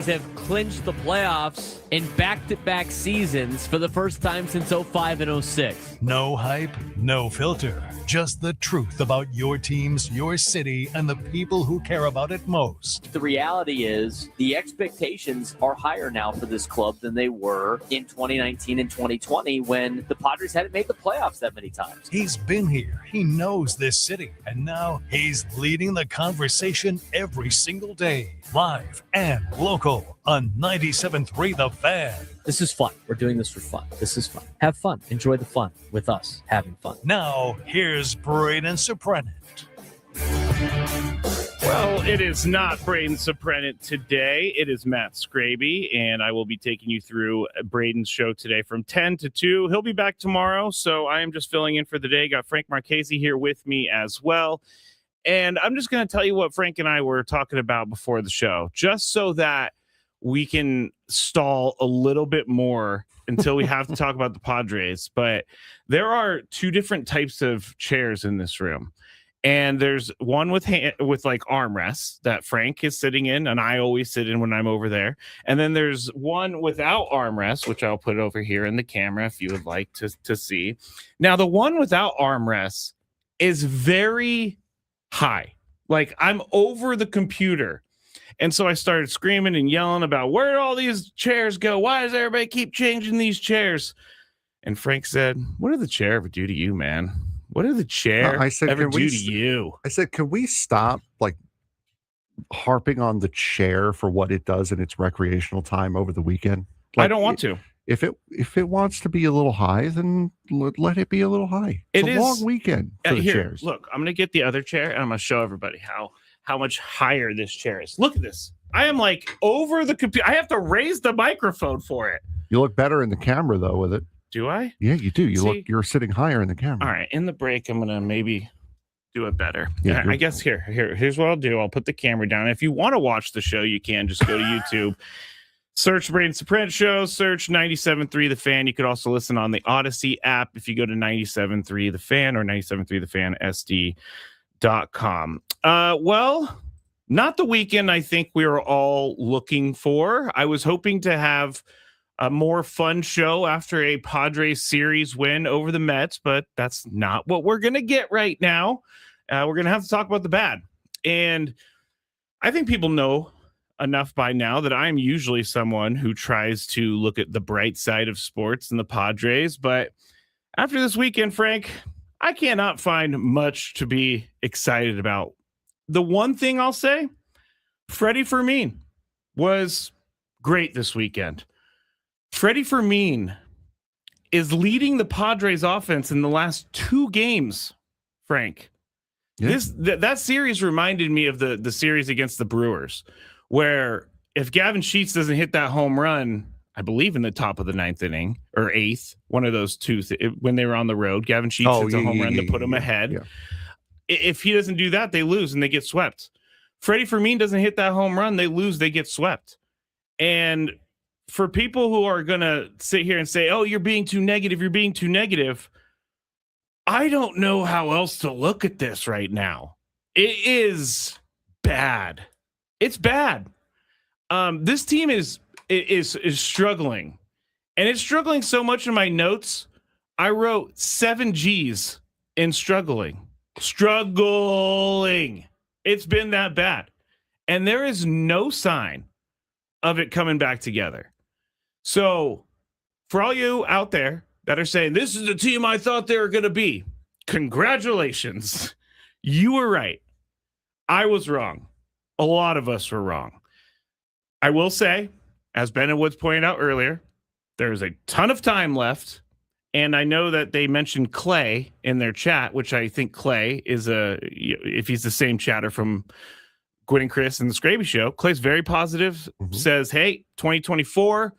have clinched the playoffs in back-to-back seasons for the first time since 05 and 06. No hype, no filter. Just the truth about your teams, your city, and the people who care about it most. The reality is the expectations are higher now for this club than they were in 2019 and 2020 when the Padres hadn't made the playoffs that many times. He's been here. He knows this city. And now he's leading the conversation every single day. Live and local on 97.3 The Fan. This is fun. We're doing this for fun. This is fun. Have fun. Enjoy the fun with us having fun. Now, here's Braden Surprenant. Well, it is not Braden Surprenant today. It is Matt Skraby, and I will be taking you through Braden's show today from 10 to 2. He'll be back tomorrow, so I am just filling in for the day. Got Frank Marchese here with me as well. And I'm just going to tell you what Frank and I were talking about before the show, just so that we can stall a little bit more until we have to talk about the Padres. But there are two different types of chairs in this room. And there's one with like armrests that Frank is sitting in, and I always sit in when I'm over there. And then there's one without armrests, which I'll put over here in the camera if you would like to see. Now, the one without armrests is very high. Like, I'm over the computer. And so I started screaming and yelling about where did all these chairs go? Why does everybody keep changing these chairs? And Frank said, what did the chair ever do to you, man? What did the chair ever do to you? I said, can we stop like harping on the chair for what it does in its recreational time over the weekend? Like, I don't want to. If it wants to be a little high, then let it be a little high. It's a long weekend for the chairs. Look, I'm going to get the other chair, and I'm going to show everybody how much higher this chair is. Look at this. I am like over the computer. I have to raise the microphone for it. You look better in the camera, though, with it. Do I? Yeah, you do. You're sitting higher in the camera. All right. In the break, I'm going to maybe do it better. Yeah, I guess here's what I'll do. I'll put the camera down. If you want to watch the show, you can just go to YouTube. Search Braden Surprenant Show, search 97.3 The Fan. You could also listen on the Odyssey app if you go to 97.3 The Fan or 97.3thefansd.com. Well, not the weekend I think we were all looking for. I was hoping to have a more fun show after a Padres series win over the Mets, but that's not what we're going to get right now. We're going to have to talk about the bad. And I think people know enough by now that I'm usually someone who tries to look at the bright side of sports and the Padres. But after this weekend, Frank, I cannot find much to be excited about. The one thing I'll say, Freddy Fermín was great this weekend. Freddy Fermín is leading the Padres offense in the last two games, Frank. Yeah. That series reminded me of the series against the Brewers, where if Gavin Sheets doesn't hit that home run, I believe in the top of the ninth inning or eighth, one of those two, when they were on the road, Gavin Sheets hits a home run to put them ahead. Yeah. If he doesn't do that, they lose and they get swept. Freddy Fermín doesn't hit that home run, they lose, they get swept. And for people who are going to sit here and say, oh, you're being too negative, I don't know how else to look at this right now. It is bad. It's bad. This team is struggling, and it's struggling so much in my notes. I wrote 7 G's in struggling. It's been that bad, and there is no sign of it coming back together. So for all you out there that are saying, this is the team I thought they were going to be, congratulations. You were right. I was wrong. A lot of us were wrong. I will say, as Ben and Woods pointed out earlier, there's a ton of time left. And I know that they mentioned Clay in their chat, which I think Clay is if he's the same chatter from Gwynn and Chris and the Skraby Show, Clay's very positive, says, hey, 2024,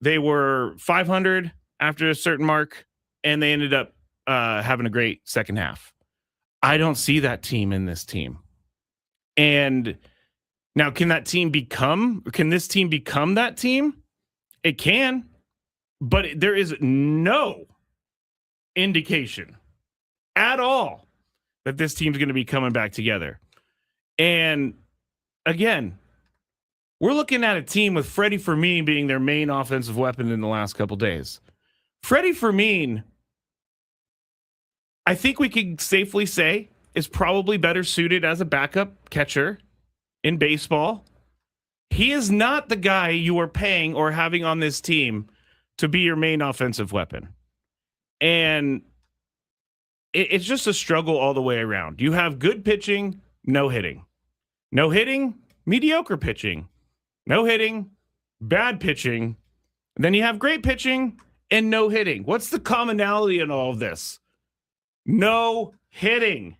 they were 500 after a certain mark, and they ended up having a great second half. I don't see that team in this team. And now, can this team become that team? It can, but there is no indication at all that this team's going to be coming back together. And again, We're looking at a team with Freddy Fermín being their main offensive weapon in the last couple days. Freddy Fermín, I think we can safely say, is probably better suited as a backup catcher in baseball. He is not the guy you are paying or having on this team to be your main offensive weapon. And it's just a struggle all the way around. You have good pitching, no hitting. No hitting, mediocre pitching. No hitting, bad pitching. Then you have great pitching and no hitting. What's the commonality in all of this? No hitting.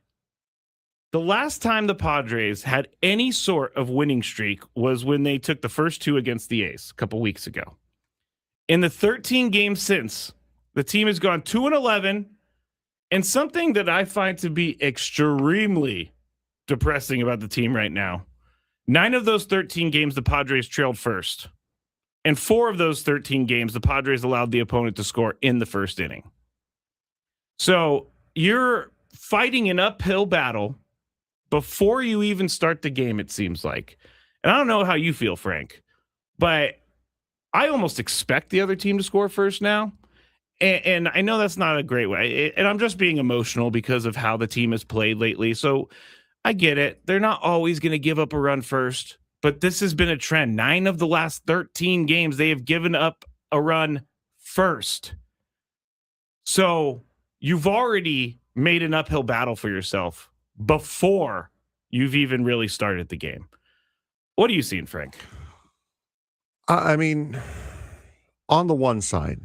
The last time the Padres had any sort of winning streak was when they took the first two against the A's a couple weeks ago. In the 13 games since, the team has gone 2-11, and something that I find to be extremely depressing about the team right now. 9 of those 13 games, the Padres trailed first. And 4 of those 13 games, the Padres allowed the opponent to score in the first inning. So you're fighting an uphill battle before you even start the game, it seems like. And I don't know how you feel, Frank, but I almost expect the other team to score first now. And I know that's not a great way. And I'm just being emotional because of how the team has played lately. So I get it. They're not always going to give up a run first, but this has been a trend. 9 of the last 13 games, they have given up a run first. So you've already made an uphill battle for yourself before you've even really started the game. What are you seeing, Frank? I mean, on the one side,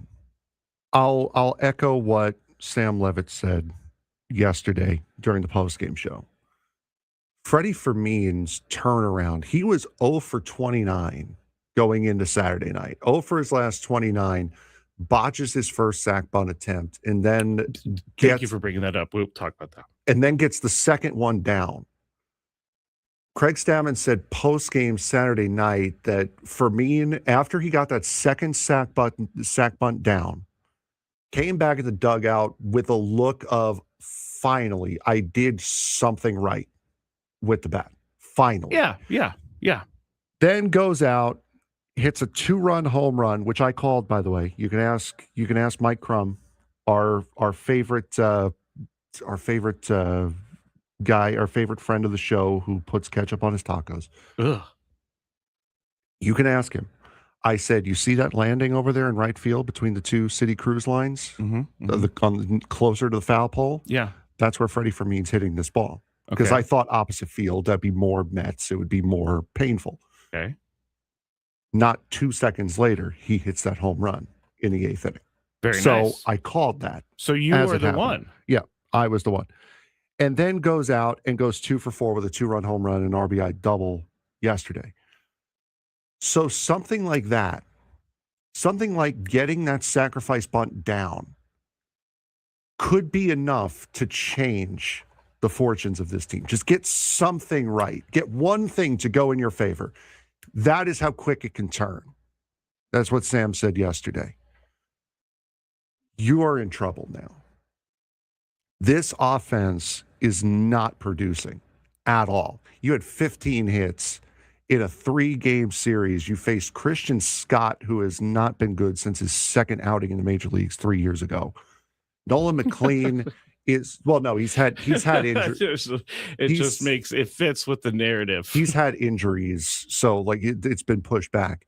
I'll echo what Sam Levitt said yesterday during the postgame show. Freddy Fermín's turnaround, he was 0 for 29 going into Saturday night. 0 for his last 29, botches his first sac bunt attempt, and then Thank you for bringing that up. We'll talk about that. And then gets the second one down. Craig Stammen said post-game Saturday night that Fermín, after he got that second sac bunt down, came back at the dugout with a look of, finally, I did something right with the bat. Finally. Yeah. Then goes out, hits a 2-run home run, which I called, by the way. You can ask Mike Crum, our favorite guy, our favorite friend of the show who puts ketchup on his tacos. Ugh. You can ask him. I said, you see that landing over there in right field between the two city cruise lines, closer to the foul pole? Yeah. That's where Freddy Fermín's hitting this ball. Because I thought opposite field, that'd be more Mets. It would be more painful. Okay. Not 2 seconds later, he hits that home run in the 8th inning. Very nice. So I called that. So you were the one. Yeah, I was the one. And then goes out and goes 2 for 4 with a 2-run home run and RBI double yesterday. So something like that, something like getting that sacrifice bunt down could be enough to change the fortunes of this team. Just get something right. Get one thing to go in your favor. That is how quick it can turn. That's what Sam said yesterday. You are in trouble now. This offense is not producing at all. You had 15 hits in a 3-game series. You faced Christian Scott, who has not been good since his second outing in the major leagues 3 years ago. Nolan McLean he's had injuries. It fits with the narrative. He's had injuries, so it's been pushed back.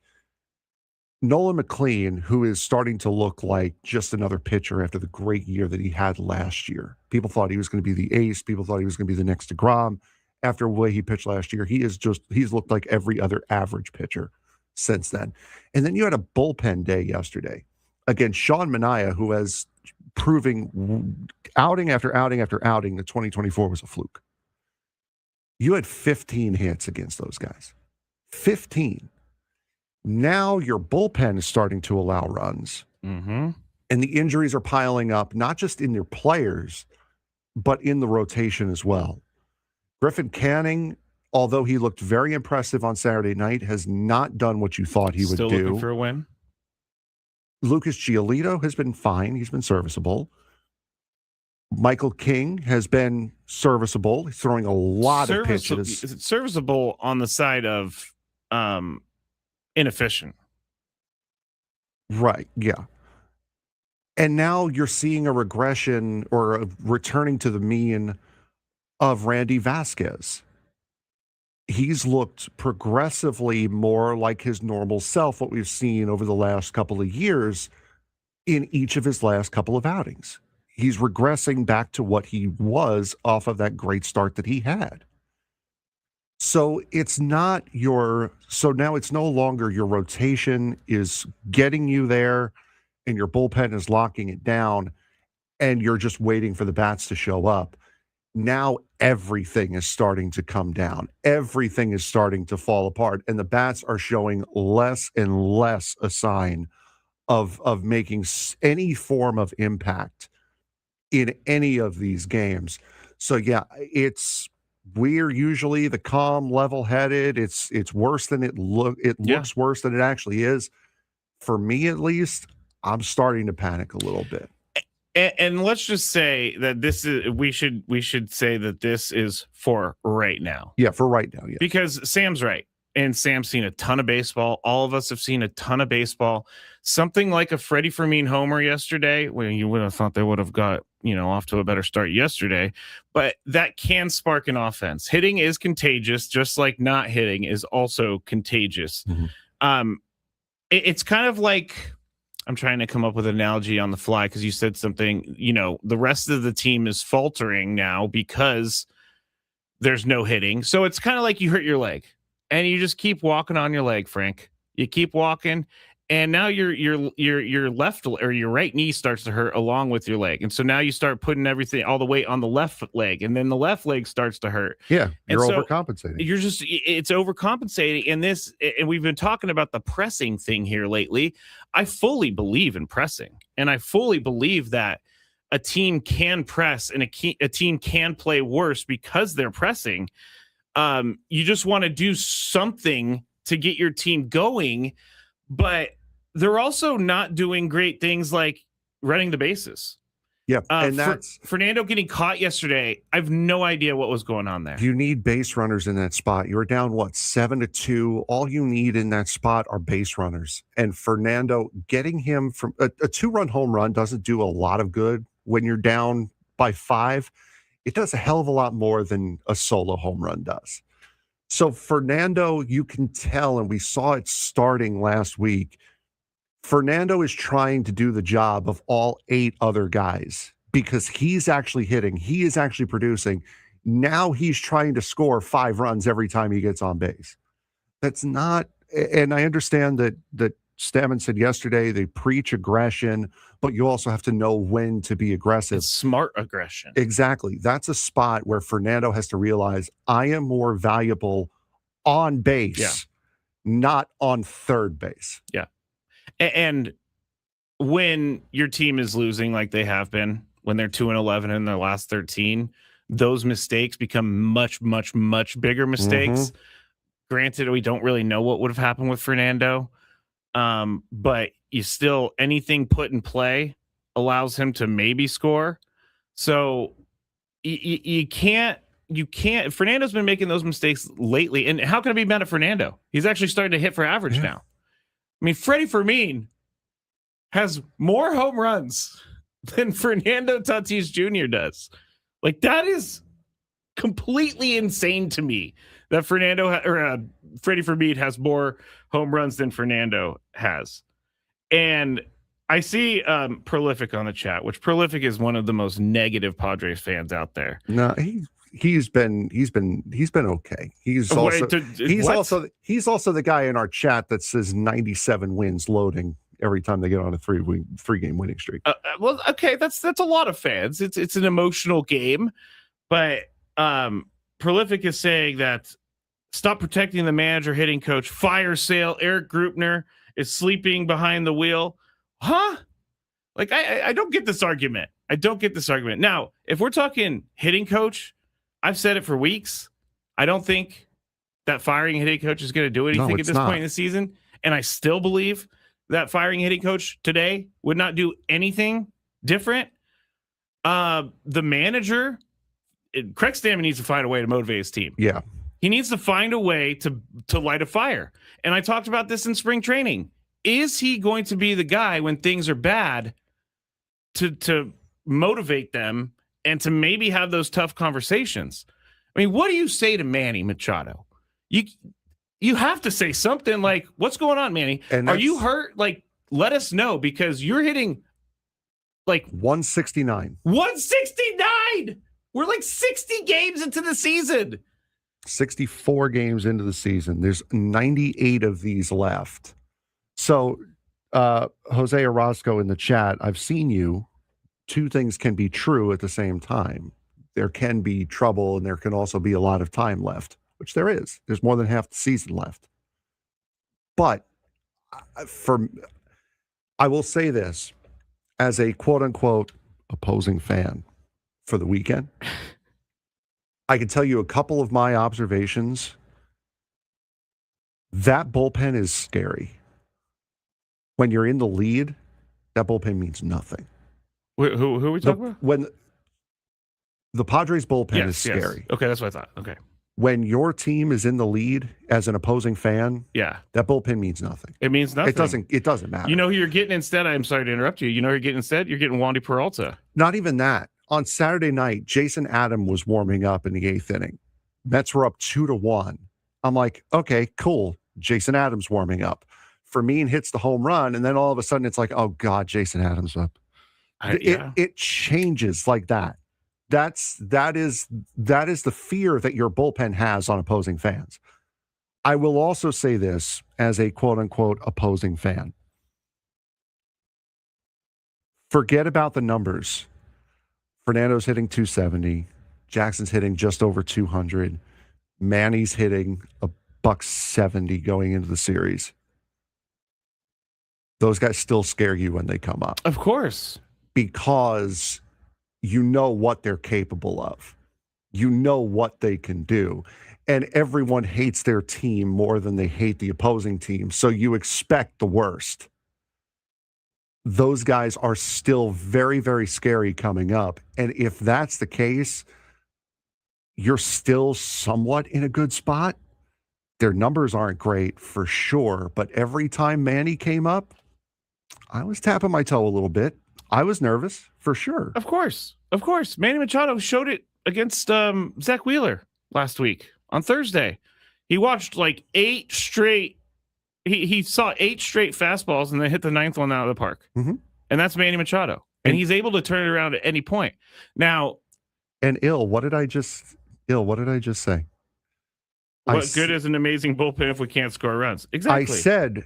Nolan McLean, who is starting to look like just another pitcher after the great year that he had last year. People thought he was going to be the ace. People thought he was going to be the next DeGrom. After the way he pitched last year, he's looked like every other average pitcher since then. And then you had a bullpen day yesterday against Sean Manaea, who has proving outing after outing after outing that 2024 was a fluke. You had 15 hits against those guys. 15. Now your bullpen is starting to allow runs. Mm-hmm. And the injuries are piling up, not just in your players, but in the rotation as well. Griffin Canning, although he looked very impressive on Saturday night, has not done what you thought he would do. Still looking for a win? Lucas Giolito has been fine. He's been serviceable. Michael King has been serviceable. He's throwing a lot of pitches. Is it serviceable on the side of inefficient. Right. Yeah. And now you're seeing a regression or a returning to the mean of Randy Vasquez. He's looked progressively more like his normal self, what we've seen over the last couple of years in each of his last couple of outings. He's regressing back to what he was off of that great start that he had. So now it's no longer your rotation is getting you there and your bullpen is locking it down and you're just waiting for the bats to show up. Now everything is starting to come down. Everything is starting to fall apart, and the bats are showing less and less a sign of making any form of impact in any of these games. So yeah, we're usually the calm, level-headed. It's worse than it looks worse than it actually is. For me, at least, I'm starting to panic a little bit. And let's just say that we should say that this is for right now. Yeah, for right now. Yeah, because Sam's right. And Sam's seen a ton of baseball. All of us have seen a ton of baseball. Something like a Freddy Fermín homer yesterday, well, you would have thought they would have got, off to a better start yesterday, but that can spark an offense. Hitting is contagious, just like not hitting is also contagious. Mm-hmm. It's kind of like, I'm trying to come up with an analogy on the fly because you said something, the rest of the team is faltering now because there's no hitting. So it's kind of like you hurt your leg and you just keep walking on your leg, Frank. You keep walking and now your left or your right knee starts to hurt along with your leg. And so now you start putting all the weight on the left leg and then the left leg starts to hurt. Yeah, you're so overcompensating. It's overcompensating. And we've been talking about the pressing thing here lately. I fully believe in pressing, and I fully believe that a team can press and a team can play worse because they're pressing. You just want to do something to get your team going, but they're also not doing great things like running the bases. Yeah, and that's Fernando getting caught yesterday. I have no idea what was going on there. You need base runners in that spot. You were down 7-2. All you need in that spot are base runners. And Fernando, getting him from a 2-run home run doesn't do a lot of good when you're down by 5. It does a hell of a lot more than a solo home run does. So Fernando, you can tell, and we saw it starting last week, Fernando is trying to do the job of all 8 other guys because he's actually hitting. He is actually producing. Now he's trying to score 5 runs every time he gets on base. That's not, and I understand that Stammen said yesterday they preach aggression, but you also have to know when to be aggressive. It's smart aggression. Exactly. That's a spot where Fernando has to realize I am more valuable on base, not on third base. Yeah. And when your team is losing like they have been, when they're 2-11 in their last 13, those mistakes become much, much, much bigger mistakes. Mm-hmm. Granted, we don't really know what would have happened with Fernando, but anything put in play allows him to maybe score. So you can't. Fernando's been making those mistakes lately, and how can I be mad at Fernando? He's actually starting to hit for average now. I mean, Freddy Fermín has more home runs than Fernando Tatis Jr. does. Like, that is completely insane to me that Freddy Fermín has more home runs than Fernando has. And I see Prolific on the chat, which Prolific is one of the most negative Padres fans out there. No, he's been okay. He's also the guy in our chat that says 97 wins loading every time they get on a 3-game winning streak. Well, okay, that's a lot of fans. It's an emotional game, but Prolific is saying that stop protecting the manager, hitting coach, fire sale. Eric Grupner is sleeping behind the wheel. Huh? Like, I don't get this argument. I don't get this argument. Now, if we're talking hitting coach, I've said it for weeks. I don't think that firing a hitting coach is going to do anything at this point in the season. And I still believe that firing a hitting coach today would not do anything different. The manager, Craig Stammen needs to find a way to motivate his team. Yeah. He needs to find a way to light a fire. And I talked about this in spring training. Is he going to be the guy when things are bad to motivate them and to maybe have those tough conversations? I mean, what do you say to Manny Machado? You have to say something like, what's going on, Manny? Are you hurt? Like, let us know, because you're hitting like 169. 169. We're like 60 games into the season. 64 games into the season. There's 98 of these left. So, Jose Orozco in the chat, I've seen you. Two things can be true at the same time. There can be trouble, and there can also be a lot of time left, which there is. There's more than half the season left. But I will say this, as a quote-unquote opposing fan for the weekend, I can tell you a couple of my observations. That bullpen is scary. When you're in the lead, that bullpen means nothing. Who are we talking about? When the Padres bullpen is scary. Okay, that's what I thought. Okay. When your team is in the lead as an opposing fan, that bullpen means nothing. It means nothing. It doesn't matter. You know who you're getting instead? I'm sorry to interrupt you. You know who you're getting instead? You're getting Wandy Peralta. Not even that. On Saturday night, Jason Adam was warming up in the 8th inning. Mets were up 2-1. I'm like, okay, cool. Jason Adams warming up. Fermín hits the home run, and then all of a sudden it's like, oh God, Jason Adams up. It changes like that. That is the fear that your bullpen has on opposing fans. I will also say this as a quote unquote opposing fan. Forget about the numbers. Fernando's hitting 270. Jackson's hitting just over 200. Manny's hitting $170 going into the series. Those guys still scare you when they come up. Of course. Because you know what they're capable of. You know what they can do. And everyone hates their team more than they hate the opposing team. So you expect the worst. Those guys are still very, very scary coming up. And if that's the case, you're still somewhat in a good spot. Their numbers aren't great for sure. But every time Manny came up, I was tapping my toe a little bit. I was nervous for sure. Of course. Manny Machado showed it against Zach Wheeler last week on Thursday. He watched like 8 straight. He saw 8 straight fastballs and then hit the 9th one out of the park. Mm-hmm. And that's Manny Machado. And he's able to turn it around at any point. Now, what did I just say? What good is an amazing bullpen if we can't score runs? Exactly. I said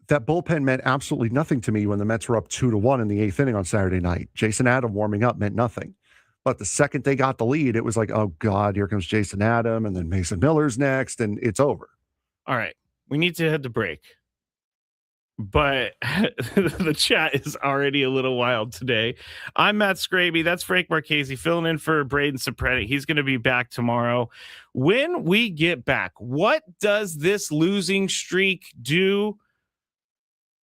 that bullpen meant absolutely nothing to me when the Mets were up 2-1 in the 8th inning on Saturday night. Jason Adam warming up meant nothing. But the second they got the lead, it was like, oh God, here comes Jason Adam, and then Mason Miller's next, and it's over. All right. We need to head to break. But the chat is already a little wild today. I'm Matt Skraby. That's Frank Marchese filling in for Braden Surprenant. He's going to be back tomorrow. When we get back, what does this losing streak do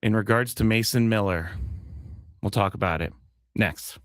in regards to Mason Miller? We'll talk about it next.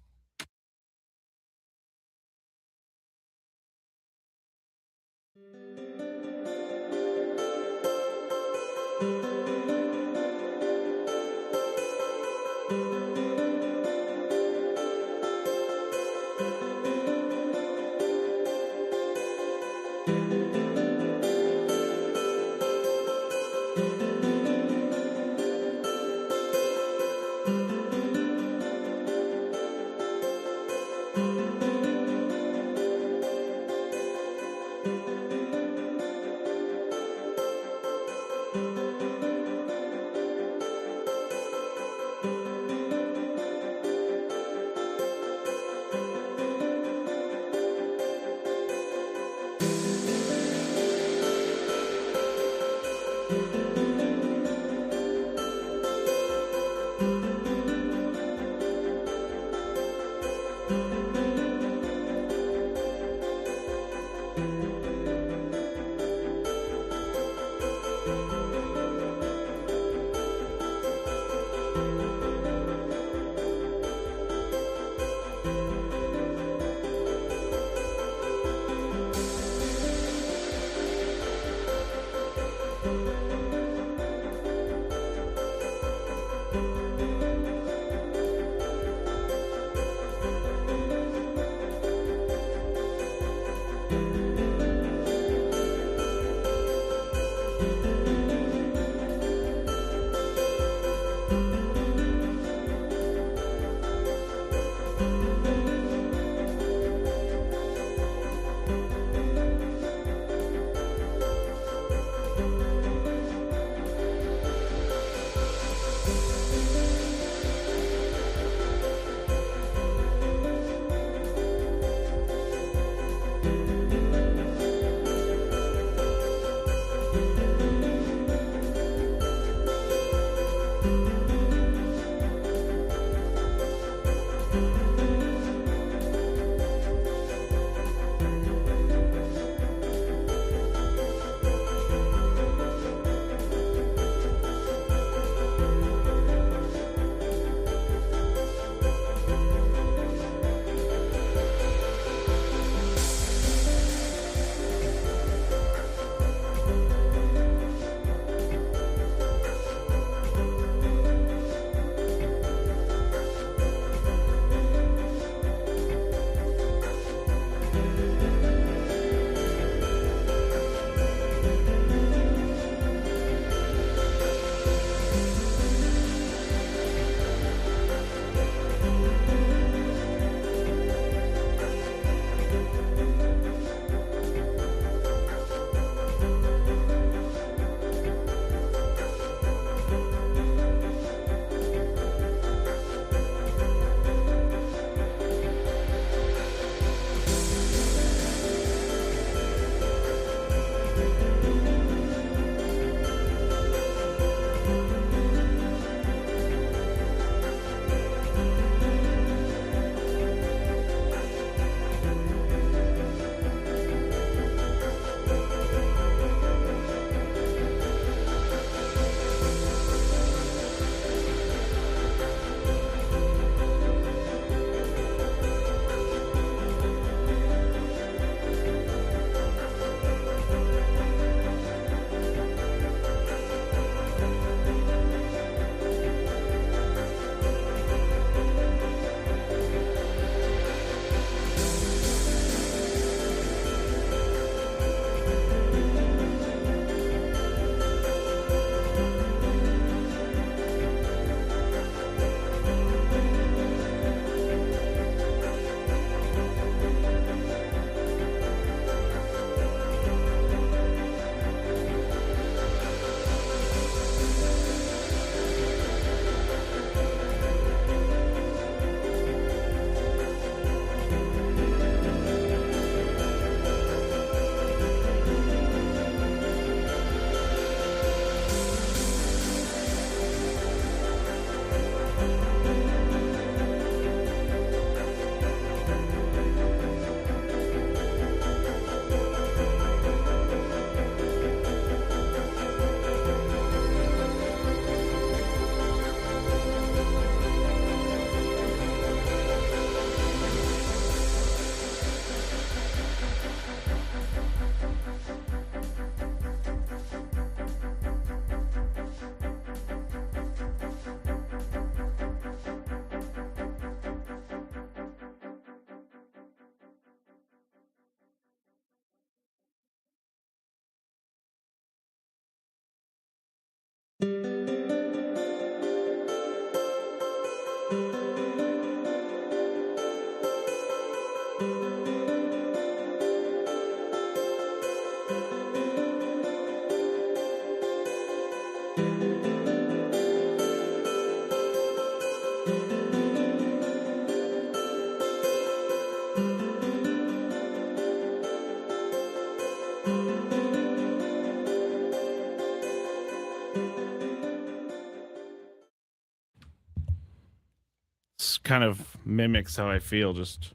This kind of mimics how I feel, just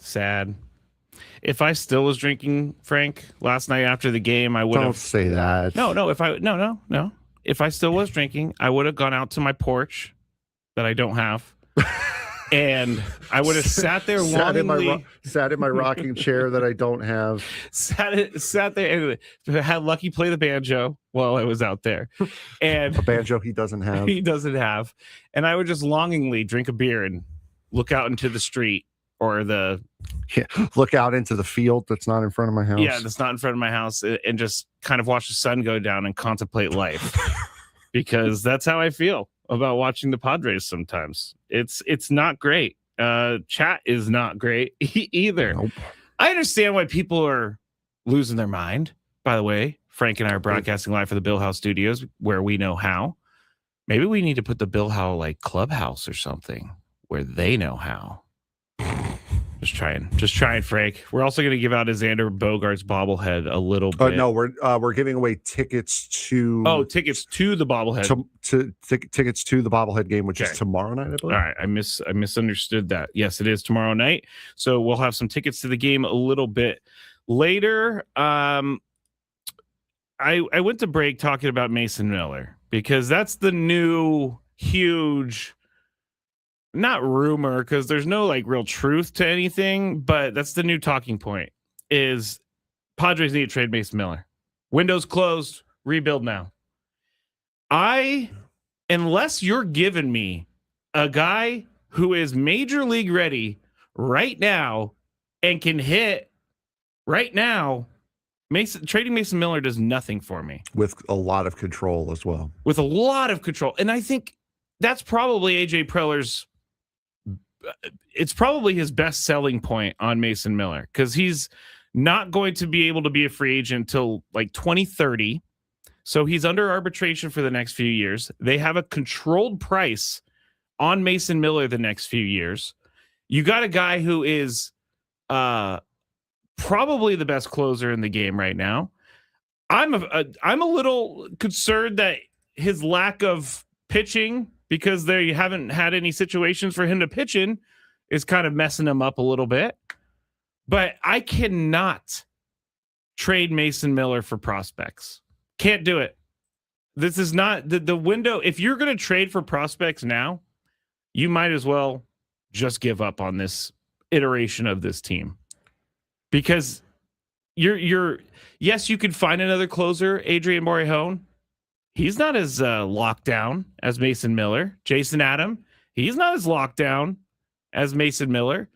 sad. If I still was drinking, Frank, last night after the game, I would have. Don't say that. No. If I still was drinking, I would have gone out to my porch that I don't have, and I would have sat there longingly. Sat in my rocking chair that I don't have. Sat there and had Lucky play the banjo while I was out there, and A banjo he doesn't have. he doesn't have, and I would just longingly drink a beer and look out into the street or the Look out into the field that's not in front of my house. yeah, that's not in front of my house, and just kind of watch the sun go down and contemplate life, because that's how I feel about watching the Padres sometimes. It's not great. Chat is not great either. Nope. I understand why people are losing their mind. By the way, Frank and I are broadcasting live for the Bill House Studios, where we know how. Maybe we need to put the Bill House like clubhouse or something where they know how. Just trying, Frank. We're also going to give out a Xander Bogaerts bobblehead a little bit. No, we're giving away tickets to tickets to the bobblehead. Tickets to the bobblehead game, which is tomorrow night, I believe. All right, I misunderstood that. Yes, it is tomorrow night. So we'll have some tickets to the game a little bit later. I went to break talking about Mason Miller because that's the new huge, not rumor, because there's no like real truth to anything, but that's the new talking point is Padres need to trade Mason Miller. Windows closed, rebuild now. Unless you're giving me a guy who is major league ready right now and can hit right now, trading Mason Miller does nothing for me. With a lot of control as well. With a lot of control. And I think that's probably AJ Preller's, it's probably his best selling point on Mason Miller, because he's not going to be able to be a free agent until like 2030. So he's under arbitration for the next few years. They have a controlled price on Mason Miller the next few years. You got a guy who is probably the best closer in the game right now. I'm a little concerned that his lack of pitching, because they haven't had any situations for him to pitch in, is kind of messing him up a little bit. But I cannot trade Mason Miller for prospects. Can't do it. This is not the window. If you're going to trade for prospects now, you might as well just give up on this iteration of this team, because yes, you could find another closer, Adrian Morejon. He's not as locked down as Mason Miller. Jason Adam, he's not as locked down as Mason Miller.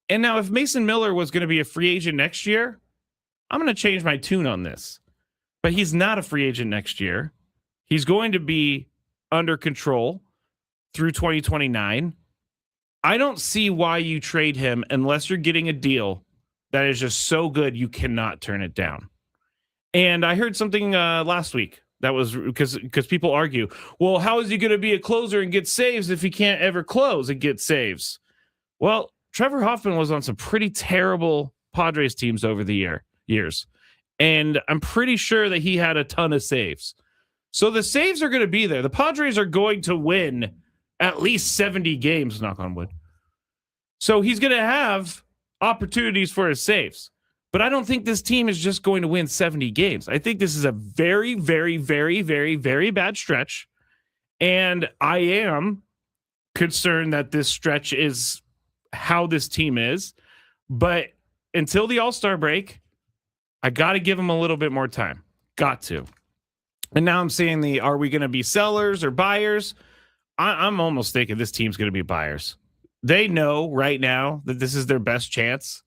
And now if Mason Miller was going to be a free agent next year, I'm going to change my tune on this. But he's not a free agent next year. He's going to be under control through 2029. I don't see why you trade him unless you're getting a deal that is just so good you cannot turn it down. And I heard something last week. That was because people argue, well, how is he going to be a closer and get saves if he can't ever close and get saves? Well, Trevor Hoffman was on some pretty terrible Padres teams over the years. And I'm pretty sure that he had a ton of saves. So the saves are going to be there. The Padres are going to win at least 70 games, knock on wood. So he's going to have opportunities for his saves. But I don't think this team is just going to win 70 games. I think this is a very, very, very, very, very bad stretch. And I am concerned that this stretch is how this team is. But until the All-Star break, I got to give them a little bit more time. Got to. And now I'm saying are we going to be sellers or buyers? I'm almost thinking this team's going to be buyers. They know right now that this is their best chance.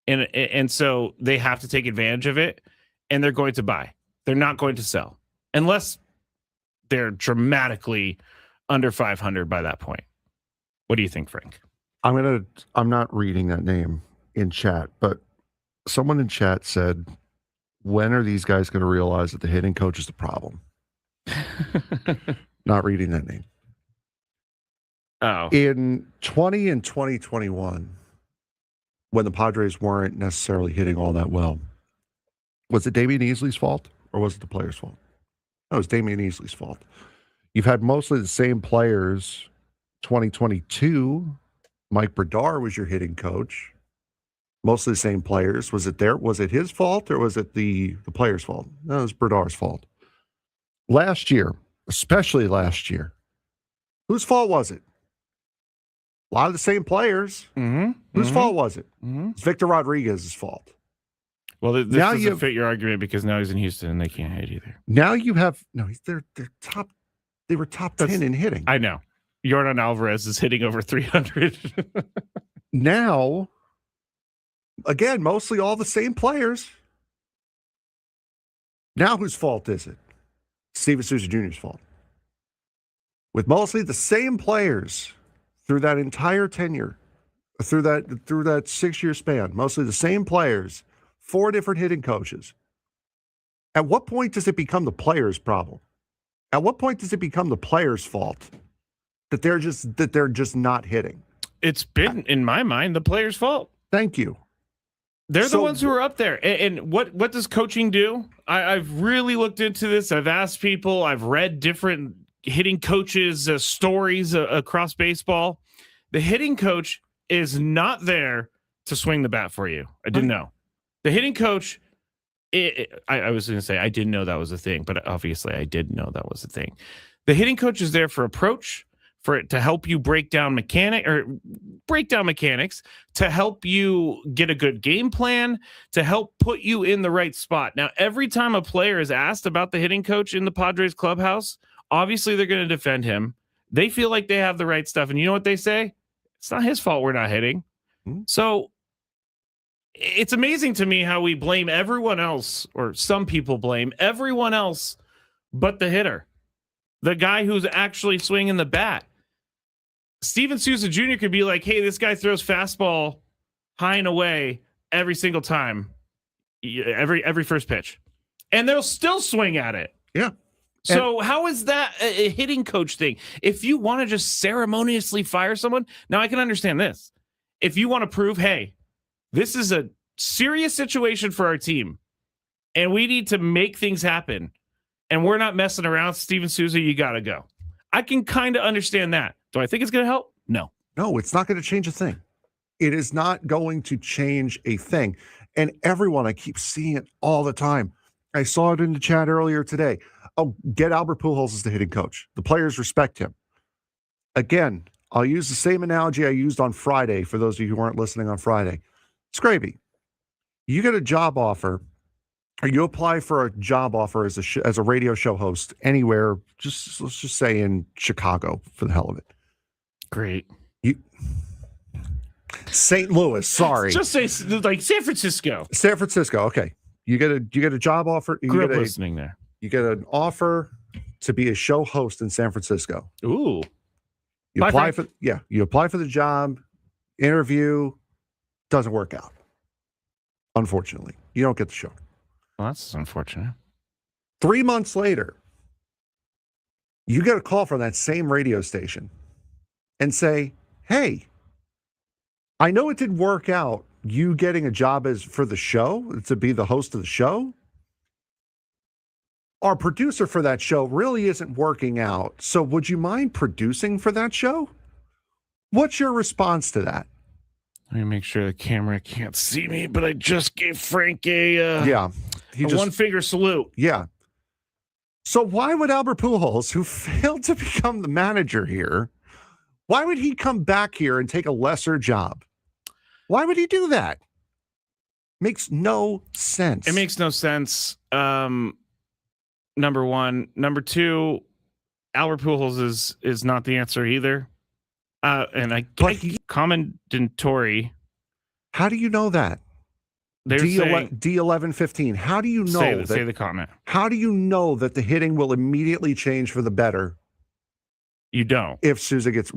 And so they have to take advantage of it, and they're going to buy. They're not going to sell unless they're dramatically under 500 by that point. What do you think, Frank? I'm not reading that name in chat, but someone in chat said, when are these guys going to realize that the hitting coach is the problem? Not reading that name. Oh. In 2021, when the Padres weren't necessarily hitting all that well, was it Damian Easley's fault or was it the players' fault? No, it was Damian Easley's fault. You've had mostly the same players 2022, Mike Bradar was your hitting coach. Mostly the same players. Was it his fault or was it the players' fault? No, it was Bradar's fault. Last year, especially last year, whose fault was it? A lot of the same players. Whose fault was it? It's Victor Rodriguez's fault. Well, this doesn't fit your argument because now he's in Houston and they can't hit either. Now you have they're top. They were top 10 in hitting. I know. Yordan Alvarez is hitting over 300. Now, again, mostly all the same players. Now, whose fault is it? Steven Souza Jr.'s fault. With mostly the same players through that entire tenure, through that 6-year span, mostly the same players, 4 different hitting coaches. At what point does it become the player's problem? At what point does it become the player's fault that they're just not hitting? It's been, in my mind, the player's fault. Thank you. They're the ones who are up there. And what does coaching do? I've really looked into this. I've asked people. I've read different hitting coaches' stories across baseball. The hitting coach is not there to swing the bat for you. I didn't know. The hitting coach, I was going to say I didn't know that was a thing, but obviously I did know that was a thing. The hitting coach is there for approach, for it to help you break down mechanics, to help you get a good game plan, to help put you in the right spot. Now, every time a player is asked about the hitting coach in the Padres clubhouse, obviously they're going to defend him. They feel like they have the right stuff. And you know what they say? It's not his fault we're not hitting. So it's amazing to me how we blame everyone else, or some people blame everyone else but the hitter, the guy who's actually swinging the bat. Steven Souza Jr. could be like, hey, this guy throws fastball high and away every single time, every first pitch, and they'll still swing at it. Yeah. So how is that a hitting coach thing? If you want to just ceremoniously fire someone, now I can understand this. If you want to prove, hey, this is a serious situation for our team, and we need to make things happen, and we're not messing around, Steven Souza, you got to go. I can kind of understand that. Do I think it's going to help? No. No, it's not going to change a thing. It is not going to change a thing. And everyone, I keep seeing it all the time. I saw it in the chat earlier today. Oh, get Albert Pujols as the hitting coach. The players respect him. Again, I'll use the same analogy I used on Friday for those of you who weren't listening on Friday. Skraby, you get a job offer, or you apply for a job offer as a radio show host anywhere, let's just say in Chicago for the hell of it. Great. St. Louis, sorry. Just say like San Francisco. San Francisco, okay. You get a job offer. Listening there. You get an offer to be a show host in San Francisco. Ooh. You apply for the job, interview, doesn't work out. Unfortunately, you don't get the show. Well, that's unfortunate. 3 months later, you get a call from that same radio station and say, hey, I know it didn't work out, you getting a job for the show, to be the host of the show. Our producer for that show really isn't working out. So would you mind producing for that show? What's your response to that? Let me make sure the camera can't see me, but I just gave Frank a one-finger salute. Yeah. So why would Albert Pujols, who failed to become the manager here, why would he come back here and take a lesser job? Why would he do that? Makes no sense. It makes no sense. Number one. Number two, Albert Pujols is not the answer either. Commendatory. How do you know that? D1115. How do you know say the comment? How do you know that the hitting will immediately change for the better? You don't. If Souza gets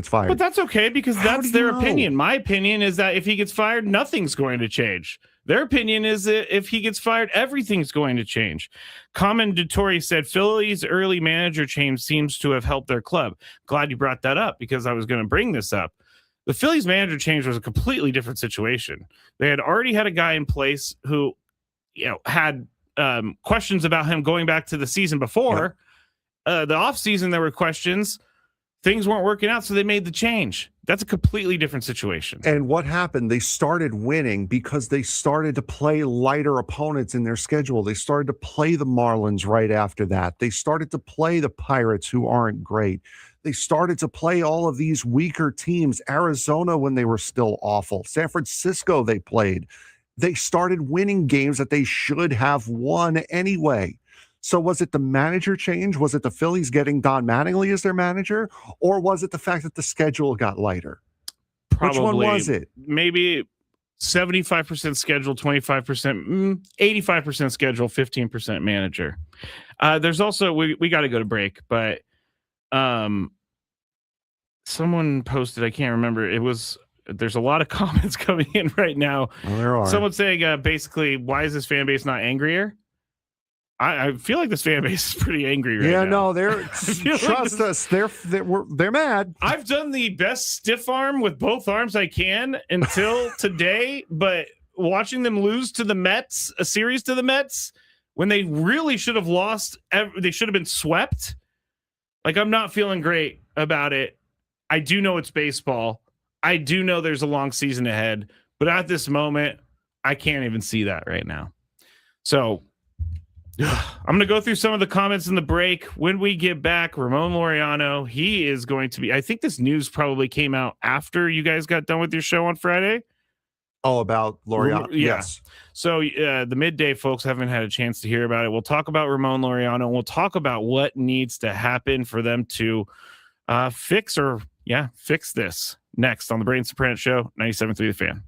fired. But that's okay because that's their opinion. My opinion is that if he gets fired, nothing's going to change. Their opinion is that if he gets fired, everything's going to change. Commendatory said Philly's early manager change seems to have helped their club. Glad you brought that up because I was going to bring this up. The Phillies manager change was a completely different situation. They had already had a guy in place who, had questions about him going back to the season before. The offseason, there were questions. things weren't working out, so they made the change. That's a completely different situation. And what happened? They started winning because they started to play lighter opponents in their schedule. They started to play the Marlins right after that. They started to play the Pirates, who aren't great. They started to play all of these weaker teams. Arizona, when they were still awful. San Francisco, they played. They started winning games that they should have won anyway. So was it the manager change? Was it the Phillies getting Don Mattingly as their manager? Or was it the fact that the schedule got lighter? Probably, which one was it? Maybe 75% schedule, 25%, 85% schedule, 15% manager. There's also, we got to go to break, but someone posted, I can't remember. There's a lot of comments coming in right now. Well, there are. Someone saying basically, why is this fan base not angrier? I feel like this fan base is pretty angry right now. Yeah, no, they're trust us. They're mad. I've done the best stiff arm with both arms I can until today, but watching them lose to the Mets, a series to the Mets, when they really should have lost, they should have been swept. Like, I'm not feeling great about it. I do know it's baseball. I do know there's a long season ahead, but at this moment, I can't even see that right now. So I'm going to go through some of the comments in the break. When we get back, Ramon Laureano, he is going to be, I think this news probably came out after you guys got done with your show on Friday. Oh, about Laureano. Yeah. Yes. So the midday folks haven't had a chance to hear about it. We'll talk about Ramon Laureano. And we'll talk about what needs to happen for them to fix this next on the Braden Surprenant Show, 97.3 The Fan.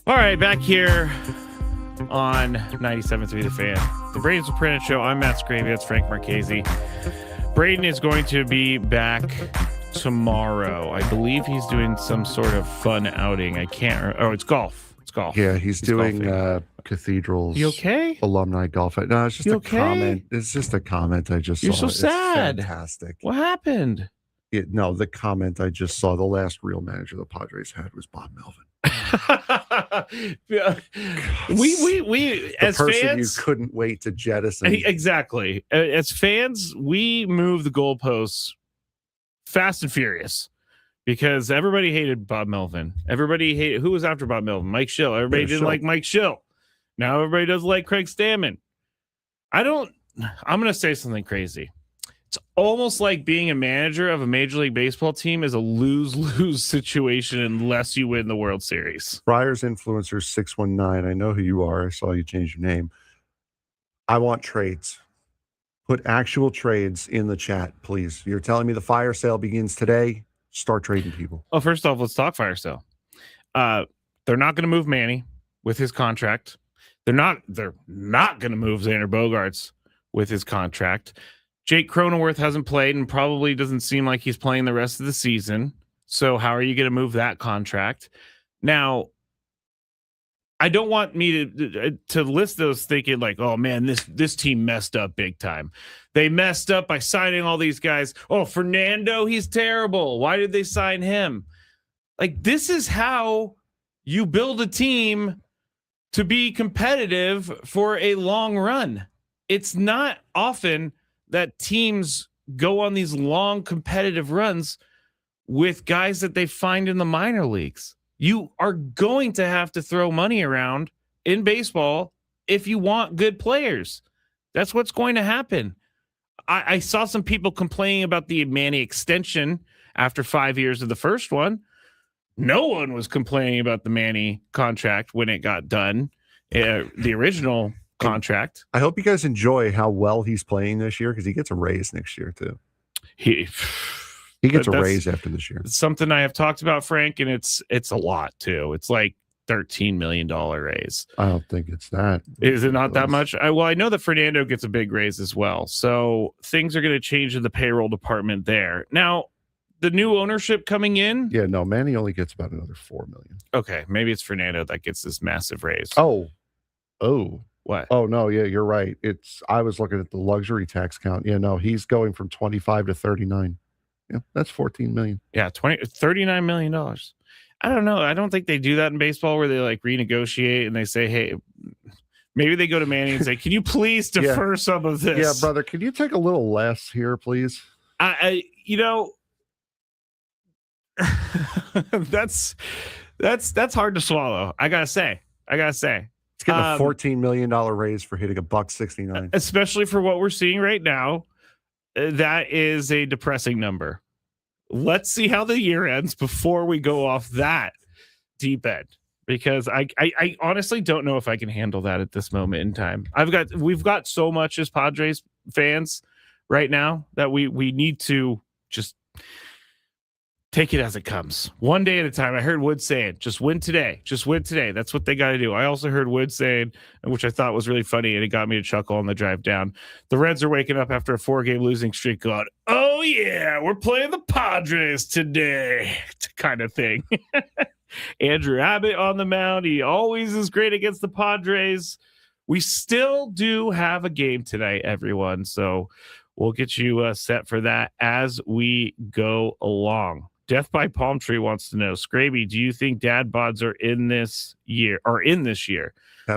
All right, back here on 97.3 The Fan. The Braden Surprenant Show. I'm Matt Skraby. That's Frank Marchese. Braden is going to be back tomorrow. I believe he's doing some sort of fun outing. I can't. Oh, it's golf. It's golf. Yeah, he's doing Cathedral's You okay? alumni golf. No, it's just You a okay? comment. It's just a comment I just You're saw. so It's sad. fantastic. What happened? No, the comment I just saw. The last real manager the Padres had was Bob Melvin. we The as person fans you couldn't wait to jettison. exactly. As fans, we move the goalposts fast and furious because everybody hated Bob Melvin. Everybody hated who was after Bob Melvin? Mike Schill. Everybody didn't like Mike Schill. Now everybody doesn't like Craig Stammen. I'm going to say something crazy. It's almost like being a manager of a Major League Baseball team is a lose-lose situation unless you win the World Series. Friars Influencer 619. I know who you are. I saw you change your name. I want trades. Put actual trades in the chat, please. You're telling me the fire sale begins today. Start trading people. Oh, first off, let's talk fire sale. They're not going to move Manny with his contract. They're not going to move Xander Bogaerts with his contract. Jake Cronenworth hasn't played and probably doesn't seem like he's playing the rest of the season. So how are you going to move that contract? Now, I don't want me to list those thinking like, oh man, this team messed up big time. They messed up by signing all these guys. Oh, Fernando, he's terrible. Why did they sign him? Like, this is how you build a team to be competitive for a long run. It's not often that teams go on these long competitive runs with guys that they find in the minor leagues. You are going to have to throw money around in baseball if you want good players. That's what's going to happen. I saw some people complaining about the Manny extension after 5 years of the first one. No one was complaining about the Manny contract when it got done, the original contract. I hope you guys enjoy how well he's playing this year because he gets a raise next year too. He gets a raise after this year. It's something I have talked about, Frank, and it's a lot too. It's like $13 million raise. I don't think it's that. Is it not that much? I know that Fernando gets a big raise as well. So things are going to change in the payroll department there. Now, the new ownership coming in. Yeah, no, Manny only gets about another $4 million. Okay, maybe it's Fernando that gets this massive raise. Oh. What? Oh no, yeah, you're right. I was looking at the luxury tax count. Yeah, no, he's going from 25 to 39. Yeah, that's 14 million. Yeah, $39 million. I don't know. I don't think they do that in baseball where they like renegotiate and they say, hey, maybe they go to Manny and say, can you please defer some of this? Yeah, brother, can you take a little less here, please? That's hard to swallow. I gotta say. It's getting a $14 million raise for hitting $169, especially for what we're seeing right now. That is a depressing number. Let's see how the year ends before we go off that deep end, because I honestly don't know if I can handle that at this moment in time. We've got so much as Padres fans right now that we need to just take it as it comes, one day at a time. I heard Wood saying, just win today. That's what they got to do. I also heard Wood saying, which I thought was really funny, and it got me to chuckle on the drive down, the Reds are waking up after a 4-game losing streak going, oh yeah, we're playing the Padres today, kind of thing. Andrew Abbott on the mound. He always is great against the Padres. We still do have a game tonight, everyone. So we'll get you set for that as we go along. Death by Palm Tree wants to know, Skraby, do you think dad bods are in this year? Dad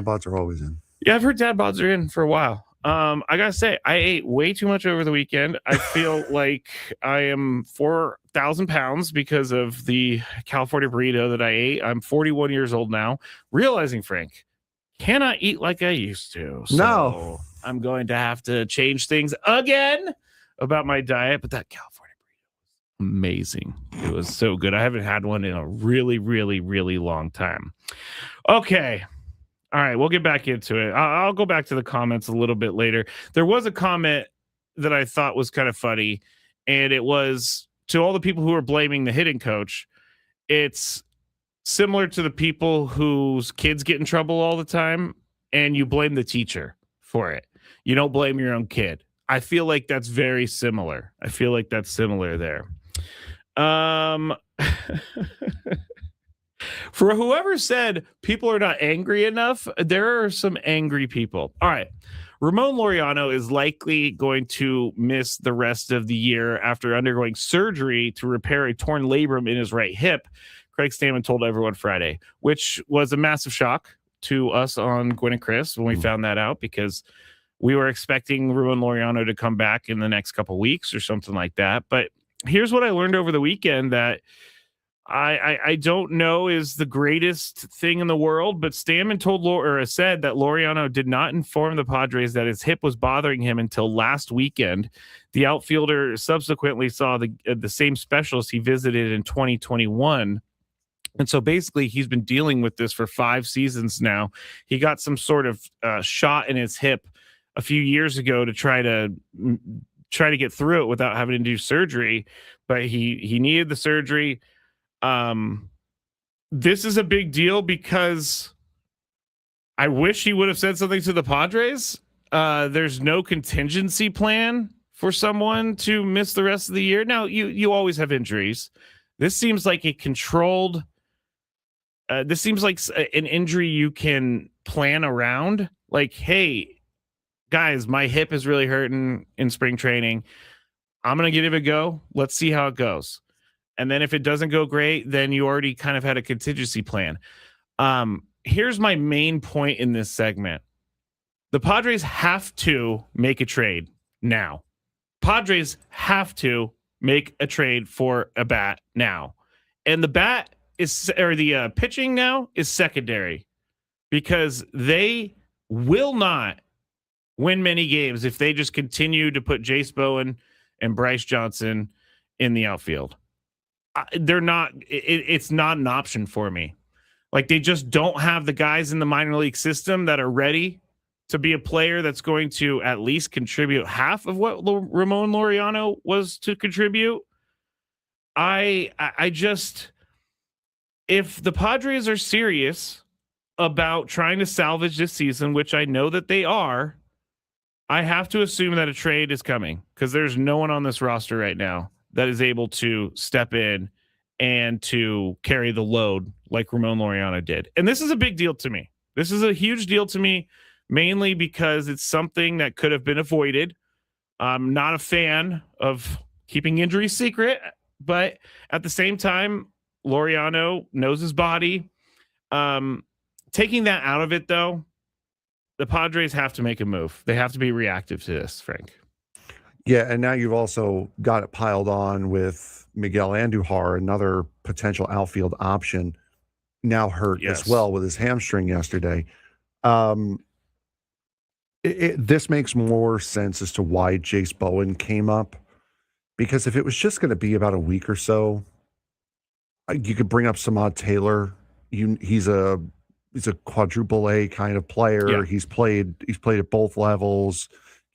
bods are always in. Yeah, I've heard dad bods are in for a while. I gotta say, I ate way too much over the weekend. I feel like I am 4,000 pounds because of the California burrito that I ate. I'm 41 years old now, realizing, Frank, cannot eat like I used to. So no, I'm going to have to change things again about my diet. But that California amazing. It was so good. I haven't had one in a really, really, really long time. Okay. All right. We'll get back into it. I'll go back to the comments a little bit later. There was a comment that I thought was kind of funny, and it was to all the people who are blaming the hitting coach. It's similar to the people whose kids get in trouble all the time, and you blame the teacher for it. You don't blame your own kid. I feel like that's very similar. There. For whoever said people are not angry enough, there are some angry people. All right. Ramon Laureano is likely going to miss the rest of the year after undergoing surgery to repair a torn labrum in his right hip, Craig Stammen told everyone Friday, which was a massive shock to us on Gwen and Chris when we found that out, because we were expecting Ramon Laureano to come back in the next couple weeks or something like that. But here's what I learned over the weekend that I don't know is the greatest thing in the world, but Stammen said that Laureano did not inform the Padres that his hip was bothering him until last weekend. The outfielder subsequently saw the same specialist he visited in 2021. And so basically he's been dealing with this for 5 seasons now. He got some sort of shot in his hip a few years ago to try to get through it without having to do surgery, but he needed the surgery. This is a big deal because I wish he would have said something to the Padres. There's no contingency plan for someone to miss the rest of the year. Now, you always have injuries. This seems like a controlled. This seems like an injury you can plan around. Like, hey, guys, my hip is really hurting in spring training. I'm going to give it a go. Let's see how it goes. And then if it doesn't go great, then you already kind of had a contingency plan. Here's my main point in this segment. The Padres have to make a trade now. Padres have to make a trade for a bat now. And the bat the pitching now is secondary, because they will not win many games if they just continue to put Jace Bowen and Bryce Johnson in the outfield. They're not. It's not an option for me. Like, they just don't have the guys in the minor league system that are ready to be a player that's going to at least contribute half of what Ramon Laureano was to contribute. I just, if the Padres are serious about trying to salvage this season, which I know that they are, I have to assume that a trade is coming, because there's no one on this roster right now that is able to step in and to carry the load like Ramon Laureano did. And this is a big deal to me. This is a huge deal to me, mainly because it's something that could have been avoided. I'm not a fan of keeping injuries secret, but at the same time, Laureano knows his body. Taking that out of it, though, the Padres have to make a move. They have to be reactive to this, Frank. Yeah, and now you've also got it piled on with Miguel Andujar, another potential outfield option, now hurt as well with his hamstring yesterday. This makes more sense as to why Jace Bowen came up, because if it was just going to be about a week or so, you could bring up Samad Taylor. He's a quadruple A kind of player. Yeah. He's played at both levels,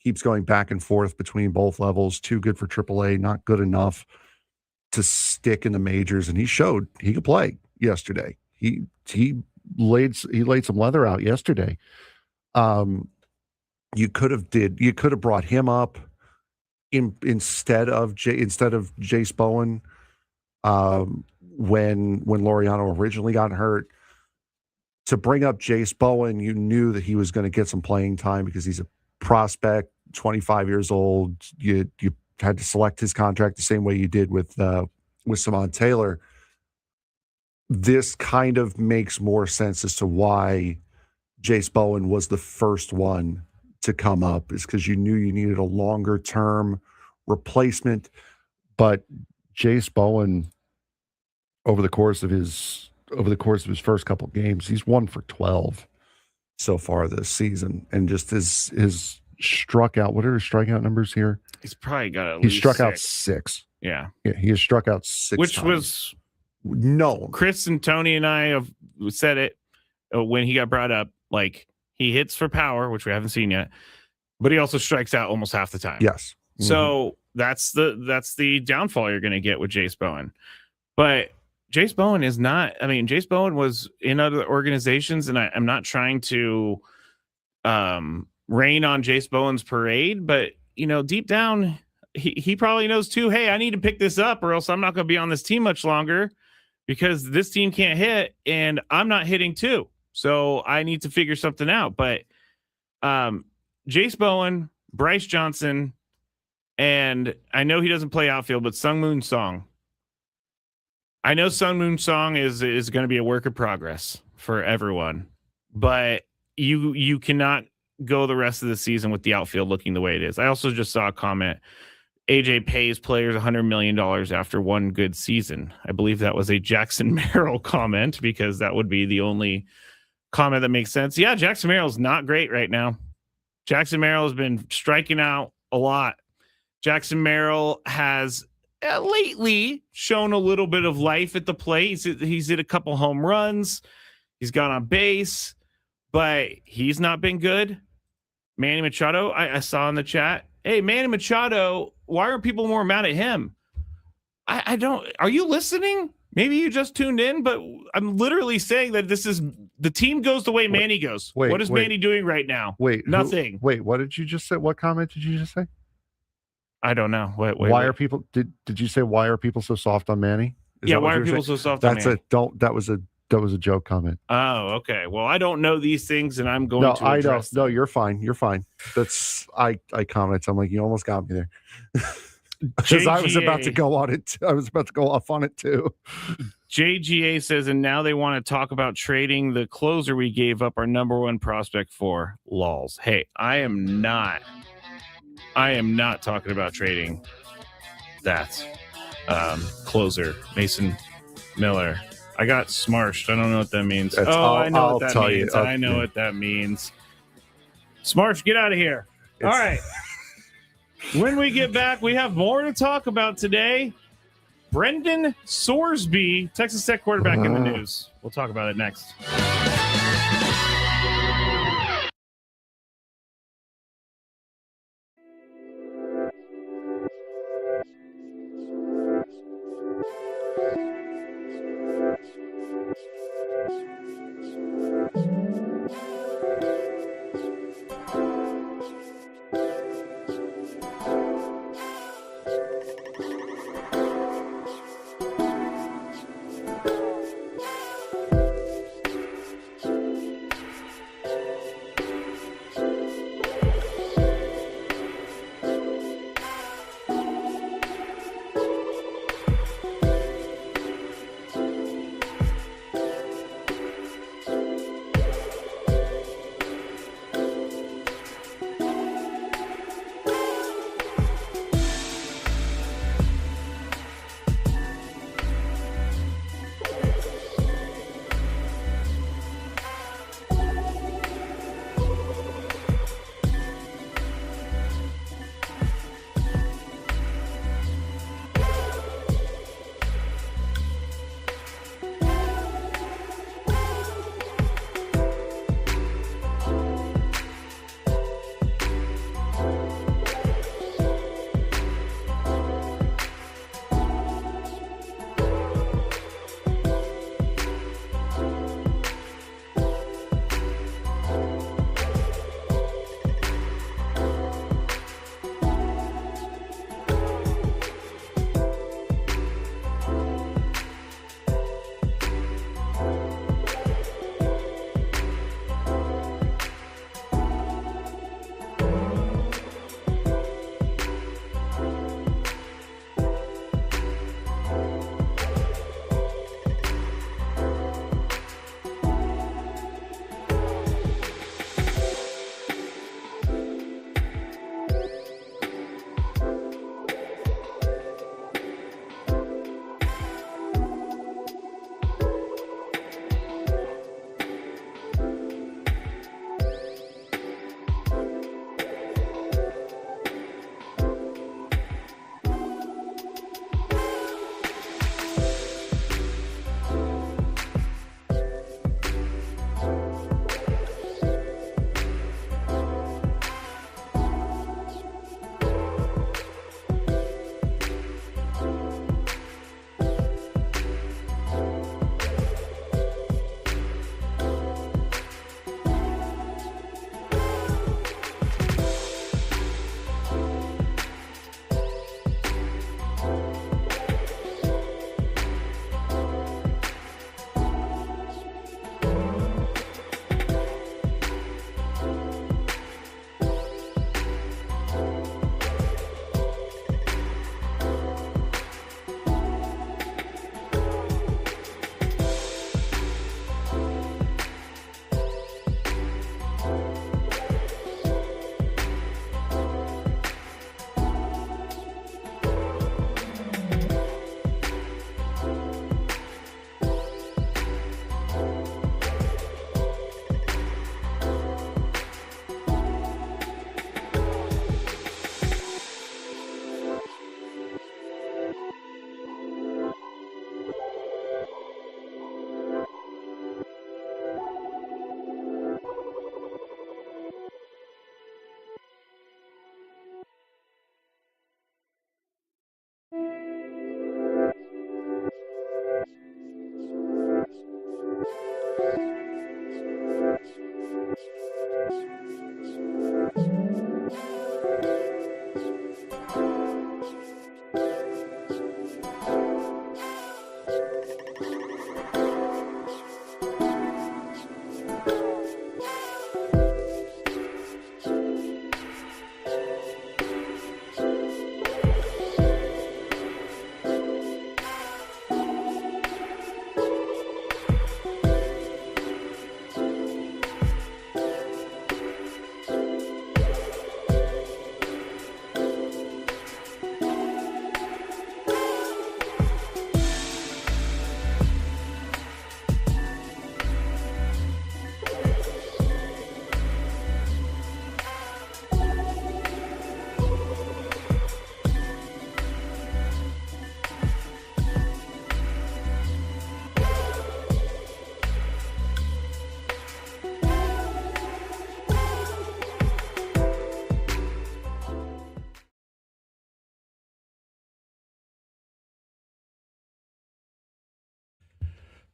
keeps going back and forth between both levels. Too good for triple A, not good enough to stick in the majors. And he showed he could play yesterday. He laid some leather out yesterday. You could have brought him up instead of Jace Bowen when Laureano originally got hurt. To bring up Jace Bowen, you knew that he was going to get some playing time because he's a prospect, 25 years old. You had to select his contract the same way you did with Samad Taylor. This kind of makes more sense as to why Jace Bowen was the first one to come up, is because you knew you needed a longer term replacement. But Jace Bowen, over the course of his first couple games, he's 1 for 12 so far this season, and just his struck out. What are his strikeout numbers here? He's probably got at he least struck 6. out 6. Yeah, he has struck out 6, which times. Was known. Chris and Tony and I have said it when he got brought up. Like, he hits for power, which we haven't seen yet, but he also strikes out almost half the time. Yes. Mm-hmm. So that's the downfall you're going to get with Jace Bowen. But Jace Bowen is not. I mean, Jace Bowen was in other organizations, and I'm not trying to rain on Jace Bowen's parade, but deep down, he probably knows too. Hey, I need to pick this up, or else I'm not going to be on this team much longer, because this team can't hit, and I'm not hitting too. So I need to figure something out. But Jace Bowen, Bryce Johnson, and I know he doesn't play outfield, but Sung Moon Song. I know Sung Moon Song is going to be a work in progress for everyone, but you cannot go the rest of the season with the outfield looking the way it is. I also just saw a comment. AJ pays players $100 million after one good season. I believe that was a Jackson Merrill comment, because that would be the only comment that makes sense. Yeah, Jackson Merrill's not great right now. Jackson Merrill has been striking out a lot. Jackson Merrill has lately shown a little bit of life at the plate. He's hit a couple home runs. He's got on base, but he's not been good. Manny Machado, I saw in the chat. Hey, Manny Machado, why are people more mad at him? I don't. Are you listening? Maybe you just tuned in, but I'm literally saying that this is the team goes the way Manny goes. What is Manny doing right now? Nothing. What did you just say? What comment did you just say? I don't know. Why are people? Did you say why are people so soft on Manny? Why are people so soft on Manny? That was a joke comment. Oh, okay. Well, I don't know these things, and I'm going to address them. No, you're fine. You're fine. I commented. I'm like, you almost got me there. Because I was about to go on it. I was about to go off on it too. JGA says, and now they want to talk about trading the closer we gave up our number one prospect for. Lols. Hey, I am not talking about trading that closer, Mason Miller. I got smarshed. I don't know what that means. I know what that means. I know what that means. Smarsh, get out of here. All right. When we get back, we have more to talk about today. Brendan Sorsby, Texas Tech quarterback, in the news. We'll talk about it next.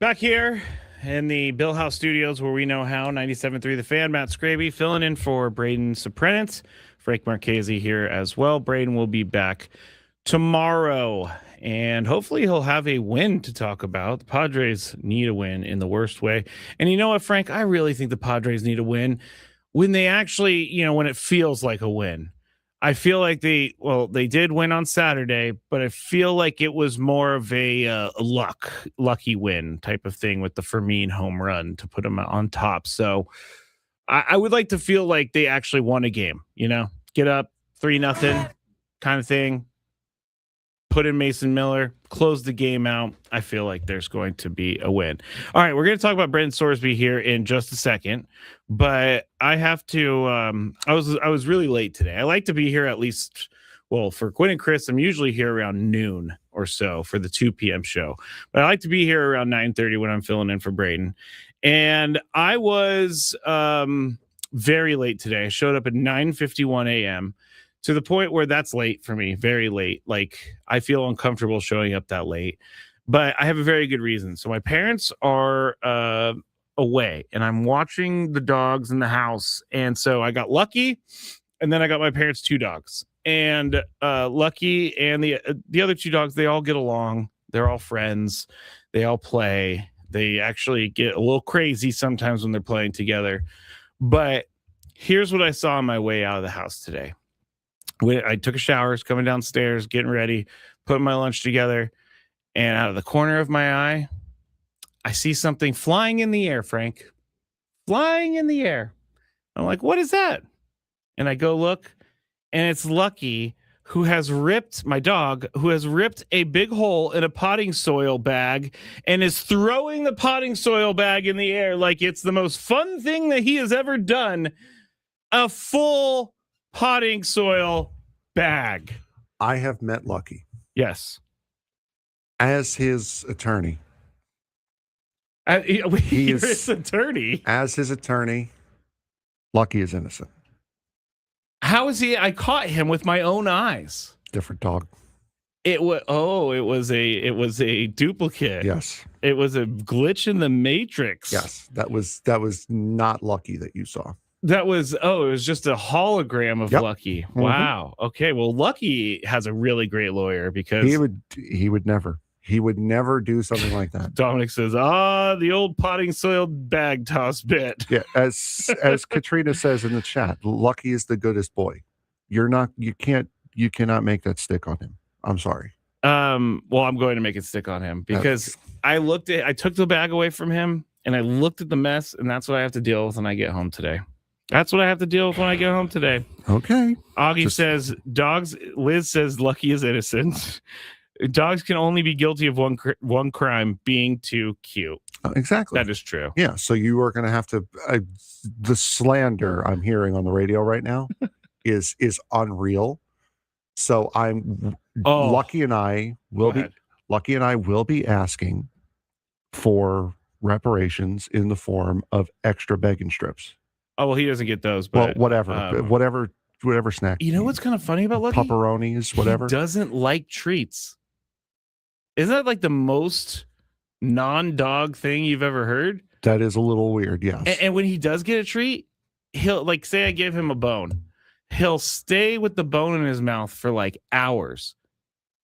Back here in the Bill House Studios, where we know how, 97.3 The Fan, Matt Skraby filling in for Braden Surprenant. Frank Marchese here as well. Braden will be back tomorrow, and hopefully he'll have a win to talk about. The Padres need a win in the worst way. And you know what, Frank? I really think the Padres need a win when they actually, when it feels like a win. I feel like they did win on Saturday, but I feel like it was more of a lucky win type of thing with the Fermín home run to put them on top. So I would like to feel like they actually won a game, get up 3-0 kind of thing, put in Mason Miller, close the game out. I feel like there's going to be a win. All right, we're going to talk about Brendan Sorsby here in just a second, but I have to. I was really late today. I like to be here at least. Well, for Quinn and Chris, I'm usually here around noon or so for the 2 p.m. show, but I like to be here around 9:30 when I'm filling in for Braden. And I was very late today. I showed up at 9:51 a.m. to the point where that's late for me, very late. Like, I feel uncomfortable showing up that late, but I have a very good reason. So my parents are away, and I'm watching the dogs in the house. And so I got Lucky, and then I got my parents' 2 dogs. And Lucky and the other 2 dogs, they all get along. They're all friends. They all play. They actually get a little crazy sometimes when they're playing together. But here's what I saw on my way out of the house today. I took a shower, was coming downstairs, getting ready, putting my lunch together, and out of the corner of my eye, I see something flying in the air, Frank. Flying in the air. I'm like, what is that? And I go look, and it's Lucky, my dog, who has ripped a big hole in a potting soil bag and is throwing the potting soil bag in the air like it's the most fun thing that he has ever done. A full potting soil bag. I have met Lucky. Yes. As his attorney. His attorney. As his attorney, Lucky is innocent. How is he? I caught him with my own eyes. Different dog. It was a duplicate. Yes. It was a glitch in the matrix. Yes. That was not Lucky that you saw. It was just a hologram of Lucky. Mm-hmm. Wow. Okay. Well, Lucky has a really great lawyer because he would never do something like that. Dominic says, the old potting soil bag toss bit. Yeah. As Katrina says in the chat, Lucky is the goodest boy. You cannot make that stick on him. I'm sorry. Well, I'm going to make it stick on him because I took the bag away from him and I looked at the mess, and that's what I have to deal with when I get home today. That's what I have to deal with when I get home today. Okay. Augie says, dogs. Liz says Lucky is innocent. Dogs can only be guilty of one crime, being too cute. Exactly. That is true. Yeah. So you are going to have to. The slander I'm hearing on the radio right now is unreal. So Lucky and I will be asking for reparations in the form of extra bacon strips. Oh, well, he doesn't get those, but whatever snack. You know what's kind of funny about Lucky? Pepperonis, whatever. He doesn't like treats. Isn't that like the most non-dog thing you've ever heard? That is a little weird, yes. And when he does get a treat, he'll, like, say I give him a bone. He'll stay with the bone in his mouth for like hours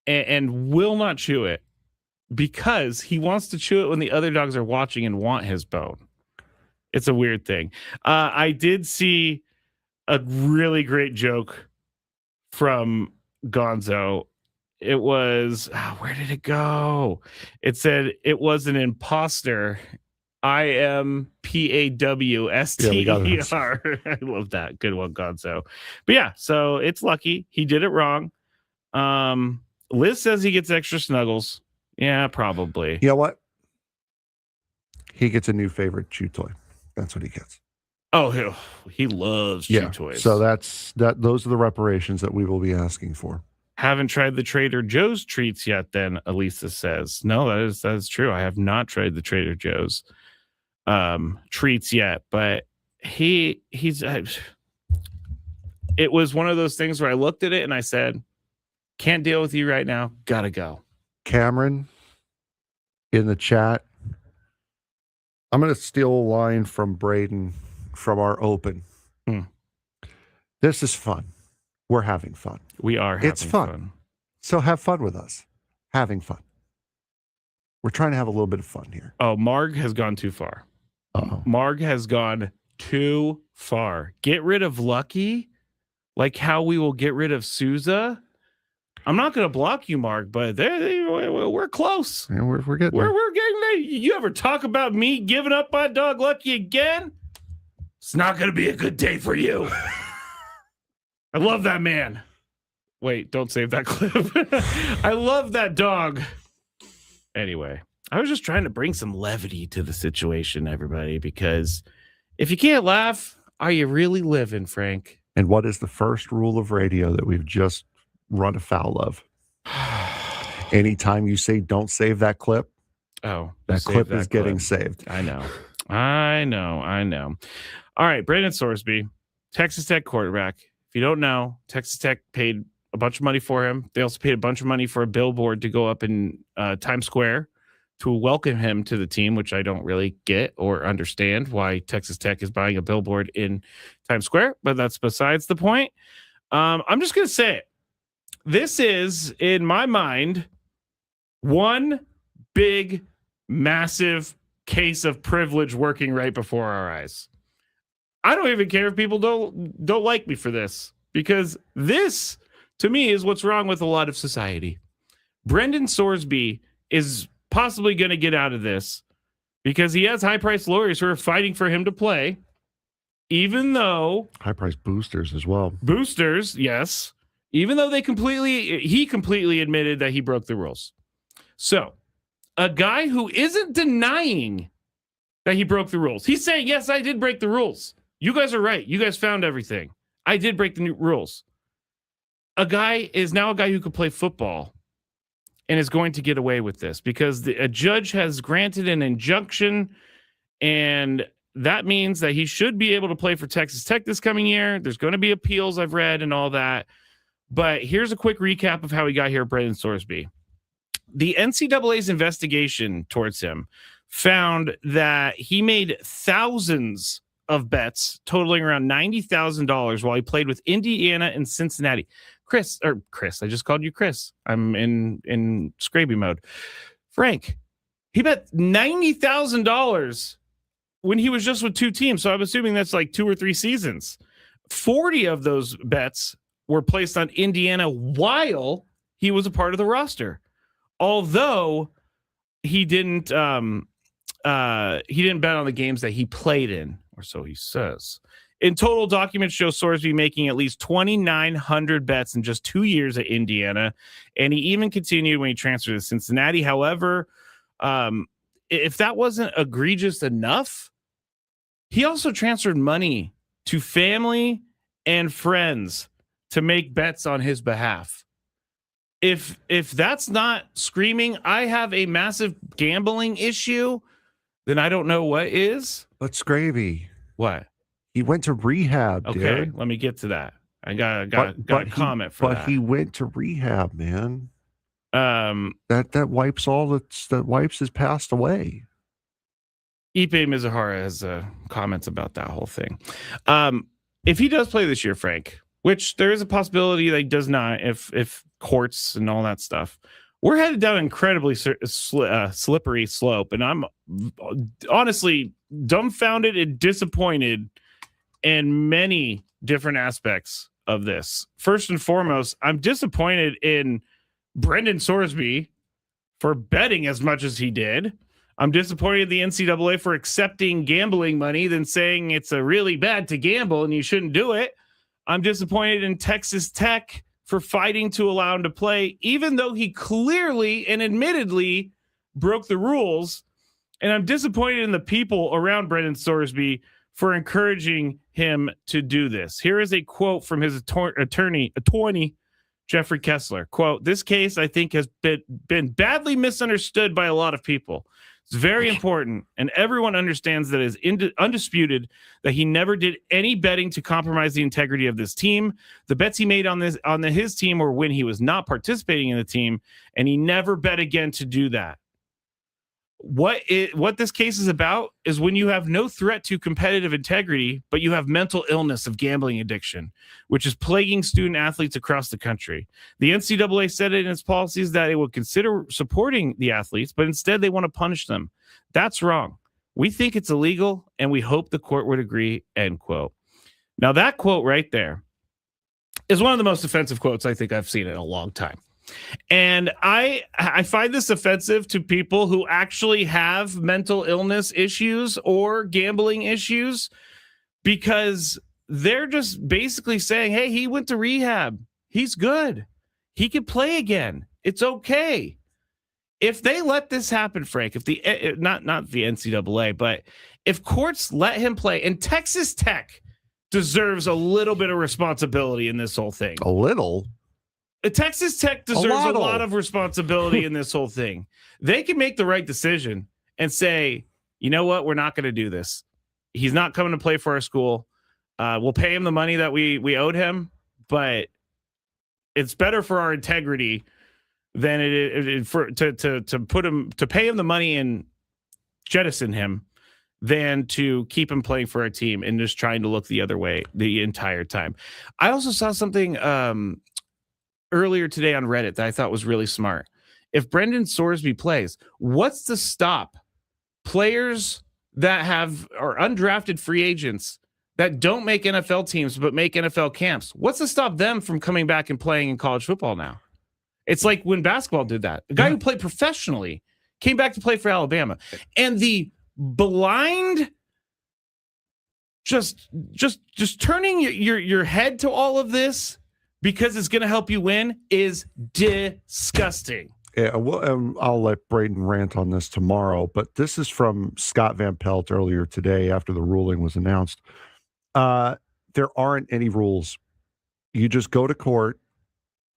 and will not chew it because he wants to chew it when the other dogs are watching and want his bone. It's a weird thing. I did see a really great joke from Gonzo. It was, where did it go? It said it was an imposter. IMPAWSTER. I love that. Good one, Gonzo. But yeah, so it's Lucky. He did it wrong. Liz says he gets extra snuggles. Yeah, probably. You know what? He gets a new favorite chew toy. That's what he gets. Oh, he loves chew toys. So those are the reparations that we will be asking for. Haven't tried the Trader Joe's treats yet, then Elisa says. No, that is true. I have not tried the Trader Joe's treats yet, but it was one of those things where I looked at it and I said, can't deal with you right now. Gotta go. Cameron in the chat I'm going to steal a line from Braden from our open. This is fun. We're having fun. We are having It's fun. So have fun with us. Having fun. We're trying to have a little bit of fun here. Oh, Marg has gone too far. Uh-oh. Marg has gone too far. Get rid of Lucky, like how we will get rid of Souza. I'm not going to block you, Marg, but we're close. Yeah, we're getting there. We're getting there. You ever talk about me giving up my dog Lucky again? It's not going to be a good day for you. I love that man. Wait, don't save that clip. I love that dog. Anyway, I was just trying to bring some levity to the situation, everybody, because if you can't laugh, are you really living, Frank? And what is the first rule of radio that we've just run afoul of? Anytime you say don't save that clip, that clip is getting saved. I know. All right, Braden Sorsby, Texas Tech quarterback. If you don't know, Texas Tech paid a bunch of money for him. They also paid a bunch of money for a billboard to go up in Times Square to welcome him to the team, which I don't really get or understand why Texas Tech is buying a billboard in Times Square, but that's besides the point. I'm just going to say it. This is, in my mind, one big, massive case of privilege working right before our eyes. I don't even care if people don't like me for this, because this, to me, is what's wrong with a lot of society. Brendan Sorsby is possibly going to get out of this because he has high-priced lawyers who are fighting for him to play, even though... High-priced boosters as well. Boosters, yes. Even though he completely admitted that he broke the rules. So, a guy who isn't denying that he broke the rules. He's saying, yes, I did break the rules. You guys are right. You guys found everything. I did break the new rules. A guy is now a guy who could play football and is going to get away with this because a judge has granted an injunction, and that means that he should be able to play for Texas Tech this coming year. There's going to be appeals, I've read, and all that. But here's a quick recap of how he got here, Braden Sorsby. The NCAA's investigation towards him found that he made thousands of bets totaling around $90,000 while he played with Indiana and Cincinnati. Chris, I just called you Chris. I'm in Skraby mode. Frank, he bet $90,000 when he was just with two teams. So I'm assuming that's like 2 or 3 seasons. 40 of those bets were placed on Indiana while he was a part of the roster. Although he didn't bet on the games that he played in, or so he says. In total, documents show Sorsby making at least 2,900 bets in just 2 years at Indiana, and he even continued when he transferred to Cincinnati. However, if that wasn't egregious enough, he also transferred money to family and friends to make bets on his behalf. If that's not screaming, I have a massive gambling issue, then I don't know what is. But Skraby, what? He went to rehab. Okay, dude. let me get to that. I got a comment for that. But he went to rehab, man. That wipes wipes his past away. Ipe Mizuhara has comments about that whole thing. If he does play this year, Frank, which there is a possibility that he does not, if courts and all that stuff, we're headed down an incredibly slippery slope, and I'm honestly dumbfounded and disappointed in many different aspects of this. First and foremost, I'm disappointed in Brendan Sorsby for betting as much as he did. I'm disappointed in the NCAA for accepting gambling money than saying it's a really bad to gamble and you shouldn't do it. I'm disappointed in Texas Tech for fighting to allow him to play, even though he clearly and admittedly broke the rules. And I'm disappointed in the people around Brendan Sorsby for encouraging him to do this. Here is a quote from his attorney, Jeffrey Kessler. Quote, "This case, I think, has been badly misunderstood by a lot of people. It's very important, and everyone understands that it is undisputed that he never did any betting to compromise the integrity of this team. The bets he made on his team were when he was not participating in the team, and he never bet again to do that." What this case is about is when you have no threat to competitive integrity, but you have mental illness of gambling addiction, which is plaguing student athletes across the country. The NCAA said it in its policies that it would consider supporting the athletes, but instead they want to punish them. That's wrong. We think it's illegal, and we hope the court would agree, end quote. Now, that quote right there is one of the most offensive quotes I think I've seen in a long time. And I find this offensive to people who actually have mental illness issues or gambling issues, because they're just basically saying, hey, he went to rehab. He's good. He can play again. It's okay. If they let this happen, Frank, if the not the NCAA, but if courts let him play, and Texas Tech deserves a little bit of responsibility in this whole thing. A little? Texas Tech deserves a lot of responsibility in this whole thing. They can make the right decision and say, you know what, we're not going to do this. He's not coming to play for our school. We'll pay him the money that we owed him, but it's better for our integrity than to pay him the money and jettison him than to keep him playing for our team and just trying to look the other way the entire time. I also saw something earlier today on Reddit that I thought was really smart. If Brendan Sorsby plays, what's to stop players that are undrafted free agents that don't make NFL teams but make NFL camps? What's to stop them from coming back and playing in college football now? It's like when basketball did that. A guy who played professionally came back to play for Alabama. And the blind just turning your head to all of this because it's going to help you win is disgusting. Yeah, well, I'll let Braden rant on this tomorrow, but this is from Scott Van Pelt earlier today after the ruling was announced. There aren't any rules. You just go to court.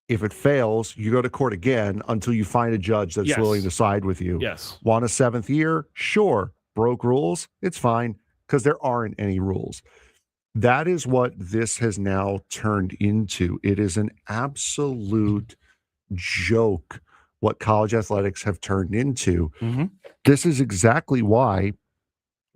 If it fails, you go to court again until you find a judge that's willing to side with you. Yes. Want a 7th year? Sure. Broke rules? It's fine, because there aren't any rules. That is what this has now turned into. It is an absolute joke what college athletics have turned into. Mm-hmm. This is exactly why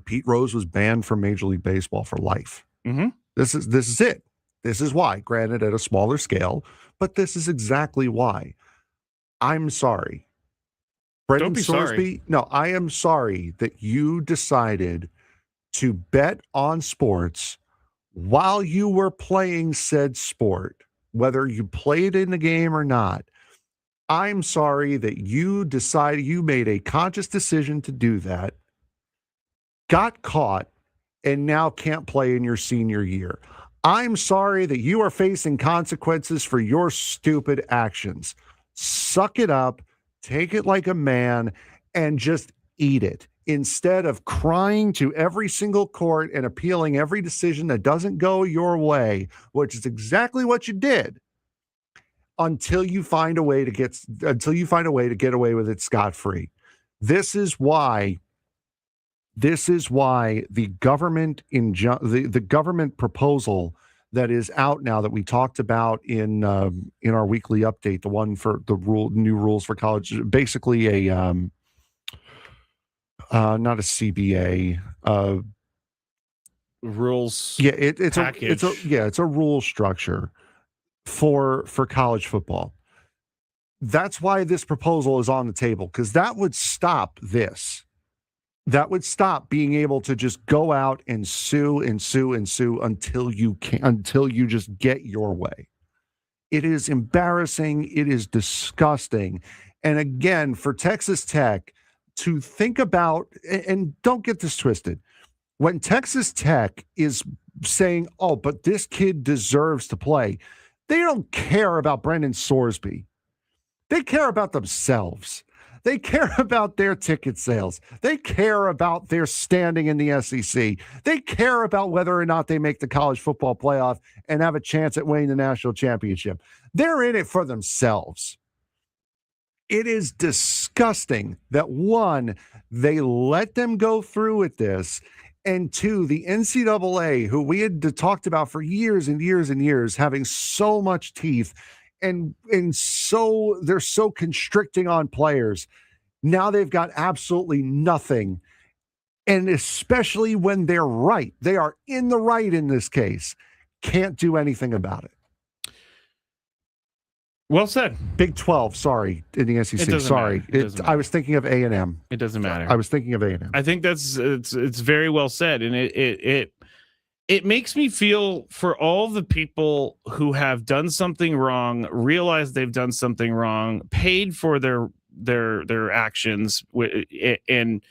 Pete Rose was banned from Major League Baseball for life. Mm-hmm. This is it. This is why, granted at a smaller scale, but this is exactly why. I'm sorry. Brendan Sorsby, sorry. No, I am sorry that you decided to bet on sports while you were playing said sport, whether you played in the game or not. I'm sorry that you decided, you made a conscious decision to do that, got caught, and now can't play in your senior year. I'm sorry that you are facing consequences for your stupid actions. Suck it up, take it like a man, and just eat it. Instead of crying to every single court and appealing every decision that doesn't go your way, which is exactly what you did, until you find a way to get away with it scot-free. This is why the government the government proposal that is out now that we talked about in our weekly update, the one for the new rules for college, basically a not a CBA rules. Yeah, it's a rule structure for college football. That's why this proposal is on the table, because that would stop this. That would stop being able to just go out and sue until you just get your way. It is embarrassing. It is disgusting. And again, for Texas Tech to think about, and don't get this twisted, when Texas Tech is saying, oh, but this kid deserves to play, they don't care about Brendan Sorsby. They care about themselves. They care about their ticket sales. They care about their standing in the SEC. They care about whether or not they make the college football playoff and have a chance at winning the national championship. They're in it for themselves. It is disgusting that, one, they let them go through with this, and two, the NCAA, who we had talked about for years and years and years, having so much teeth, and so they're so constricting on players. Now they've got absolutely nothing. And especially when they're right, they are in the right in this case, can't do anything about it. Well said. Big 12, sorry, in the SEC. Sorry. I was thinking of A&M. It doesn't matter. I was thinking of A&M. I think it's very well said. And it makes me feel for all the people who have done something wrong, realize they've done something wrong, paid for their actions and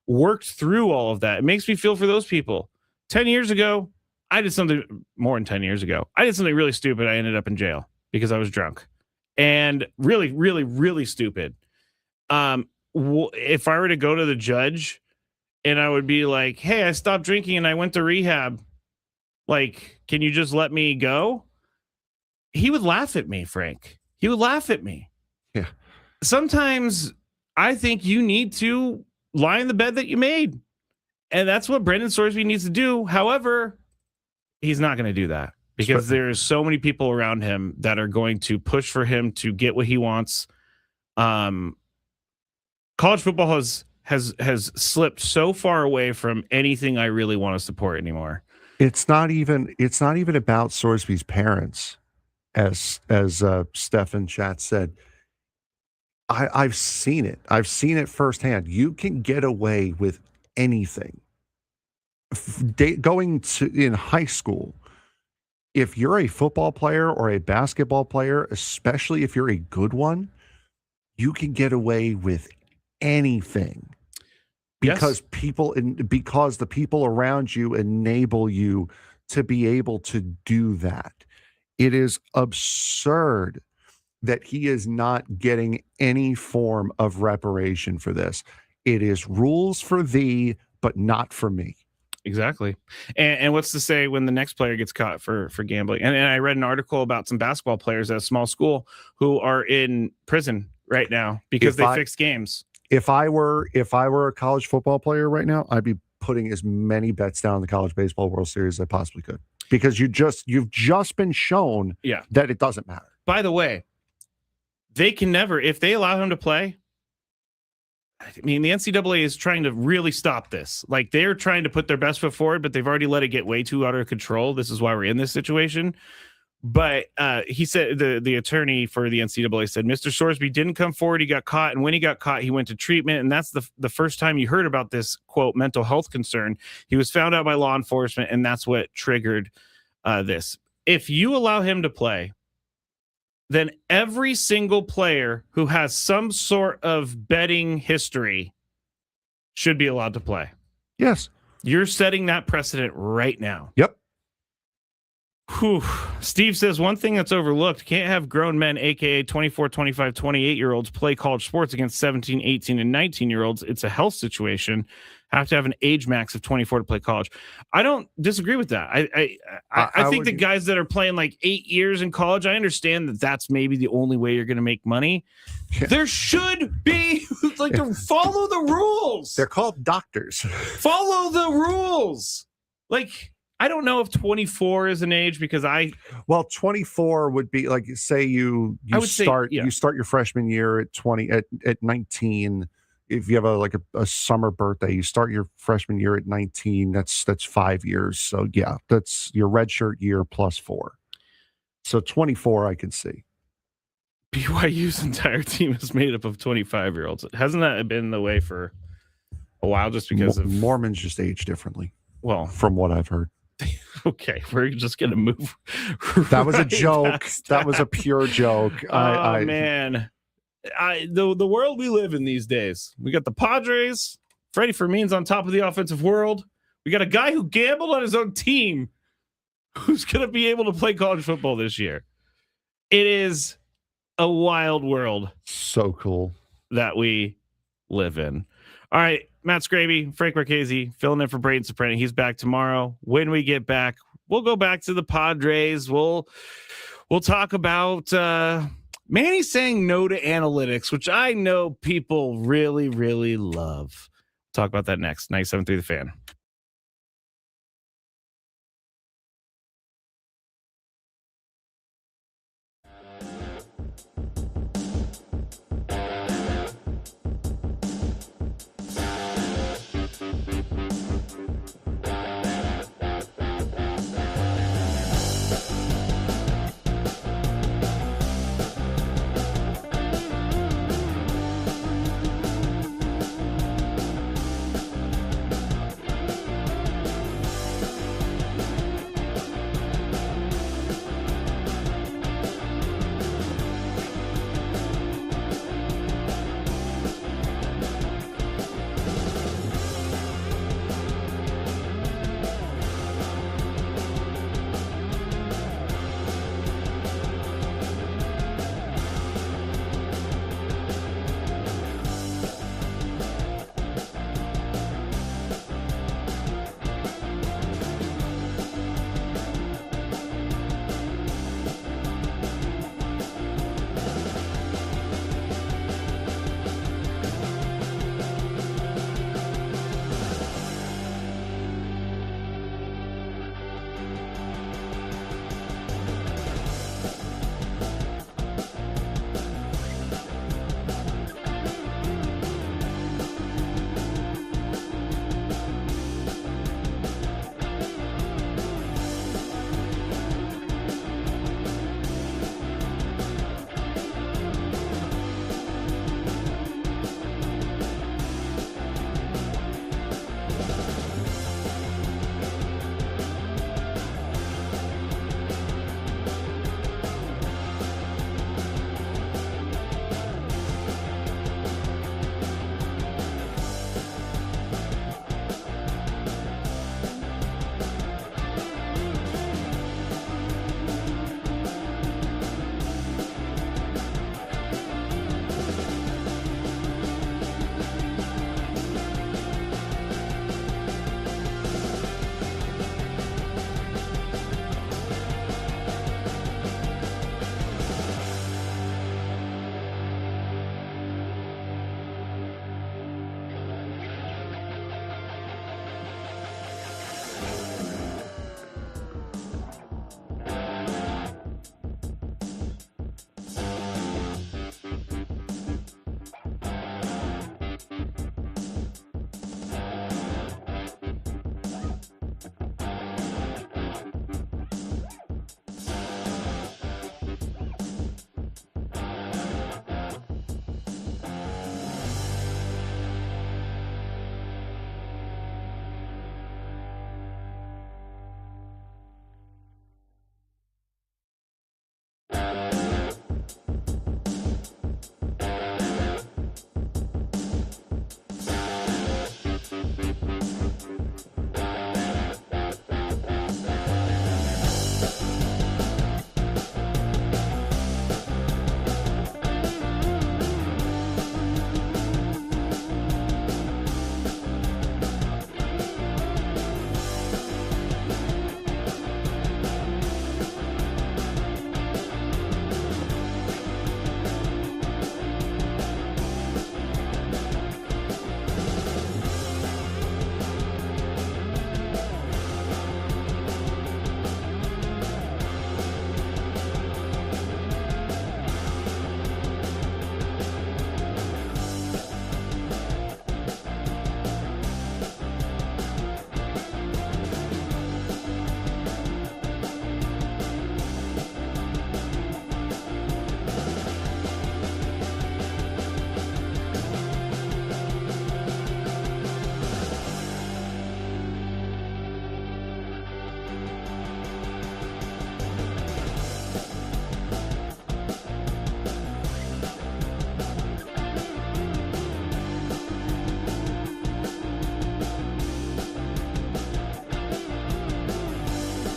worked through all of that. It makes me feel for those people. 10 years ago, I did something more than 10 years ago. I did something really stupid. I ended up in jail because I was drunk and really, really, really stupid. If I were to go to the judge and I would be like, hey, I stopped drinking and I went to rehab. Like, can you just let me go? He would laugh at me, Frank. He would laugh at me. Yeah. Sometimes I think you need to lie in the bed that you made. And that's what Brendan Sorsby needs to do. However, he's not going to do that because there's so many people around him that are going to push for him to get what he wants. College football has slipped so far away from anything I really want to support anymore. It's not even about Sorsby's parents, as Steph in chat said. I've seen it. I've seen it firsthand. You can get away with anything. Going to in high school, if you're a football player or a basketball player, especially if you're a good one, you can get away with anything. Because because the people around you enable you to be able to do that. It is absurd that he is not getting any form of reparation for this. It is rules for thee, but not for me. Exactly. And what's to say when the next player gets caught for gambling? And I read an article about some basketball players at a small school who are in prison right now because they fixed games. If I were a college football player right now, I'd be putting as many bets down in the college baseball World Series as I possibly could, because you've just been shown that it doesn't matter. By the way, they can never, if they allow him to play. I mean, the NCAA is trying to really stop this. Like, they're trying to put their best foot forward, but they've already let it get way too out of control. This is why we're in this situation. But he said, the attorney for the NCAA said, Mr. Sorsby didn't come forward. He got caught. And when he got caught, he went to treatment. And that's the first time you heard about this, quote, mental health concern. He was found out by law enforcement, and that's what triggered this. If you allow him to play, then every single player who has some sort of betting history should be allowed to play. Yes. You're setting that precedent right now. Yep. Whew. Steve says one thing that's overlooked: can't have grown men, aka 24, 25, 28-year-olds play college sports against 17, 18, and 19-year-olds. It's a health situation. Have to have an age max of 24 to play college. I don't disagree with that. I think the guys that are playing like 8 years in college, I understand that that's maybe the only way you're going to make money. Yeah. There should be like follow the rules. They're called doctors. Follow the rules. Like, I don't know if 24 is an age, because 24 would be like, say you start your freshman year at 20 at 19. If you have a summer birthday, you start your freshman year at 19. That's 5 years. So yeah, that's your redshirt year plus 4. So 24, I can see. BYU's entire team is made up of 25-year-olds. Hasn't that been the way for a while? Just because of Mormons just age differently. Well, from what I've heard. Okay, we're just gonna move. That was a joke. That was a pure joke. Man. The world we live in these days. We got the Padres. Freddy Fermín's on top of the offensive world. We got a guy who gambled on his own team who's going to be able to play college football this year. It is a wild world. So cool that we live in. All right, Matt Skraby, Frank Marchese, filling in for Braden Surprenant. He's back tomorrow. When we get back, we'll go back to the Padres. We'll talk about Manny saying no to analytics, which I know people really, really love. Talk about that next. 97.3 The Fan.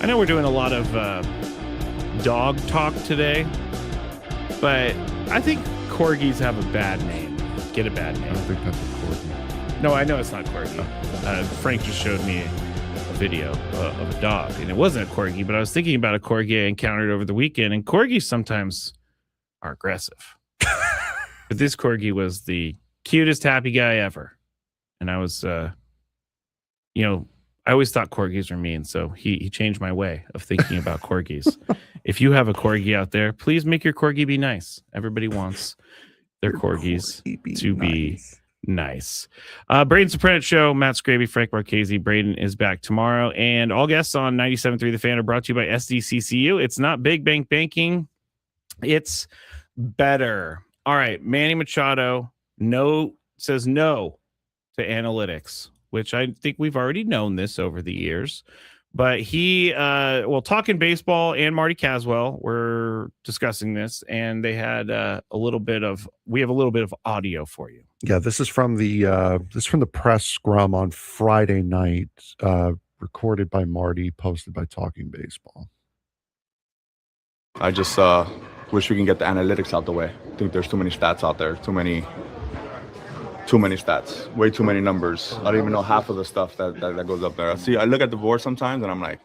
I know we're doing a lot of dog talk today, but I think corgis have a bad name. Get a bad name. I don't think that's a corgi. No, I know it's not corgi. Frank just showed me a video of a dog, and it wasn't a corgi, but I was thinking about a corgi I encountered over the weekend, and corgis sometimes are aggressive. But this corgi was the cutest, happy guy ever. And I was, I always thought corgis were mean, so he changed my way of thinking about corgis. If you have a corgi out there, please make your corgi be nice. Everybody wants their corgis to be nice. Braden Surprenant Show, Matt Skraby, Frank Marchese. Braden is back tomorrow. And all guests on 97.3 The Fan are brought to you by SDCCU. It's not big bank banking. It's better. All right. Manny Machado says no to analytics, which I think we've already known this over the years. But he, Talking Baseball and Marty Caswell were discussing this, and they had we have a little bit of audio for you. Yeah, this is from the press scrum on Friday night, recorded by Marty, posted by Talking Baseball. I just wish we can get the analytics out the way. I think there's too many stats out there, too many stats, way too many numbers. I don't even know half of the stuff that goes up there. I look at the board sometimes and I'm like,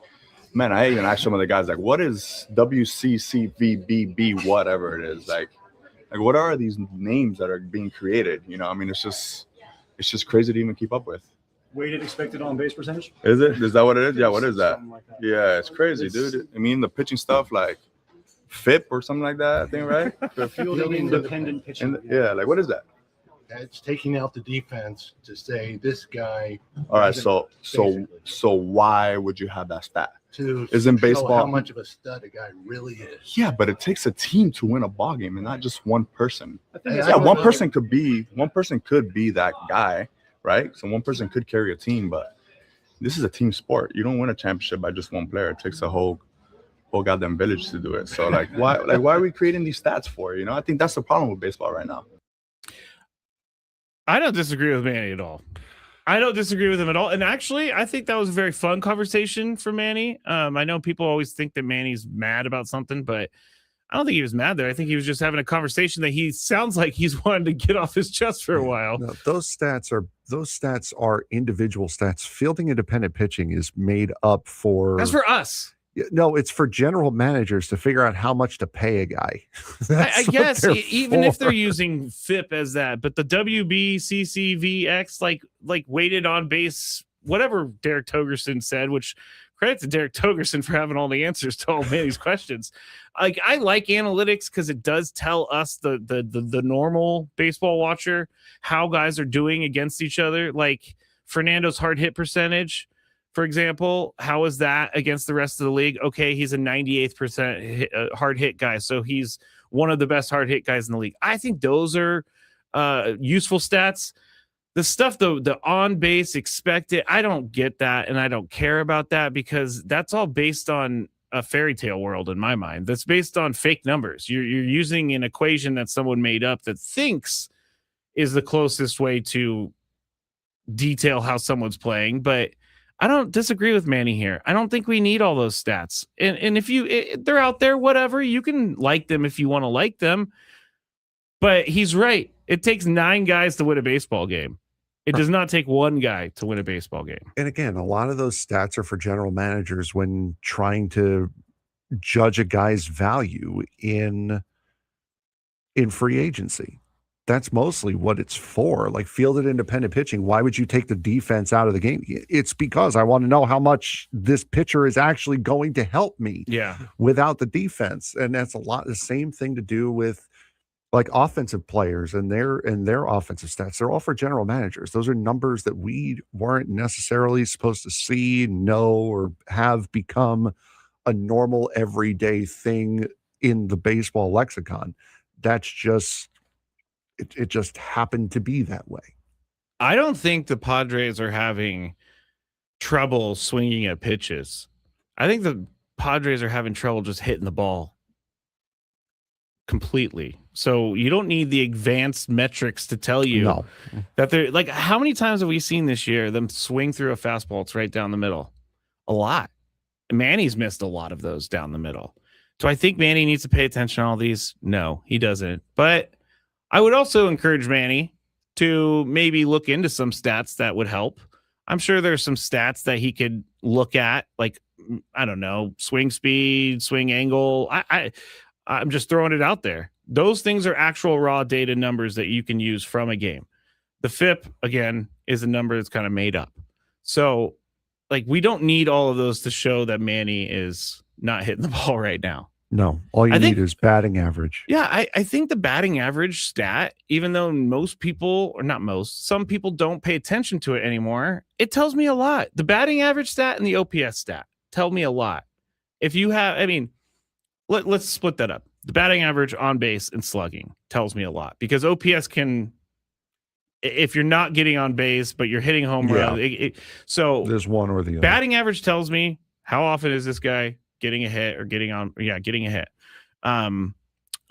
man, I even ask some of the guys, like, what is WCCVBB, whatever it is? Like what are these names that are being created? It's just crazy to even keep up with. weighted expected on base percentage. Is it? Is that what it is? Yeah, what is that? Something like that. Yeah, it's crazy, dude. I mean, the pitching stuff, like FIP or something like that, I think, right? The Fielding independent pitching. yeah, like what is that? That's taking out the defense to say this guy. All right, doesn't- so why would you have that stat? to Isn't show baseball- how much of a stud a guy really is. Yeah, but it takes a team to win a ball game, and not just one person. I think Yeah, it's Yeah, I one would- person could be that guy, right? So one person could carry a team, but this is a team sport. You don't win a championship by just one player. It takes a whole goddamn village to do it. So why are we creating these stats for? You know, I think that's the problem with baseball right now. I don't disagree with Manny at all. I don't disagree with him at all. And actually, I think that was a very fun conversation for Manny. I know people always think that Manny's mad about something, but I don't think he was mad there. I think he was just having a conversation that he sounds like he's wanted to get off his chest for a while. No, those stats are individual stats. Fielding independent pitching is made up for. That's for us. No, it's for general managers to figure out how much to pay a guy. I That's what guess they're even if they're for. using FIP as that, but the WBCCVX like weighted on base, whatever Derek Togerson said, which credit to Derek Togerson for having all the answers to all Manny's questions. Like I like analytics because it does tell us the normal baseball watcher how guys are doing against each other. Like Fernando's hard hit percentage, for example, how is that against the rest of the league? Okay, he's a 98% hard hit guy, so he's one of the best hard hit guys in the league. I think those are useful stats. The stuff, though, the on base expected, I don't get that, and I don't care about that because that's all based on a fairy tale world in my mind. That's based on fake numbers. You're using an equation that someone made up that thinks is the closest way to detail how someone's playing, but I don't disagree with Manny here. I don't think we need all those stats. And if they're out there, whatever, you can like them if you want to like them. But he's right. It takes 9 guys to win a baseball game. It does not take one guy to win a baseball game. And again, a lot of those stats are for general managers when trying to judge a guy's value in free agency. That's mostly what it's for. Like fielded independent pitching. Why would you take the defense out of the game? It's because I want to know how much this pitcher is actually going to help me without the defense. And that's a lot the same thing to do with like offensive players and their offensive stats. They're all for general managers. Those are numbers that we weren't necessarily supposed to see, know, or have become a normal everyday thing in the baseball lexicon. That's just it just happened to be that way. I don't think the Padres are having trouble swinging at pitches. I think the Padres are having trouble just hitting the ball completely. So you don't need the advanced metrics to tell you that they're like, how many times have we seen this year them swing through a fastball? It's right down the middle. A lot. Manny's missed a lot of those down the middle. Do I think Manny needs to pay attention to all these? No, he doesn't. But I would also encourage Manny to maybe look into some stats that would help. I'm sure there's some stats that he could look at, like, I don't know, swing speed, swing angle. I'm just throwing it out there. Those things are actual raw data numbers that you can use from a game. The FIP, again, is a number that's kind of made up. So, like, we don't need all of those to show that Manny is not hitting the ball right now. No, all you need is batting average. Yeah, I think the batting average stat, even though most people, or not most, some people don't pay attention to it anymore, it tells me a lot. The batting average stat and the OPS stat tell me a lot. If you have, I mean, let's split that up. The batting average on base and slugging tells me a lot because OPS can, if you're not getting on base, but you're hitting home run. So there's one or the other. Batting average tells me how often is this guy getting a hit or getting a hit.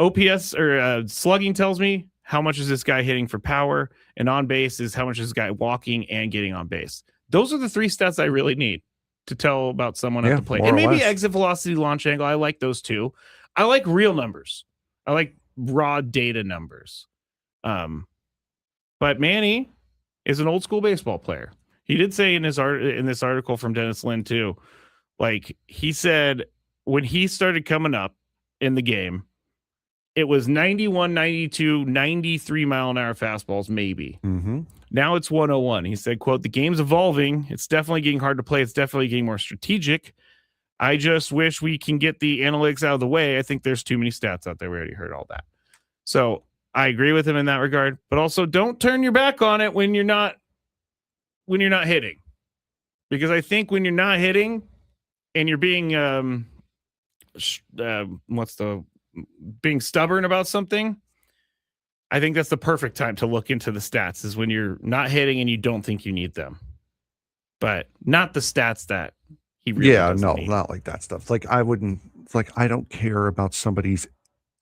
OPS or slugging tells me how much is this guy hitting for power, and on base is how much is this guy walking and getting on base. Those are the 3 stats I really need to tell about someone at the plate. And maybe exit velocity, launch angle. I like those too. I like real numbers. I like raw data numbers. But Manny is an old school baseball player. He did say in this article from Dennis Lin too, like he said when he started coming up in the game, it was 91, 92, 93 mile an hour fastballs, maybe. Mm-hmm. Now it's 101. He said, quote, the game's evolving. It's definitely getting hard to play. It's definitely getting more strategic. I just wish we can get the analytics out of the way. I think there's too many stats out there. We already heard all that. So I agree with him in that regard, but also don't turn your back on it when you're not hitting. Because I think when you're not hitting and you're being being stubborn about something, I think that's the perfect time to look into the stats, is when you're not hitting and you don't think you need them, but not the stats that he really doesn't need. Not like that stuff. Like I don't care about somebody's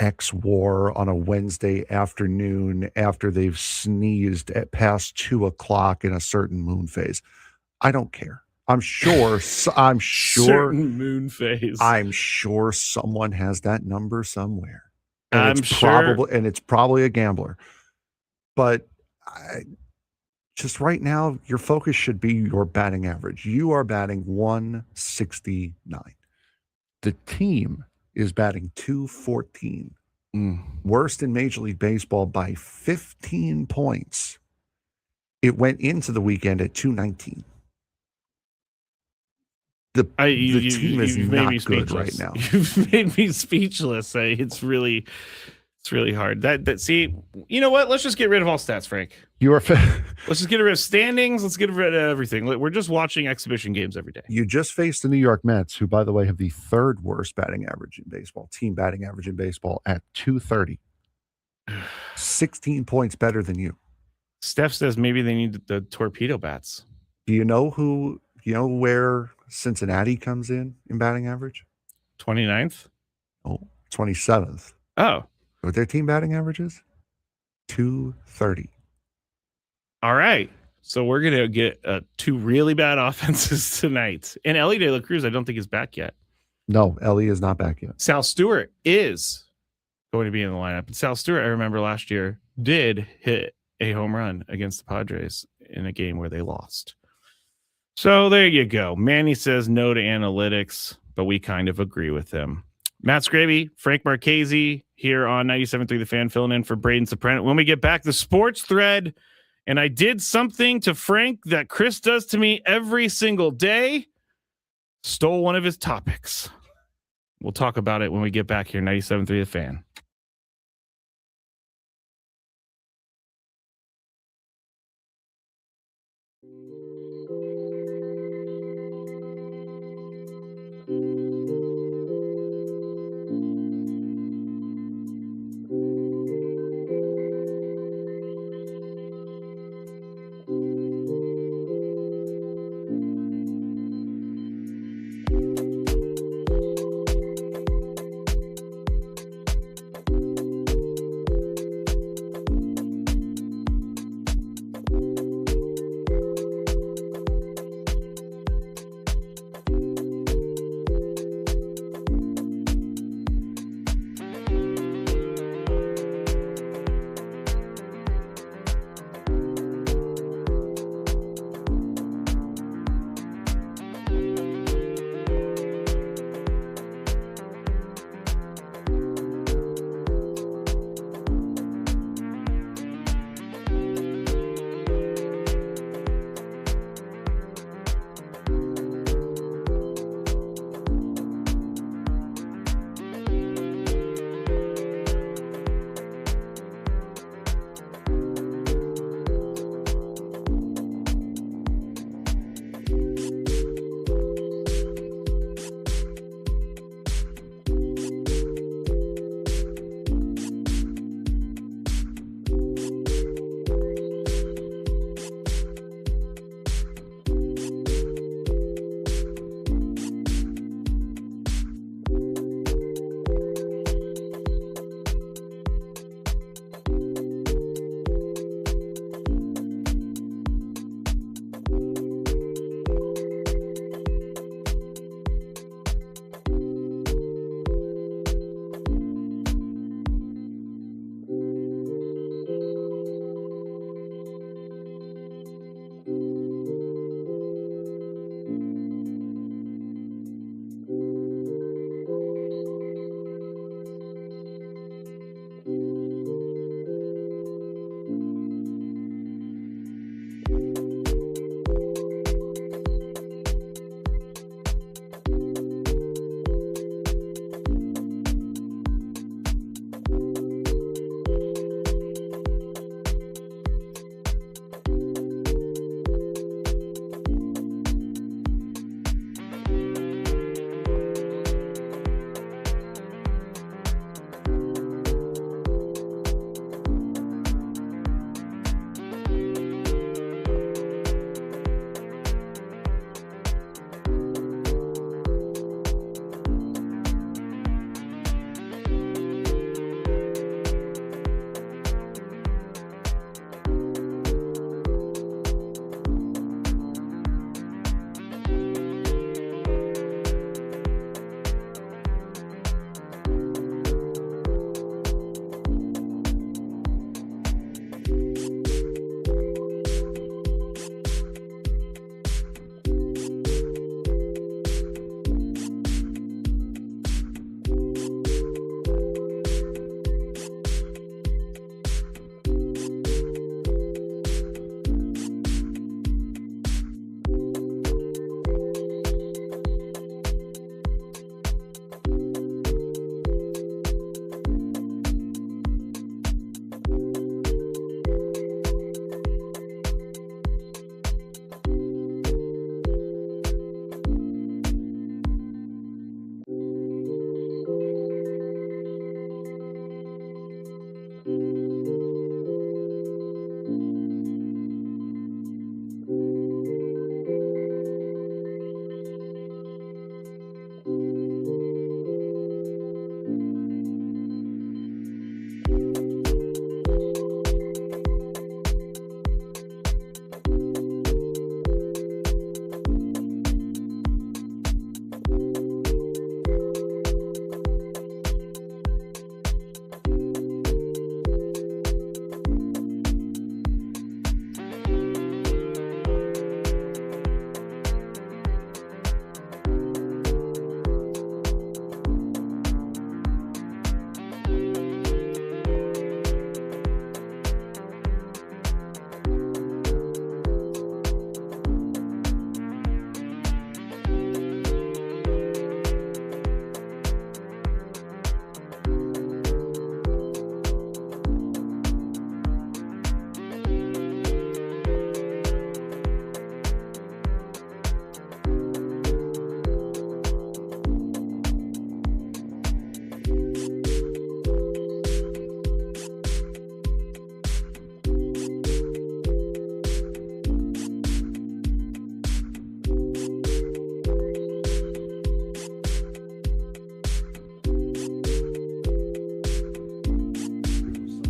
X war on a Wednesday afternoon after they've sneezed at past 2:00 in a certain moon phase. I don't care. I'm sure Certain moon phase. I'm sure someone has that number somewhere. And I'm sure. It's probably a gambler. But just right now, your focus should be your batting average. You are batting 169. The team is batting 214. Worst in Major League Baseball by 15 points. It went into the weekend at 219. The team is not good right now. You've made me speechless. It's really hard. That see, you know what? Let's just get rid of all stats, Frank. Let's just get rid of standings. Let's get rid of everything. We're just watching exhibition games every day. You just faced the New York Mets, who, by the way, have the third worst batting average in baseball, team batting average in baseball at 230. 16 points better than you. Steph says maybe they need the torpedo bats. Do you know where Cincinnati comes in batting average? 29th? Oh, 27th. Oh. What their team batting average is? 230. All right. So we're going to get two really bad offenses tonight. And Ellie De La Cruz, I don't think is back yet. No, Ellie is not back yet. Sal Stewart is going to be in the lineup. And Sal Stewart, I remember last year, did hit a home run against the Padres in a game where they lost. So there you go. Manny says no to analytics, but we kind of agree with him. Matt Skraby, Frank Marchese here on 97.3 The Fan, filling in for Braden Surprenant. When we get back, the sports thread, and I did something to Frank that Chris does to me every single day. Stole one of his topics. We'll talk about it when we get back here, 97.3 The Fan.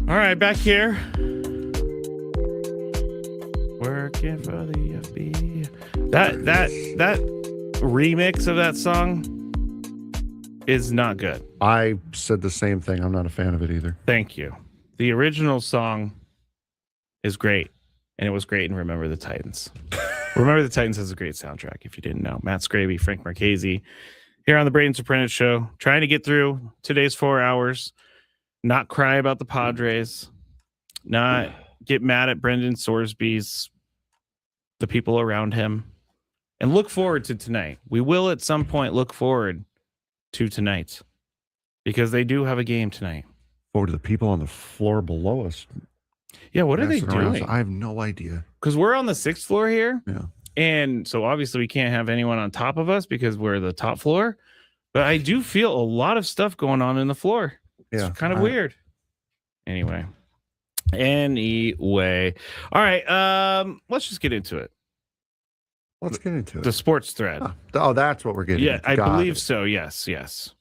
All right, back here. Working for the FB. That remix of that song is not good. I said the same thing. I'm not a fan of it either. Thank you. The original song is great, and it was great in Remember the Titans. Remember the Titans has a great soundtrack, if you didn't know. Matt Skraby, Frank Marchese, here on the Braden Surprenant Show, trying to get through today's 4 hours, not cry about the Padres, not get mad at Brendan Sorsby's, the people around him, and look forward to tonight. We will at some point look forward to tonight because they do have a game tonight. Forward to the people on the floor below us. Yeah, what are they Messing around. doing? I have no idea. Because we're on the 6th floor here. Yeah. And so obviously we can't have anyone on top of us because we're the top floor. But I do feel a lot of stuff going on in the floor. It's Yeah, kind of weird. Anyway. All right. Let's just get into it. Let's get into it. The sports thread. Oh, that's what we're getting Yeah, into. I Got believe it. so. Yes.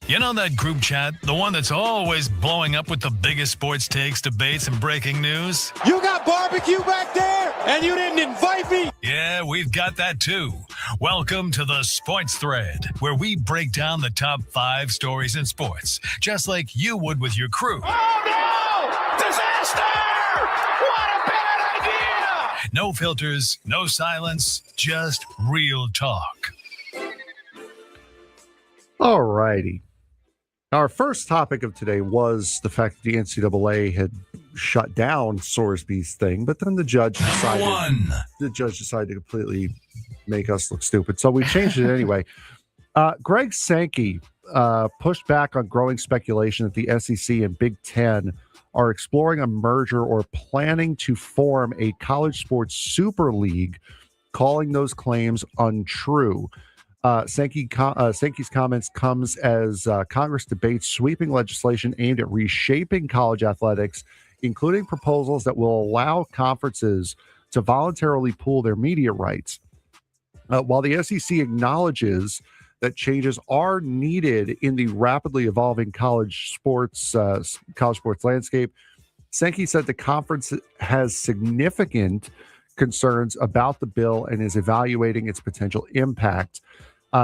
You know that group chat? The one that's always blowing up with the biggest sports takes, debates, and breaking news? You got barbecue back there, and you didn't invite me? Yeah, we've got that too. Welcome to the Sports Thread, where we break down the top 5 stories in sports, just like you would with your crew. Oh, no! Disaster! What a bad idea! No filters, no silence, just real talk. All righty. Our first topic of today was the fact that the NCAA had shut down Sorsby's thing, but then the judge decided to completely make us look stupid. So we changed it anyway. Greg Sankey pushed back on growing speculation that the SEC and Big Ten are exploring a merger or planning to form a college sports super league, calling those claims untrue. Sankey's comments comes as Congress debates sweeping legislation aimed at reshaping college athletics, including proposals that will allow conferences to voluntarily pool their media rights. While the SEC acknowledges that changes are needed in the rapidly evolving college sports landscape, Sankey said the conference has significant concerns about the bill and is evaluating its potential impact.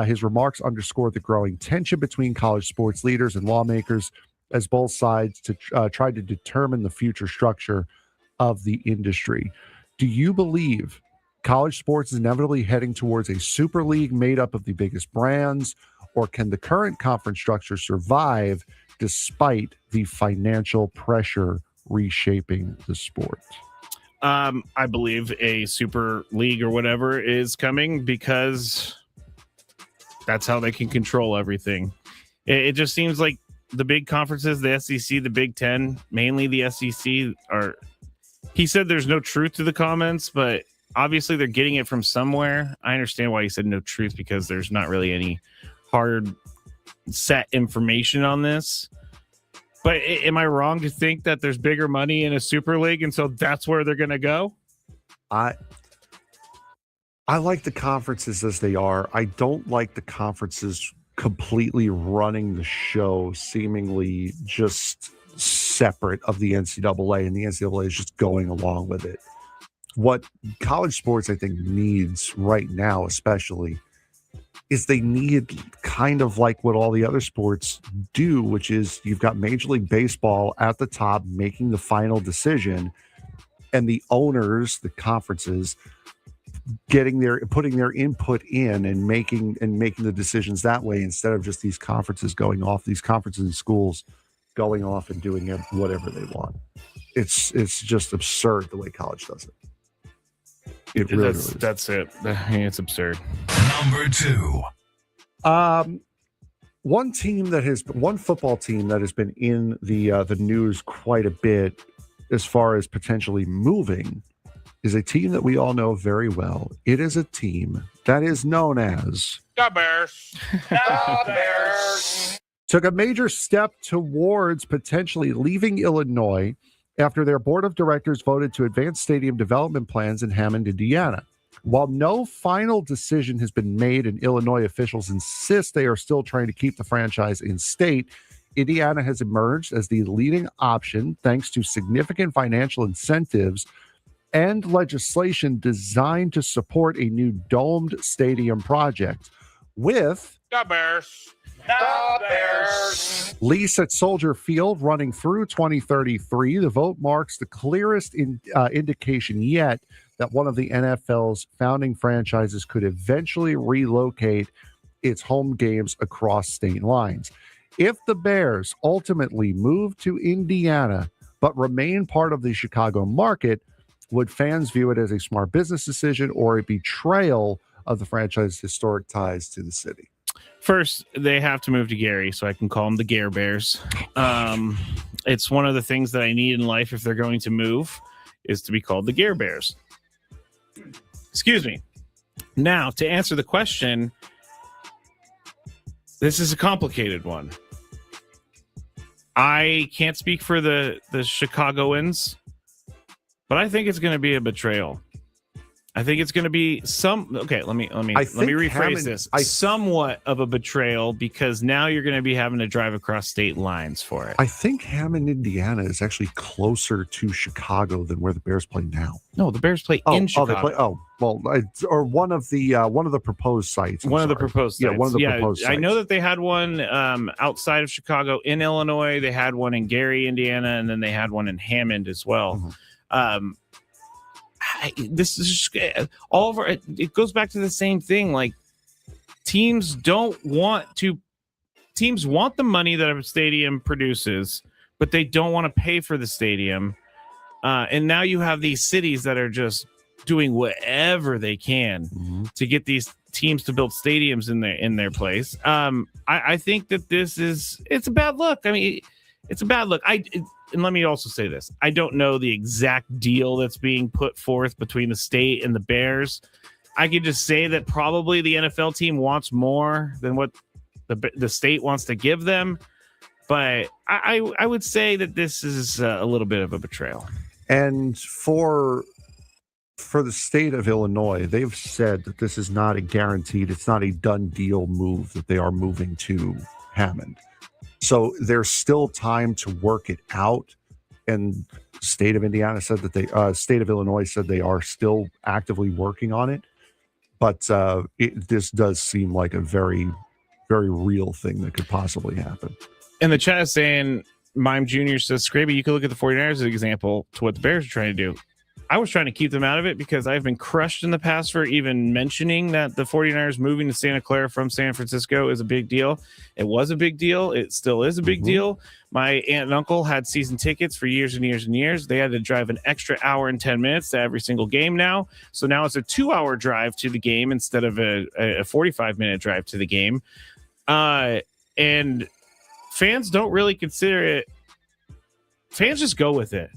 His remarks underscore the growing tension between college sports leaders and lawmakers as both sides try to determine the future structure of the industry. Do you believe college sports is inevitably heading towards a super league made up of the biggest brands, or can the current conference structure survive despite the financial pressure reshaping the sport? I believe a super league or whatever is coming because that's how they can control everything. It just seems like the big conferences, the SEC, the Big Ten, mainly the SEC, are. He said there's no truth to the comments, but obviously they're getting it from somewhere. I understand why he said no truth because there's not really any hard set information on this. But am I wrong to think that there's bigger money in a super league, and so that's where they're going to go? I like the conferences as they are. I don't like the conferences completely running the show, seemingly just separate of the NCAA, and the NCAA is just going along with it. What college sports, I think, needs right now, especially, is they need kind of like what all the other sports do, which is you've got Major League Baseball at the top making the final decision, and the owners, the conferences, putting their input in and making the decisions that way, instead of just these conferences and schools going off and doing whatever they want. It's just absurd the way college does it. It really is. That's it. It's absurd. Number 2. One football team that has been in the news quite a bit as far as potentially moving is a team that we all know very well. It is a team that is known as The Bears. The Bears. Took a major step towards potentially leaving Illinois after their board of directors voted to advance stadium development plans in Hammond, Indiana. While no final decision has been made and Illinois officials insist they are still trying to keep the franchise in state, Indiana has emerged as the leading option thanks to significant financial incentives and legislation designed to support a new domed stadium project with The Bears. lease at Soldier Field running through 2033. The vote marks the clearest indication yet that one of the NFL's founding franchises could eventually relocate its home games across state lines. If the Bears ultimately move to Indiana but remain part of the Chicago market, would fans view it as a smart business decision or a betrayal of the franchise's historic ties to the city? First, they have to move to Gary, so I can call them the Gare Bears. It's one of the things that I need in life if they're going to move, is to be called the Gare Bears. Excuse me. Now, to answer the question, this is a complicated one. I can't speak for the Chicagoans, but I think it's going to be a betrayal. I think it's going to be let me rephrase this. Somewhat of a betrayal, because now you're going to be having to drive across state lines for it. I think Hammond, Indiana is actually closer to Chicago than where the Bears play now. No, the Bears play in Chicago. Or one of the proposed sites. One of the proposed sites. Yeah, one of the proposed sites. I know that they had one outside of Chicago in Illinois. They had one in Gary, Indiana, and then they had one in Hammond as well. Mm-hmm. This is just, all over. It goes back to the same thing. Like, teams want the money that a stadium produces, but they don't want to pay for the stadium. And now you have these cities that are just doing whatever they can to get these teams to build stadiums in their place. I think that it's a bad look. I mean, it's a bad look. And let me also say this. I don't know the exact deal that's being put forth between the state and the Bears. I could just say that probably the NFL team wants more than what the state wants to give them. But I would say that this is a little bit of a betrayal. And for the state of Illinois, they've said that this is not a guaranteed, it's not a done deal move that they are moving to Hammond. So there's still time to work it out. And state of Indiana said that state of Illinois said they are still actively working on it. But this does seem like a very, very real thing that could possibly happen. And the chat is saying, Mime Jr. says, Skraby, you could look at the 49ers as an example to what the Bears are trying to do. I was trying to keep them out of it because I've been crushed in the past for even mentioning that the 49ers moving to Santa Clara from San Francisco is a big deal. It was a big deal. It still is a big deal. My aunt and uncle had season tickets for years and years and years. They had to drive an extra hour and 10 minutes to every single game now. So now it's a 2-hour drive to the game instead of a 45-minute drive to the game. And fans don't really consider it. Fans just go with it.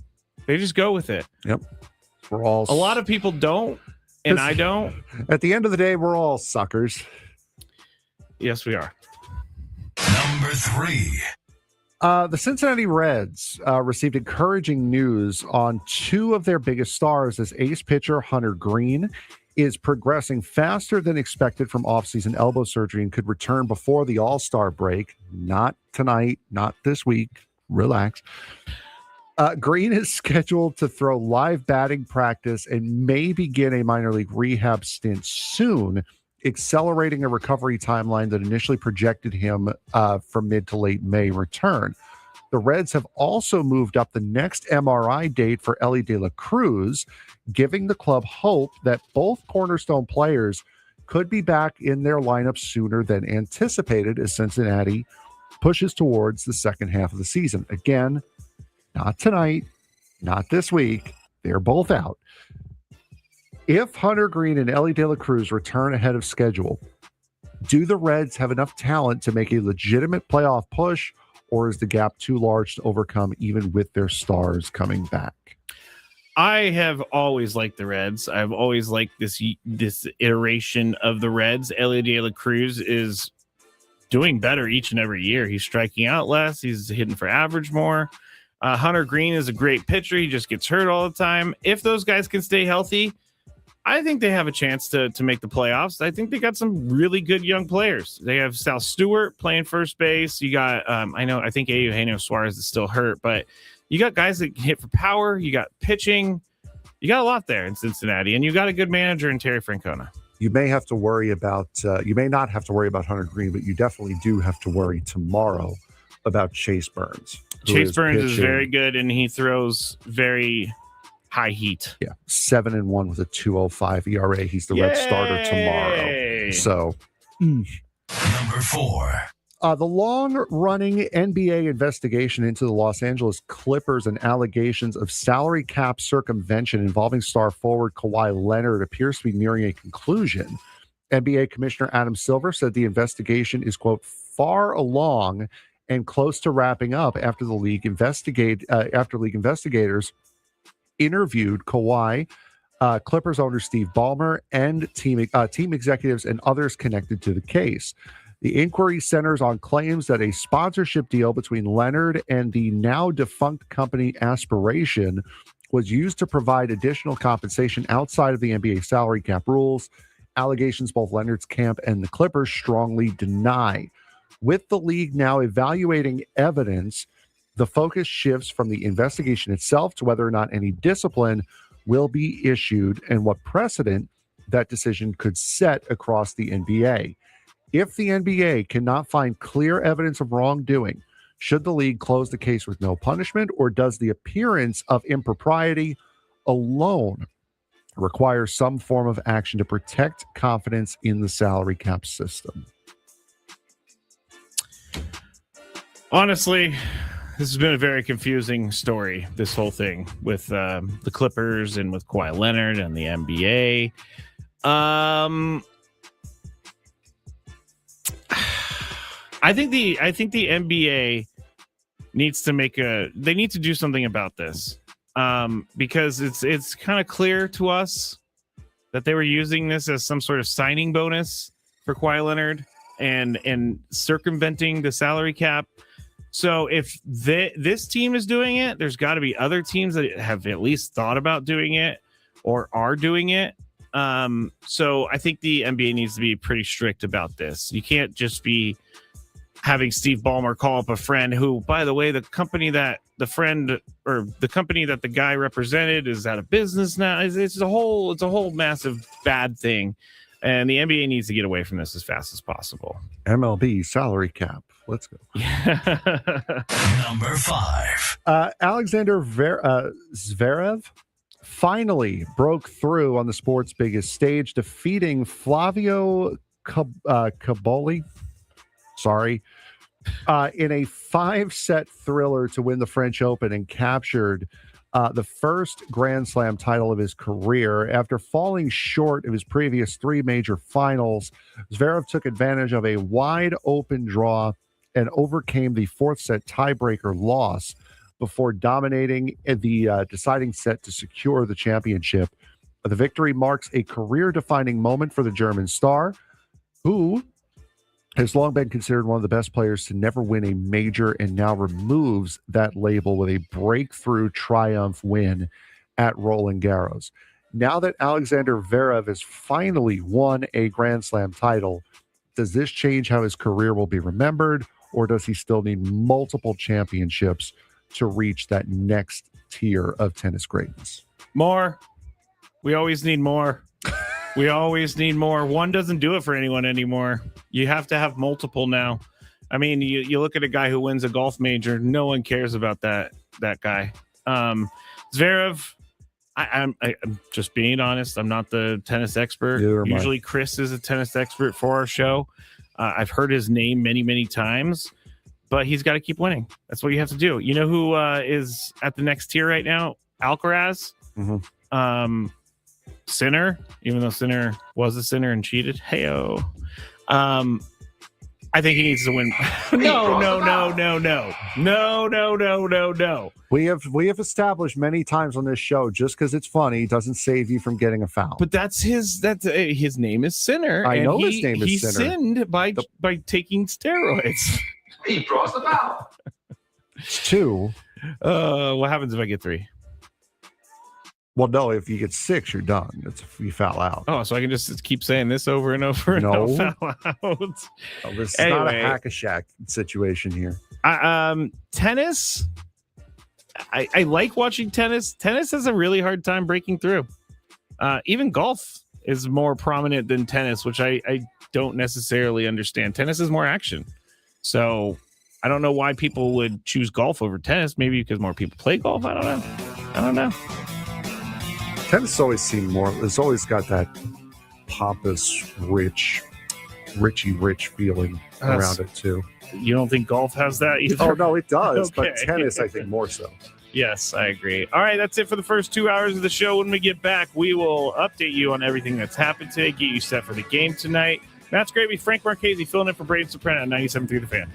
They just go with it. Yep. A lot of people don't, and I don't. At the end of the day, we're all suckers. Yes, we are. Number 3. The Cincinnati Reds received encouraging news on 2 of their biggest stars as ace pitcher Hunter Greene is progressing faster than expected from offseason elbow surgery and could return before the All-Star break. Not tonight, not this week. Relax. Greene is scheduled to throw live batting practice and may begin a minor league rehab stint soon, accelerating a recovery timeline that initially projected him from mid to late May return. The Reds have also moved up the next MRI date for Elly De La Cruz, giving the club hope that both cornerstone players could be back in their lineup sooner than anticipated as Cincinnati pushes towards the second half of the season. Again, not tonight, not this week. They're both out. If Hunter Greene and Elly De La Cruz return ahead of schedule, do the Reds have enough talent to make a legitimate playoff push, or is the gap too large to overcome even with their stars coming back? I have always liked the Reds. I've always liked this iteration of the Reds. Elly De La Cruz is doing better each and every year. He's striking out less. He's hitting for average more. Hunter Greene is a great pitcher. He just gets hurt all the time. If those guys can stay healthy, I think they have a chance to make the playoffs. I think they got some really good young players. They have Sal Stewart playing first base. You got, I think Eugenio Suarez is still hurt, but you got guys that can hit for power. You got pitching. You got a lot there in Cincinnati, and you got a good manager in Terry Francona. You may have to worry about, you may not have to worry about Hunter Green, but you definitely do have to worry tomorrow about Chase Burns. Chase Burns is very good, and he throws very high heat. Yeah, 7-1 with a 2.05 ERA. He's the red starter tomorrow. So, Number 4. the long-running NBA investigation into the Los Angeles Clippers and allegations of salary cap circumvention involving star forward Kawhi Leonard appears to be nearing a conclusion. NBA Commissioner Adam Silver said the investigation is, quote, far along and close to wrapping up after the league investigators interviewed Kawhi, Clippers owner Steve Ballmer, and team executives and others connected to the case. The inquiry centers on claims that a sponsorship deal between Leonard and the now defunct company Aspiration was used to provide additional compensation outside of the NBA salary cap rules. Allegations both Leonard's camp and the Clippers strongly deny. With the league now evaluating evidence, the focus shifts from the investigation itself to whether or not any discipline will be issued and what precedent that decision could set across the NBA. If the NBA cannot find clear evidence of wrongdoing, should the league close the case with no punishment, or does the appearance of impropriety alone require some form of action to protect confidence in the salary cap system? Honestly, this has been a very confusing story, this whole thing with the Clippers and with Kawhi Leonard and the NBA. I think the NBA needs to they need to do something about this, because it's kind of clear to us that they were using this as some sort of signing bonus for Kawhi Leonard and circumventing the salary cap. So if this team is doing it, there's got to be other teams that have at least thought about doing it or are doing it. So I think the NBA needs to be pretty strict about this. You can't just be having Steve Ballmer call up a friend who, by the way, the company that the guy represented is out of business now. It's a whole massive bad thing. And the NBA needs to get away from this as fast as possible. MLB salary cap. Let's go. Number 5. Alexander Zverev finally broke through on the sport's biggest stage, defeating Flavio Caboli. In a 5-set thriller to win the French Open and captured the first Grand Slam title of his career. After falling short of his previous 3 major finals, Zverev took advantage of a wide open draw and overcame the 4th set tiebreaker loss before dominating the deciding set to secure the championship. The victory marks a career-defining moment for the German star, who has long been considered one of the best players to never win a major, and now removes that label with a breakthrough triumph win at Roland Garros. Now that Alexander Zverev has finally won a Grand Slam title, does this change how his career will be remembered, or does he still need multiple championships to reach that next tier of tennis greatness? More. We always need more. We always need more. One doesn't do it for anyone anymore. You have to have multiple now. I mean, you look at a guy who wins a golf major, no one cares about that guy. Zverev, I'm just being honest. I'm not the tennis expert. Usually Chris is a tennis expert for our show. I've heard his name many, many times, but he's got to keep winning. That's what you have to do. You know who is at the next tier right now? Alcaraz. Mm-hmm. Sinner, even though Sinner was a sinner and cheated. Hey-o. I think he needs to win. No. We have established many times on this show, just because it's funny doesn't save you from getting a foul. But that's his name is Sinner. I know his name is Sinner. He sinned by taking steroids. He draws the foul. It's 2. What happens if I get 3? Well, no, if you get 6, you're done. It's if you foul out. Oh, so I can just keep saying this over and over and No. I'll foul out. No, this is not a hack-a-shack situation here. Tennis. I like watching tennis. Tennis has a really hard time breaking through. Even golf is more prominent than tennis, which I don't necessarily understand. Tennis is more action. So I don't know why people would choose golf over tennis. Maybe because more people play golf. I don't know. Tennis has always seemed more, it's always got that pompous, rich feeling around it, too. You don't think golf has that either? Oh, no, it does. Okay. But tennis, I think, more so. Yes, I agree. All right, that's it for the first 2 hours of the show. When we get back, we will update you on everything that's happened today, get you set for the game tonight. Matt Skraby, Frank Marchese, filling in for Braden Surprenant on 97.3 The Fan.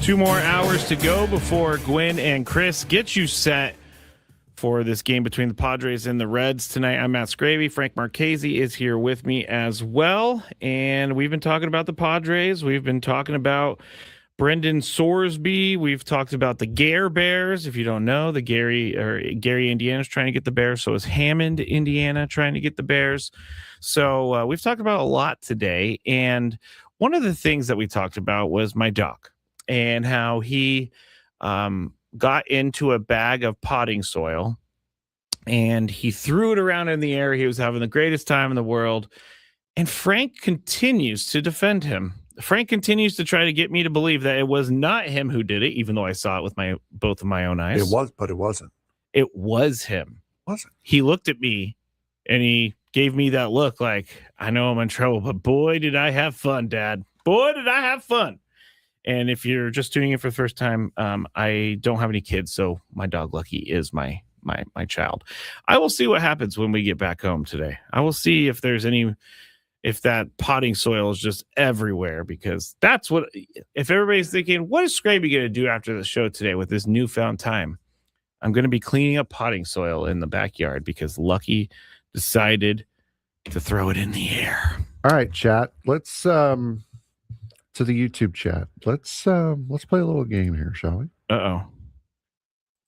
2 more hours to go before Gwen and Chris get you set for this game between the Padres and the Reds tonight. I'm Matt Skraby. Frank Marchese is here with me as well. And we've been talking about the Padres. We've been talking about Brendan Sorsby. We've talked about the Gare Bears. If you don't know, the Gary, Indiana is trying to get the Bears. So is Hammond, Indiana, trying to get the Bears. So we've talked about a lot today. And one of the things that we talked about was my dog and how he got into a bag of potting soil and he threw it around in the air. He was having the greatest time in the world. And Frank continues to defend him. Frank continues to try to get me to believe that it was not him who did it, even though I saw it with both of my own eyes. It was, but it wasn't. It was him. Wasn't. He looked at me and he gave me that look like, I know I'm in trouble, but boy, did I have fun, Dad. Boy, did I have fun. And if you're just tuning in for the first time, I don't have any kids, so my dog Lucky is my child. I will see what happens when we get back home today. I will see if that potting soil is just everywhere, because that's what, if everybody's thinking, what is Skraby going to do after the show today with this newfound time? I'm going to be cleaning up potting soil in the backyard because Lucky decided to throw it in the air. All right, chat. Let's to the YouTube chat. Let's play a little game here, shall we? Uh-oh.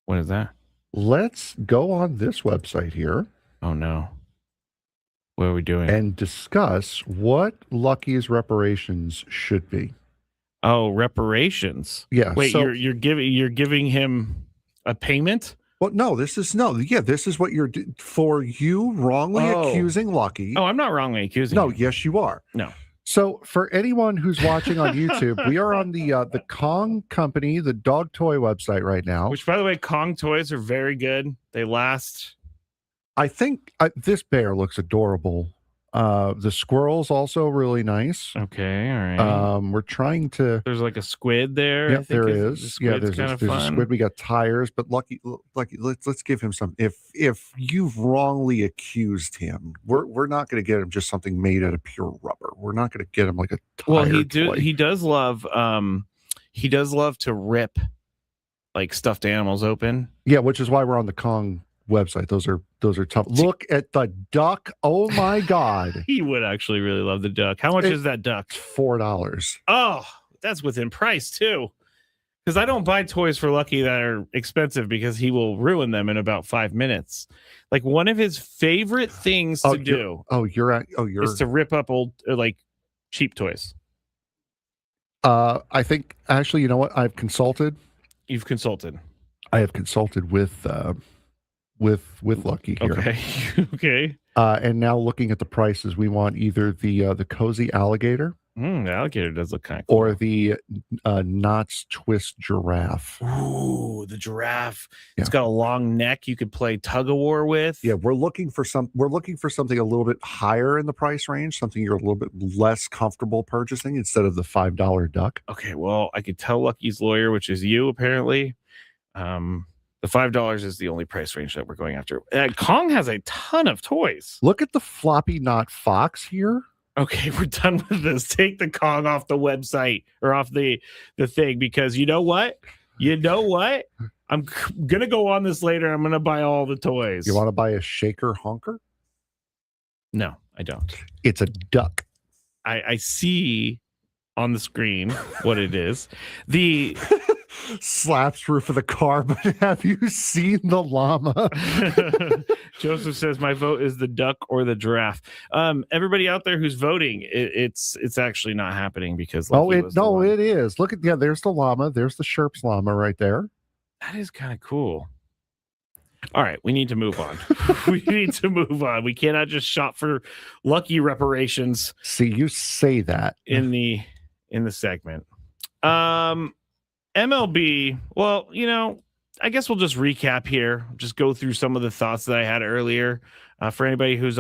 What is that? Let's go on this website here. Oh no. What are we doing? And discuss what Lucky's reparations should be. Oh, reparations. Yeah. Wait, so, you're giving him a payment? Well, no, this is what you're for you wrongly accusing Lucky. Oh, I'm not wrongly accusing him. Yes, you are. No. So for anyone who's watching on YouTube, we are on the Kong Company, the dog toy website right now. Which, by the way, Kong toys are very good. They last. I think this bear looks adorable. The squirrel's also really nice. Okay, all right. We're trying to. There's like a squid there. Yeah, there is. Yeah, there's a squid. We got tires, but Lucky. Let's give him some. If you've wrongly accused him, we're not going to get him just something made out of pure rubber. We're not going to get him like a tire. Well, toy. he does love to rip like stuffed animals open. Yeah, which is why we're on the Kong website. Those are tough. Look at the duck. Oh my God. He would actually really love the duck. How much is that duck? $4. Oh, that's within price too. Because I don't buy toys for Lucky that are expensive because he will ruin them in about 5 minutes. Like one of his favorite things to do is to rip up old like cheap toys. I think actually, you know what? I've consulted. You've consulted. I have consulted with Lucky here. Okay. Okay. And now looking at the prices, we want either the cozy alligator. The alligator does look kind of cool. Or the Knott's Twist giraffe. Ooh, the giraffe. Yeah. It's got a long neck you could play tug of war with. Yeah, we're looking for something a little bit higher in the price range, something you're a little bit less comfortable purchasing instead of the $5 duck. Okay, well, I could tell Lucky's lawyer, which is you apparently. The $5 is the only price range that we're going after. Kong has a ton of toys. Look at the floppy knot fox here. Okay, we're done with this. Take the Kong off the website or off the thing, because you know what? I'm gonna go on this later. I'm gonna buy all the toys. You want to buy a shaker honker? No, I don't. It's a duck. I see on the screen what it is. The slaps roof of the car, but have you seen the llama? Joseph says my vote is the duck or the giraffe. Everybody out there who's voting, it's actually not happening because it is. Look at there's the llama, there's the Sherp's llama right there. That is kind of cool. All right, we need to move on. We cannot just shop for Lucky reparations. See, you say that in the segment. MLB, well, I guess we'll just recap here. Just go through some of the thoughts that I had earlier for anybody who's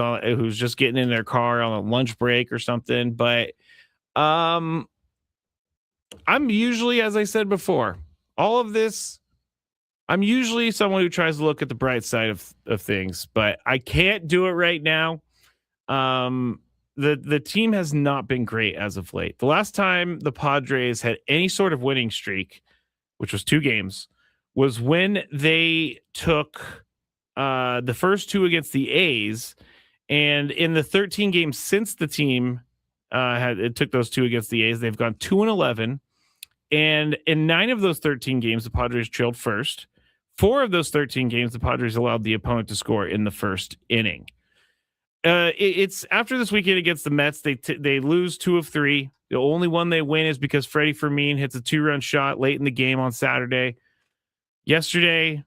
just getting in their car on a lunch break or something. But I'm usually, as I said before, all of this, I'm usually someone who tries to look at the bright side of things, but I can't do it right now. The team has not been great as of late. The last time the Padres had any sort of winning streak which was 2 games, was when they took the first 2 against the A's, and in the 13 games since the team took those 2 against the A's, they've gone 2-11, and in 9 of those 13 games, the Padres trailed first. 4 of those 13 games, the Padres allowed the opponent to score in the first inning. It's after this weekend against the Mets, they lose 2 of 3. The only one they win is because Freddy Fermín hits a 2-run shot late in the game on Saturday. Yesterday,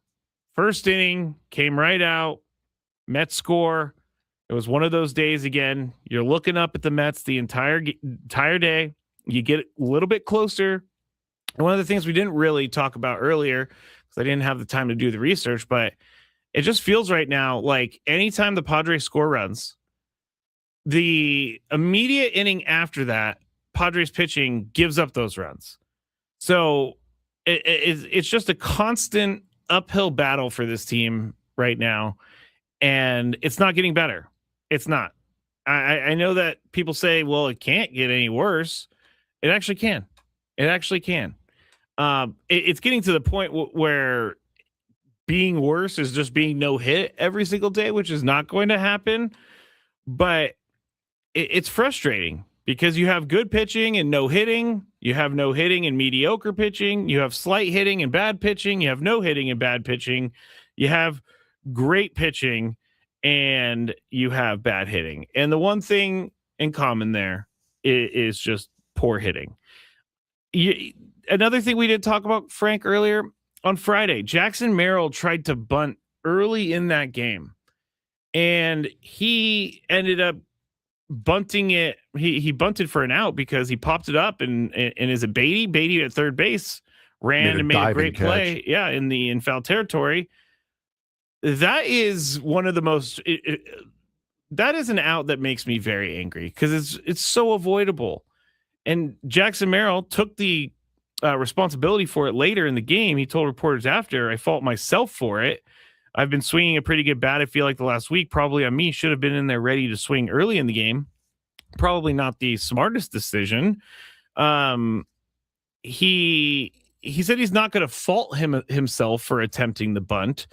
first inning, came right out. Mets score. It was one of those days again. You're looking up at the Mets the entire day. You get a little bit closer. And one of the things we didn't really talk about earlier, because I didn't have the time to do the research, but it just feels right now like anytime the Padres score runs, the immediate inning after that, Padres pitching gives up those runs. So it's just a constant uphill battle for this team right now, and it's not getting better. It's not. I know that people say, well, it can't get any worse. It actually can. It actually can. It's getting to the point where being worse is just being no hit every single day, which is not going to happen. But it's frustrating because you have good pitching and no hitting. You have no hitting and mediocre pitching. You have slight hitting and bad pitching. You have no hitting and bad pitching. You have great pitching and you have bad hitting. And the one thing in common there is just poor hitting. Another thing we didn't talk about, Frank, earlier on Friday, Jackson Merrill tried to bunt early in that game, and he ended up bunting it. He bunted for an out because he popped it up, and is it Beatty at third base ran and made a great play. Yeah, in foul territory. That is one of the most. That is an out that makes me very angry because it's so avoidable. And Jackson Merrill took the responsibility for it later in the game. He told reporters after, I fault myself for it. I've been swinging a pretty good bat, I feel like, the last week. Probably on me. Should have been in there ready to swing early in the game. Probably not the smartest decision. He said he's not going to fault himself for attempting the bunt.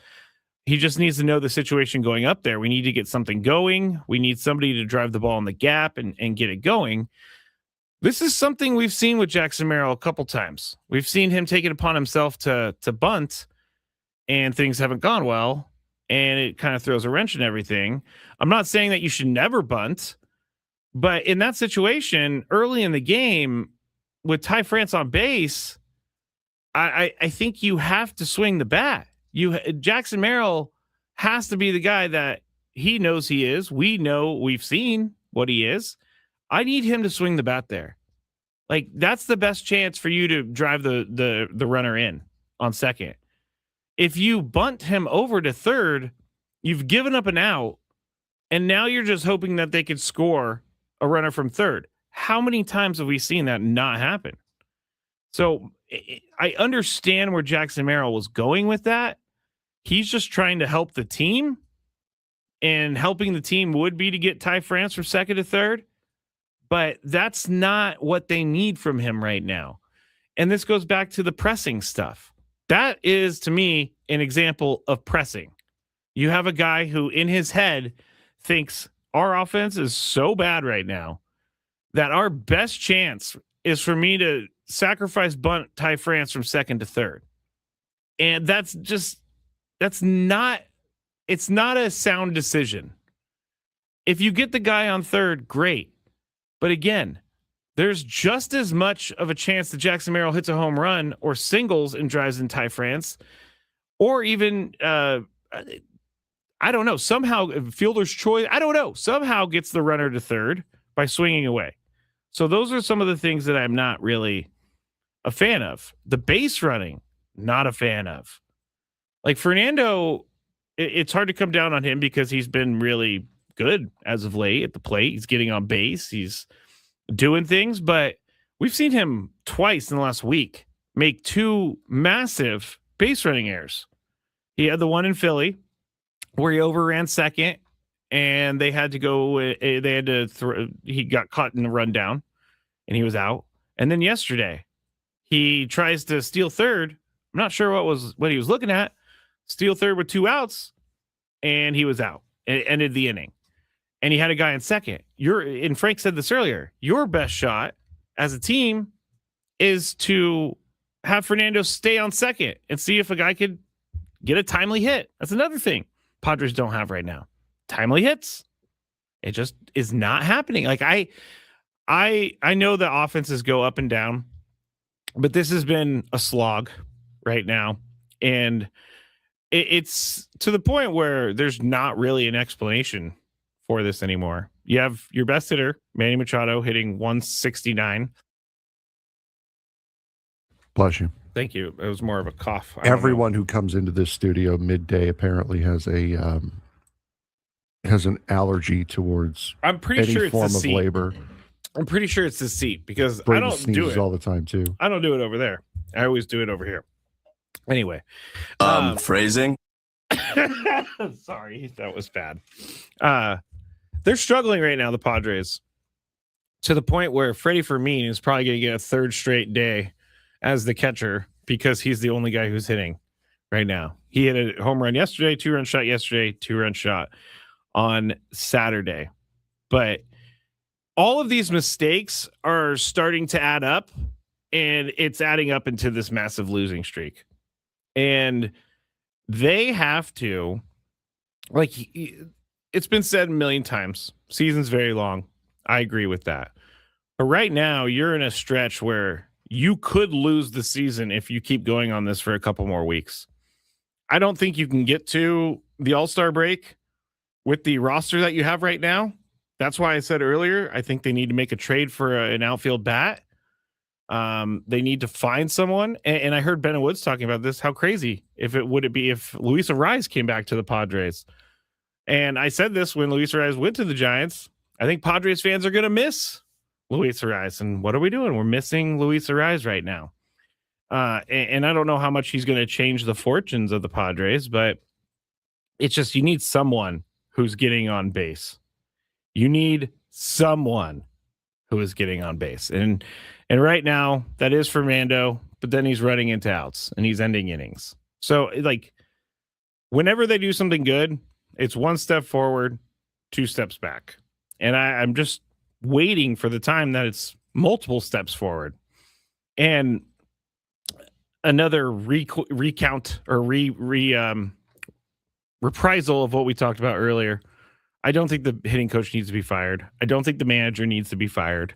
He just needs to know the situation going up there. We need to get something going. We need somebody to drive the ball in the gap and get it going. This is something we've seen with Jackson Merrill a couple times. We've seen him take it upon himself to bunt, and things haven't gone well, and it kind of throws a wrench in everything. I'm not saying that you should never bunt, but in that situation, early in the game, with Ty France on base, I think you have to swing the bat. Jackson Merrill has to be the guy that he knows he is. We've seen what he is. I need him to swing the bat there. Like, that's the best chance for you to drive the runner in on second. If you bunt him over to third, you've given up an out, and now you're just hoping that they could score a runner from third. How many times have we seen that not happen? So I understand where Jackson Merrill was going with that. He's just trying to help the team, and helping the team would be to get Ty France from second to third. But that's not what they need from him right now. And this goes back to the pressing stuff. That is, to me, an example of pressing. You have a guy who in his head thinks our offense is so bad right now that our best chance is for me to sacrifice bunt Ty France from second to third. And it's not a sound decision. If you get the guy on third, great. But again, there's just as much of a chance that Jackson Merrill hits a home run or singles and drives in Ty France, or even, I don't know, somehow fielder's choice, I don't know, somehow gets the runner to third by swinging away. So those are some of the things that I'm not really a fan of. The base running, not a fan of. Like Fernando, it's hard to come down on him because he's been really good as of late at the plate. He's getting on base. He's doing things, but we've seen him twice in the last week make 2 massive base running errors. He had the one in Philly where he overran second and they had to go, he got caught in the rundown and he was out. And then yesterday he tries to steal third I'm not sure what he was looking at. Steal third with 2 outs, and he was out. It ended the inning. And he had a guy in second. And Frank said this earlier, your best shot as a team is to have Fernando stay on second and see if a guy could get a timely hit. That's another thing Padres don't have right now. Timely hits. It just is not happening. Like I know that offenses go up and down, but this has been a slog right now. And it's to the point where there's not really an explanation for this anymore. You have your best hitter, Manny Machado, hitting 169. Bless you. Thank you. It was more of a cough. Everyone who comes into this studio midday apparently has an allergy towards I'm pretty any sure it's form the of seat. labor. I'm pretty sure it's the seat because Braden I don't do sneezes it all the time too. I don't do it over there. I always do it over here. Anyway, phrasing. Sorry, that was bad. They're struggling right now, the Padres, to the point where Freddy Fermín is probably going to get a third straight day as the catcher because he's the only guy who's hitting right now. He hit a home run yesterday, 2-run shot yesterday, 2-run shot on Saturday. But all of these mistakes are starting to add up, and it's adding up into this massive losing streak. And they have to, like, it's been said a million times, season's very long. I agree with that. But right now, you're in a stretch where you could lose the season if you keep going on this for a couple more weeks. I don't think you can get to the All-Star break with the roster that you have right now. That's why I said earlier, I think they need to make a trade for an outfield bat. They need to find someone. And I heard Ben Woods talking about this. How crazy would it be if Luis Ariz came back to the Padres? And I said this when Luis Ariz went to the Giants. I think Padres fans are going to miss Luis Ariz. And what are we doing? We're missing Luis Ariz right now. And I don't know how much he's going to change the fortunes of the Padres, but it's just you need someone who's getting on base. You need someone who is getting on base. And right now, that is Fernando, but then he's running into outs and he's ending innings. So, like, whenever they do something good, it's 1 step forward, 2 steps back. And I'm just waiting for the time that it's multiple steps forward. And another recount or reprisal of what we talked about earlier. I don't think the hitting coach needs to be fired. I don't think the manager needs to be fired.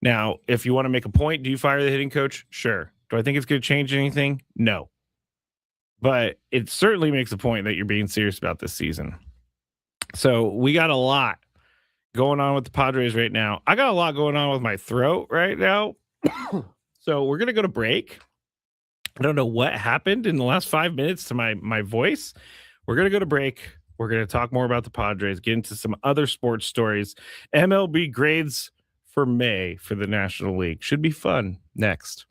Now, if you want to make a point, do you fire the hitting coach? Sure. Do I think it's going to change anything? No. But it certainly makes a point that you're being serious about this season. So we got a lot going on with the Padres right now. I got a lot going on with my throat right now. So we're going to go to break. I don't know what happened in the last 5 minutes to my voice. We're going to go to break. We're going to talk more about the Padres, get into some other sports stories. MLB grades for May for the National League. Should be fun. Next.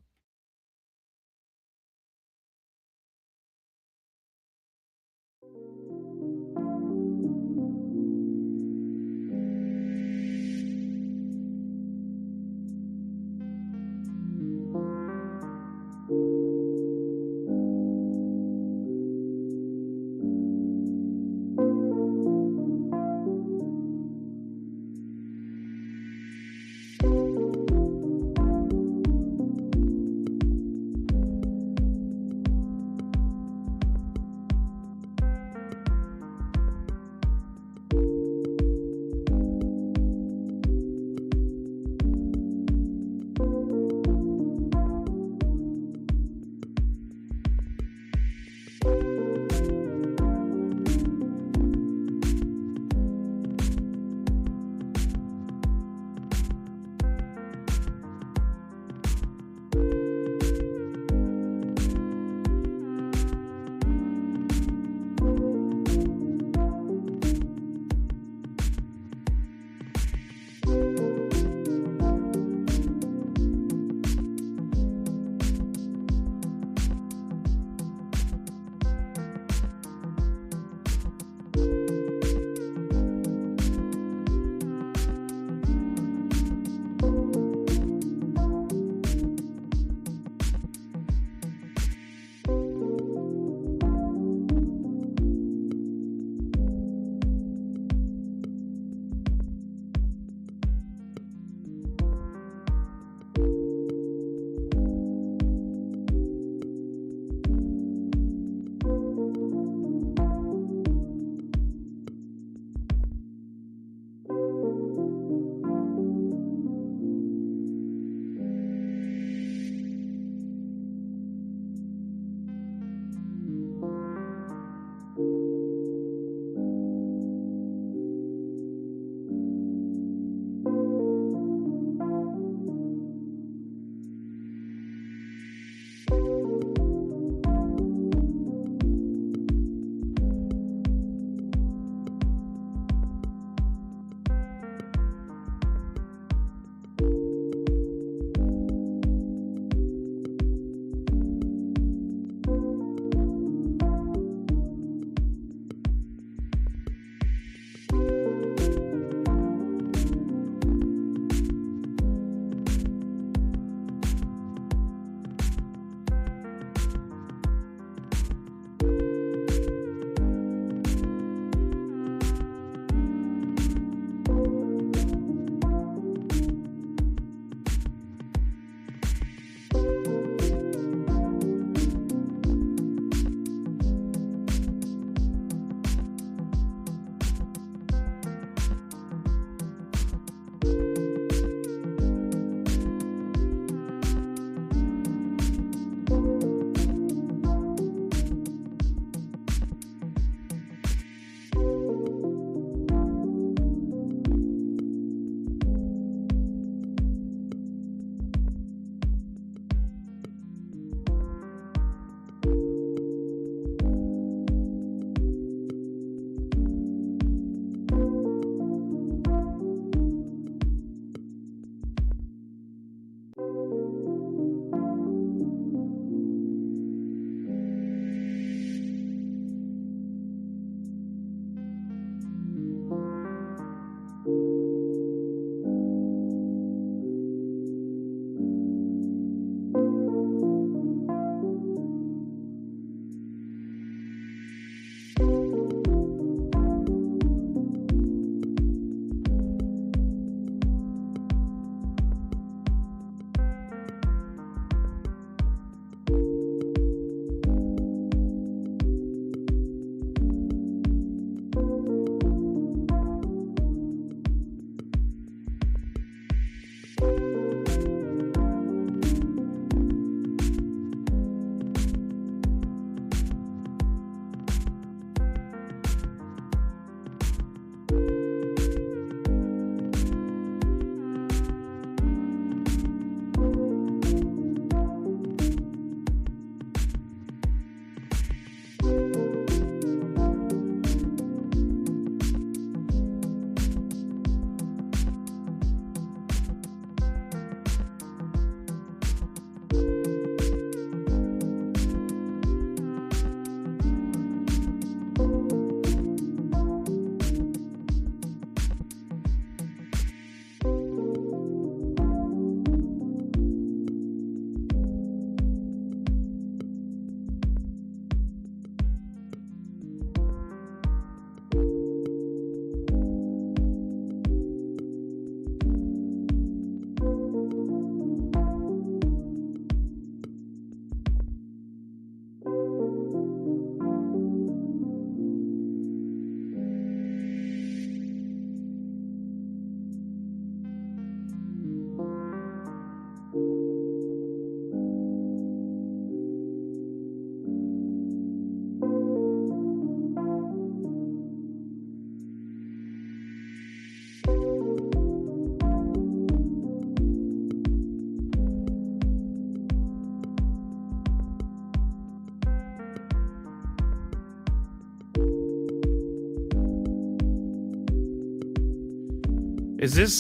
Is this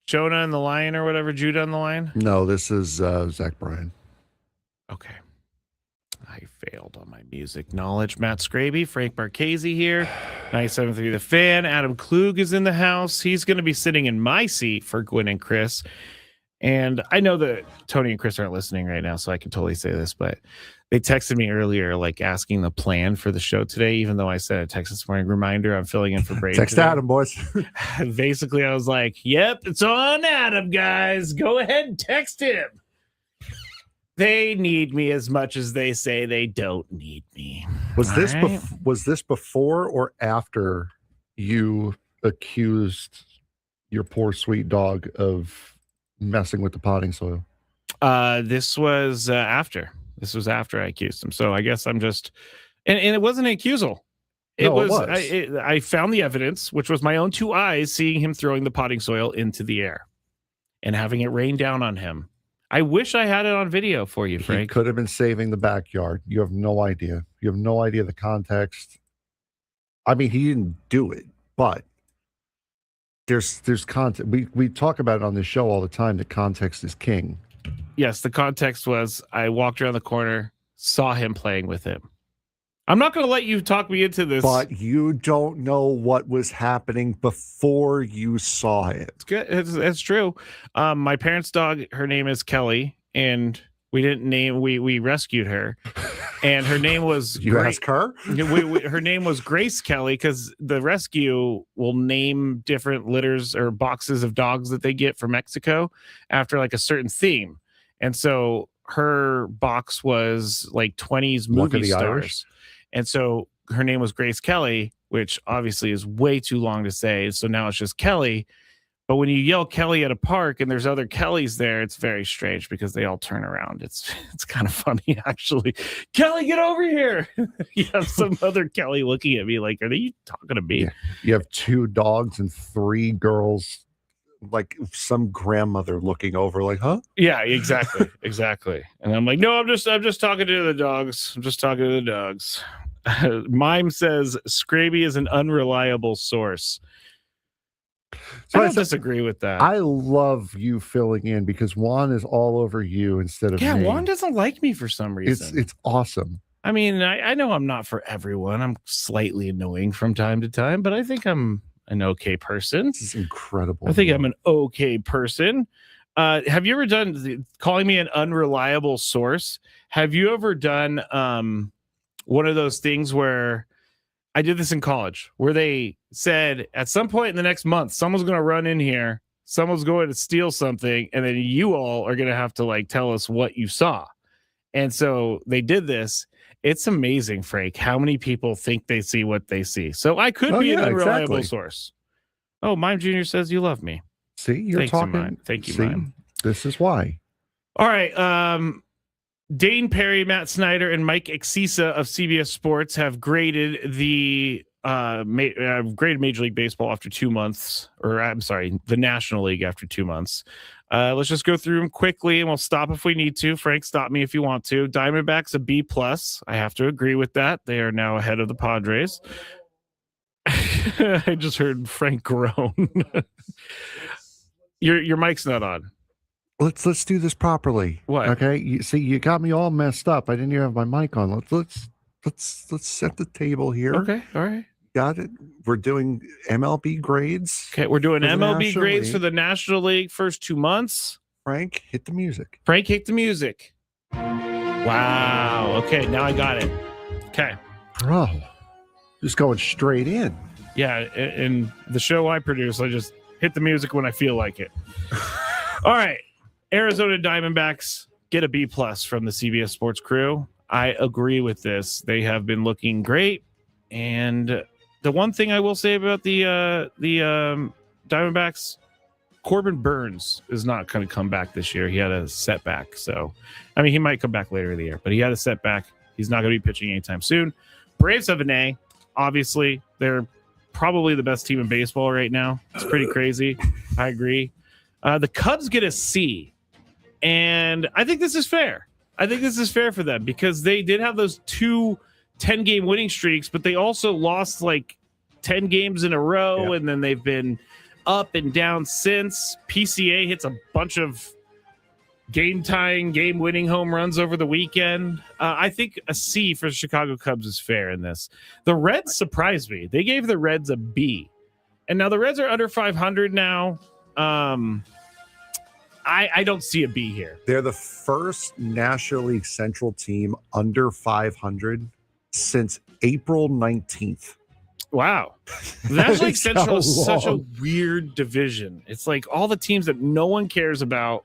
Jonah and the Lion or whatever, Judah and the Lion? No, this is Zach Bryan. Okay. I failed on my music knowledge. Matt Skraby, Frank Marchese here. 97.3 The Fan. Adam Klug is in the house. He's going to be sitting in my seat for Gwen and Chris. And I know that Tony and Chris aren't listening right now, so I can totally say this, but they texted me earlier, like asking the plan for the show today, even though I sent a text this morning reminder I'm filling in for Braden. Text today. Adam, boys. Basically, I was like, yep, it's on Adam, guys. Go ahead and text him. They need me as much as they say they don't need me. Was this right? was this before or after you accused your poor sweet dog of messing with the potting soil? This was after. This was after I accused him. So I guess I'm just, and it wasn't an accusal. It was. I found the evidence, which was my own two eyes seeing him throwing the potting soil into the air and having it rain down on him. I wish I had it on video for you, Frank. He could have been saving the backyard. You have no idea. You have no idea the context. I mean, he didn't do it, but there's context. We talk about it on this show all the time. That context is king. Yes, the context was I walked around the corner, saw him playing with him. I'm not going to let you talk me into this. But you don't know what was happening before you saw it. It's good. It's true. My parents' dog, her name is Kelly, and we didn't name. We rescued her, and her name was. You ask her. Her name was Grace Kelly because the rescue will name different litters or boxes of dogs that they get from Mexico after like a certain theme, and so her box was like 20s movie stars. Irish. And so her name was Grace Kelly, which obviously is way too long to say. So now it's just Kelly. But when you yell Kelly at a park and there's other Kellys there, it's very strange because they all turn around. It's kind of funny, actually. Kelly, get over here. You have some other Kelly looking at me like, are they talking to me? Yeah. You have 2 dogs and 3 girls, like some grandmother looking over, like, huh? Yeah, exactly. Exactly. And I'm like, no, I'm just talking to the dogs. I'm just talking to the dogs. Mime says Skraby is an unreliable source. So I don't disagree with that. I love you filling in because Juan is all over you instead of me. Juan doesn't like me for some reason. It's awesome. I mean, I know I'm not for everyone. I'm slightly annoying from time to time, but I think I'm an okay person. This is incredible. I think I'm an okay person. Have you ever done calling me an unreliable source? Have you ever done one of those things where I did this in college where they said at some point in the next month, someone's going to run in here, someone's going to steal something, and then you all are going to have to like tell us what you saw. And so they did this. It's amazing, Frank, how many people think they see what they see. So I could be an unreliable source. Oh, Mime Jr. says you love me. See, you're Thanks, talking. Mime. Thank you, See, Mime. this is why. All right. Dane Perry, Matt Snyder, and Mike Exisa of CBS Sports have graded the graded Major League Baseball after 2 months, or I'm sorry, the National League after 2 months. Let's just go through them quickly, and we'll stop if we need to. Frank, stop me if you want to. Diamondbacks a B+. I have to agree with that. They are now ahead of the Padres. I just heard Frank groan. Your mic's not on. Let's do this properly. What? Okay. You got me all messed up. I didn't even have my mic on. Let's set the table here. Okay. All right. Got it. We're doing MLB grades. Okay, we're doing MLB grades League. for the National League first 2 months. Frank, hit the music. Frank, hit the music. Wow. Okay, now I got it. Okay. Bro, just going straight in. Yeah, in the show I produce, I just hit the music when I feel like it. All right. Arizona Diamondbacks get a B+ from the CBS Sports crew. I agree with this. They have been looking great. And the one thing I will say about the Diamondbacks, Corbin Burns is not going to come back this year. He had a setback. So, I mean, he might come back later in the year, but he had a setback. He's not going to be pitching anytime soon. Braves have an A. Obviously, they're probably the best team in baseball right now. It's pretty crazy. I agree. The Cubs get a C. And I think this is fair. I think this is fair for them because they did have those 2 10-game winning streaks, but they also lost like 10 games in a row, and then they've been up and down since. PCA hits a bunch of game-tying, game-winning home runs over the weekend. I think a C for the Chicago Cubs is fair in this. The Reds surprised me. They gave the Reds a B. And now the Reds are under 500 now. I don't see a B here. They're the first National League Central team under 500 since April 19th. Wow. The National League Central is such a weird division. It's like all the teams that no one cares about.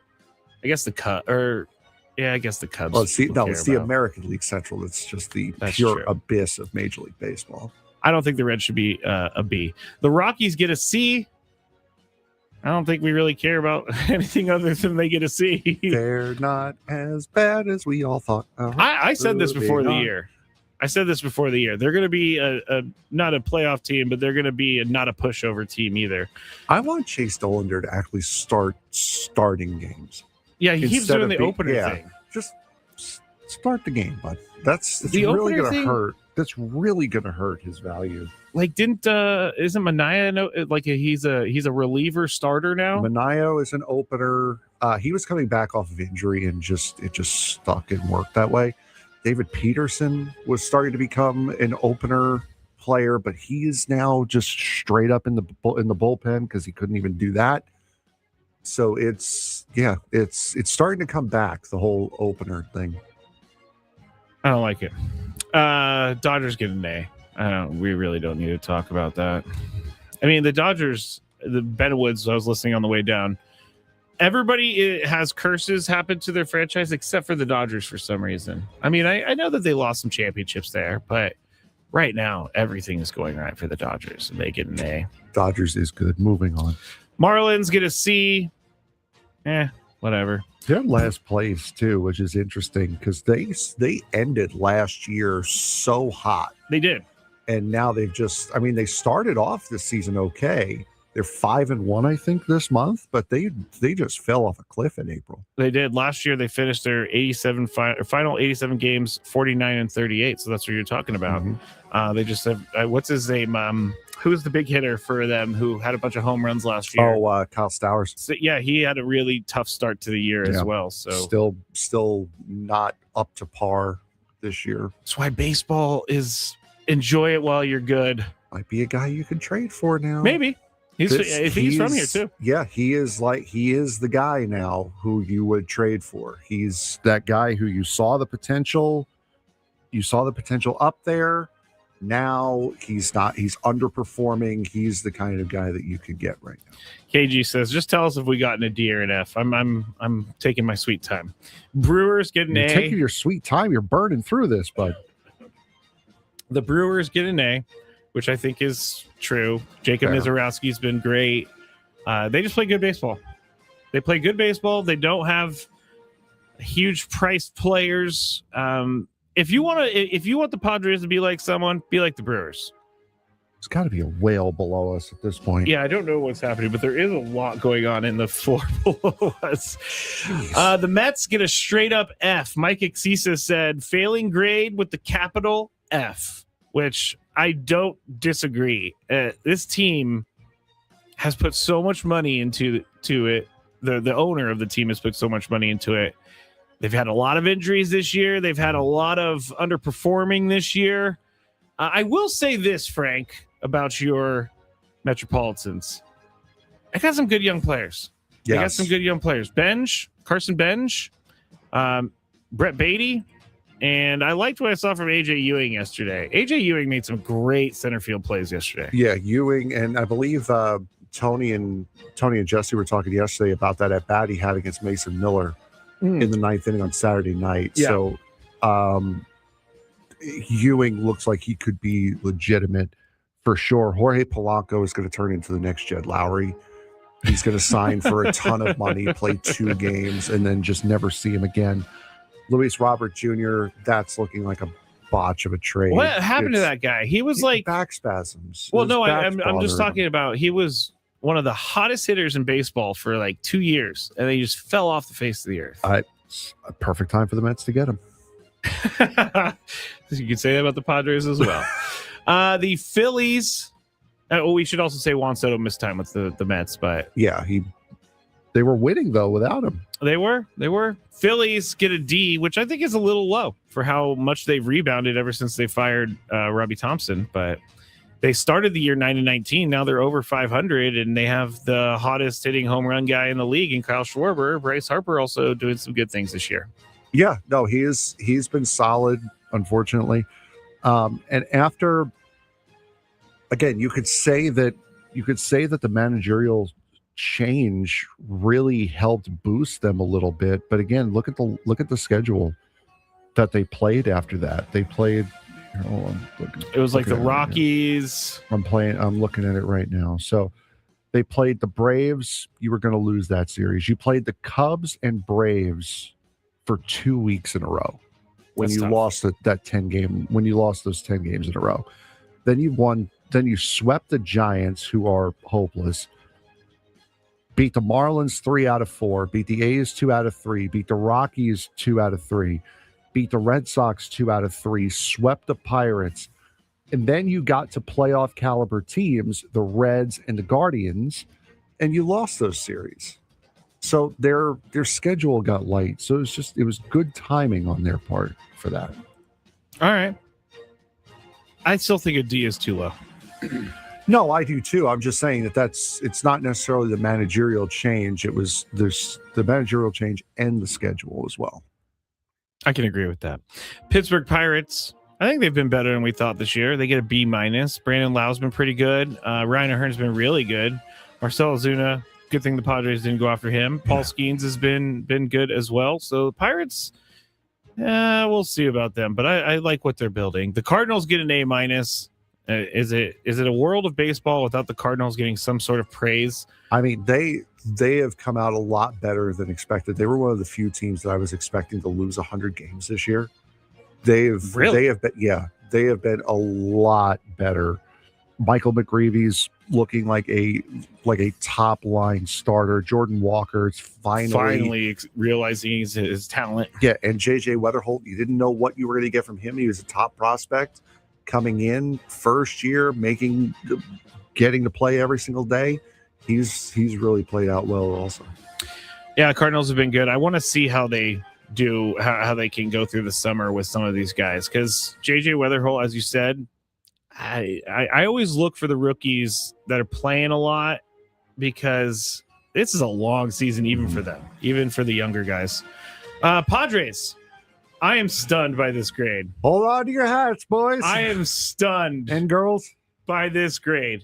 I guess the Cubs. Well, it's the American League Central. That's just the pure abyss of Major League Baseball. I don't think the Reds should be a B. The Rockies get a C. I don't think we really care about anything other than they get a C. They're not as bad as we all thought. I said this before the year. They're going to be a not a playoff team, but they're going to be not a pushover team either. I want Chase Dollander to actually start starting games. Yeah, he keeps doing the opener thing. Just start the game, bud. That's really going to hurt. That's really going to hurt his value. Like, isn't Manaea like he's a reliever starter now? Manaea is an opener. He was coming back off of injury and it just stuck and worked that way. David Peterson was starting to become an opener player, but he is now just straight up in the bullpen because he couldn't even do that. So it's starting to come back, the whole opener thing. I don't like it. Dodgers get an A. We really don't need to talk about that. I mean, the Dodgers, the Ben Woods, I was listening on the way down. Everybody has curses happen to their franchise except for the Dodgers for some reason. I mean, I know that they lost some championships there, but right now everything is going right for the Dodgers and they get an A. Dodgers is good. Moving on. Marlins get a C. Whatever. They're last place too, which is interesting because they ended last year so hot. They did. And now they've just, I mean, they started off this season okay. They're 5-1, I think, this month, but they just fell off a cliff in April. They did. Last year, they finished their final 87 games, 49-38. So that's what you're talking about. They just have, what's his name? Who was the big hitter for them who had a bunch of home runs last year? Kyle Stowers. So, yeah, he had a really tough start to the year as well. So still not up to par this year. That's why baseball is enjoy it while you're good. Might be a guy you can trade for now. Maybe. I think he's from here too. Yeah, he is the guy now who you would trade for. He's that guy who you saw the potential. You saw the potential up there. Now he's not. He's underperforming. He's the kind of guy that you could get right now. KG says, "Just tell us if we got an D or an F. I'm taking my sweet time." Brewers get an A. You're taking your sweet time. You're burning through this, bud. The Brewers get an A, which I think is true. Jacob Mizorowski's been great. They just play good baseball. They play good baseball. They don't have huge priced players. If you want the Padres to be like someone, be like the Brewers. It's got to be a whale below us at this point. Yeah, I don't know what's happening, but there is a lot going on in the floor below us. The Mets get a straight up F. Mike Exisa said, failing grade with the capital F, which I don't disagree. This team has put so much money into it. The owner of the team has put so much money into it. They've had a lot of injuries this year. They've had a lot of underperforming this year. I will say this, Frank, about your Metropolitans. I got some good young players. Yes. They got some good young players. Carson Benj, Brett Beatty, and I liked what I saw from AJ Ewing yesterday. AJ Ewing made some great center field plays yesterday. Yeah, Ewing, and I believe Tony and Jesse were talking yesterday about that at bat he had against Mason Miller in the ninth inning on Saturday night. Yeah. So Ewing looks like he could be legitimate for sure. Jorge Polanco is going to turn into the next Jed Lowry. He's going to sign for a ton of money, play 2 games, and then just never see him again. Luis Robert Jr., that's looking like a botch of a trade. What happened to that guy? He was like back spasms. Well, no, I'm just talking about he was one of the hottest hitters in baseball for like 2 years, and they just fell off the face of the earth. It's a perfect time for the Mets to get him. You could say that about the Padres as well. The Phillies. We should also say Juan Soto missed time with the Mets, but yeah, they were winning though without him. They were. Phillies get a D, which I think is a little low for how much they've rebounded ever since they fired Robbie Thompson. But they started the year 9-19. Now they're over 500, and they have the hottest hitting home run guy in the league in Kyle Schwarber. Bryce Harper also doing some good things this year. Yeah, no, he's been solid, unfortunately. And after, again, you could say that the managerial change really helped boost them a little bit. But again, look at the schedule that they played after that. They played. It was like the Rockies. I'm looking at it right now. So they played the Braves. You were going to lose that series. You played the Cubs and Braves for 2 weeks in a row. When you lost that 10 game, when you lost those 10 games in a row, then you won. Then you swept the Giants, who are hopeless. Beat the Marlins 3 out of 4. Beat the A's 2 out of 3. Beat the Rockies 2 out of 3. Beat the Red Sox 2 out of 3. Swept the Pirates, and then you got to playoff caliber teams, the Reds and the Guardians, and you lost those series. So their schedule got light. So it was good timing on their part for that. All right. I still think a D is too low. No, I do too. I'm just saying it's not necessarily the managerial change. There's the managerial change and the schedule as well. I can agree with that. Pittsburgh Pirates. I think they've been better than we thought this year. They get a B-. Brandon Lau's been pretty good. Ryan O'Hearn's been really good. Marcell Ozuna, good thing the Padres didn't go after him. Paul Skeens has been good as well. So the Pirates, we'll see about them. But I like what they're building. The Cardinals get an A-. Is it a world of baseball without the Cardinals getting some sort of praise? I mean, they have come out a lot better than expected. They were one of the few teams that I was expecting to lose 100 games this year. They have been a lot better. Michael McGreevy's looking like a top line starter. Jordan Walker's finally realizing his talent. Yeah, and JJ Weatherholt, you didn't know what you were going to get from him. He was a top prospect coming in first year, getting to play every single day. He's really played out well also. Yeah, Cardinals have been good. I want to see how they do, how they can go through the summer with some of these guys, because JJ Weatherholt, as you said, I always look for the rookies that are playing a lot, because this is a long season even for them, even for the younger guys. Padres, I am stunned by this grade. Hold on to your hats, boys. I am stunned and girls by this grade.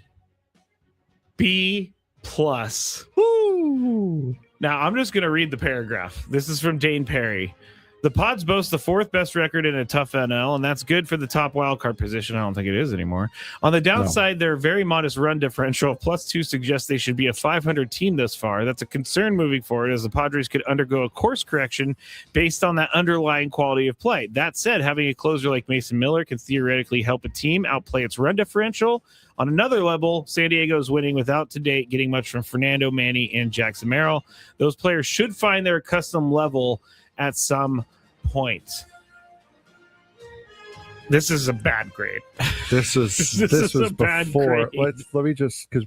B+. Woo! Now, I'm just going to read the paragraph. This is from Dane Perry. The Pods boast the fourth best record in a tough NL, and that's good for the top wildcard position. I don't think it is anymore. On the downside, their very modest run differential of +2 suggests they should be a 500 team thus far. That's a concern moving forward, as the Padres could undergo a course correction based on that underlying quality of play. That said, having a closer like Mason Miller can theoretically help a team outplay its run differential. On another level, San Diego is winning without to date getting much from Fernando, Manny, and Jackson Merrill. Those players should find their accustomed level at some point. This is a bad grade. This was before. Let me just, because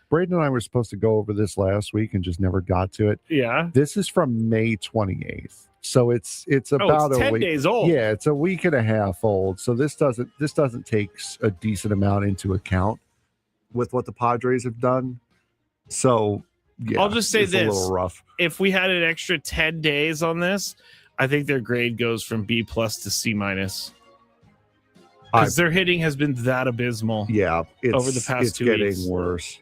Braden and I were supposed to go over this last week and just never got to it. Yeah. This is from May 28th. So it's about 10 a week. days old. Yeah, it's a week and a half old. So this doesn't take a decent amount into account with what the Padres have done. So yeah, I'll just say this: a little rough. If we had an extra 10 days on this, I think their grade goes from B+ to C-, because their hitting has been that abysmal. Yeah, over the past 2 weeks. It's getting worse.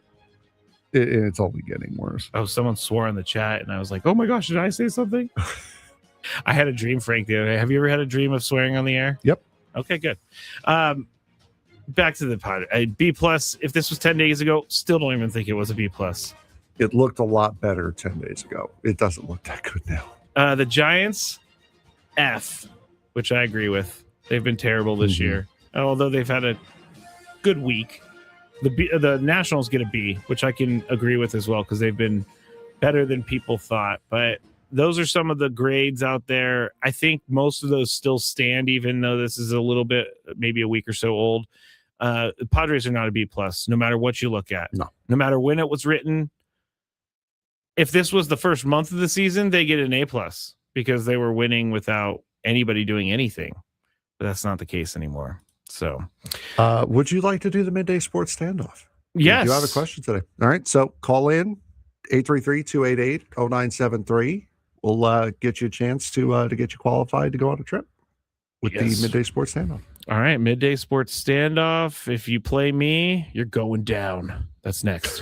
It's only getting worse. Oh, someone swore in the chat, and I was like, "Oh my gosh, did I say something?" I had a dream, Frank, the other day. Have you ever had a dream of swearing on the air? Yep. Okay, good. Back to the pod. A B+. If this was 10 days ago, still don't even think it was a B+. It looked a lot better 10 days ago. It doesn't look that good now. The Giants, F, which I agree with. They've been terrible this year, although they've had a good week. The Nationals get a B, which I can agree with as well, because they've been better than people thought. But those are some of the grades out there. I think most of those still stand, even though this is a little bit, maybe a week or so old. The Padres are not a B+, no matter what you look at. No matter when it was written. If this was the first month of the season, they get an A+, because they were winning without anybody doing anything. But that's not the case anymore. So, would you like to do the midday sports standoff? Yes. Do you have a question today? All right. So call in 833-288-0973. We'll get you a chance to get you qualified to go on a trip with the midday sports standoff. All right. Midday sports standoff. If you play me, you're going down. That's next.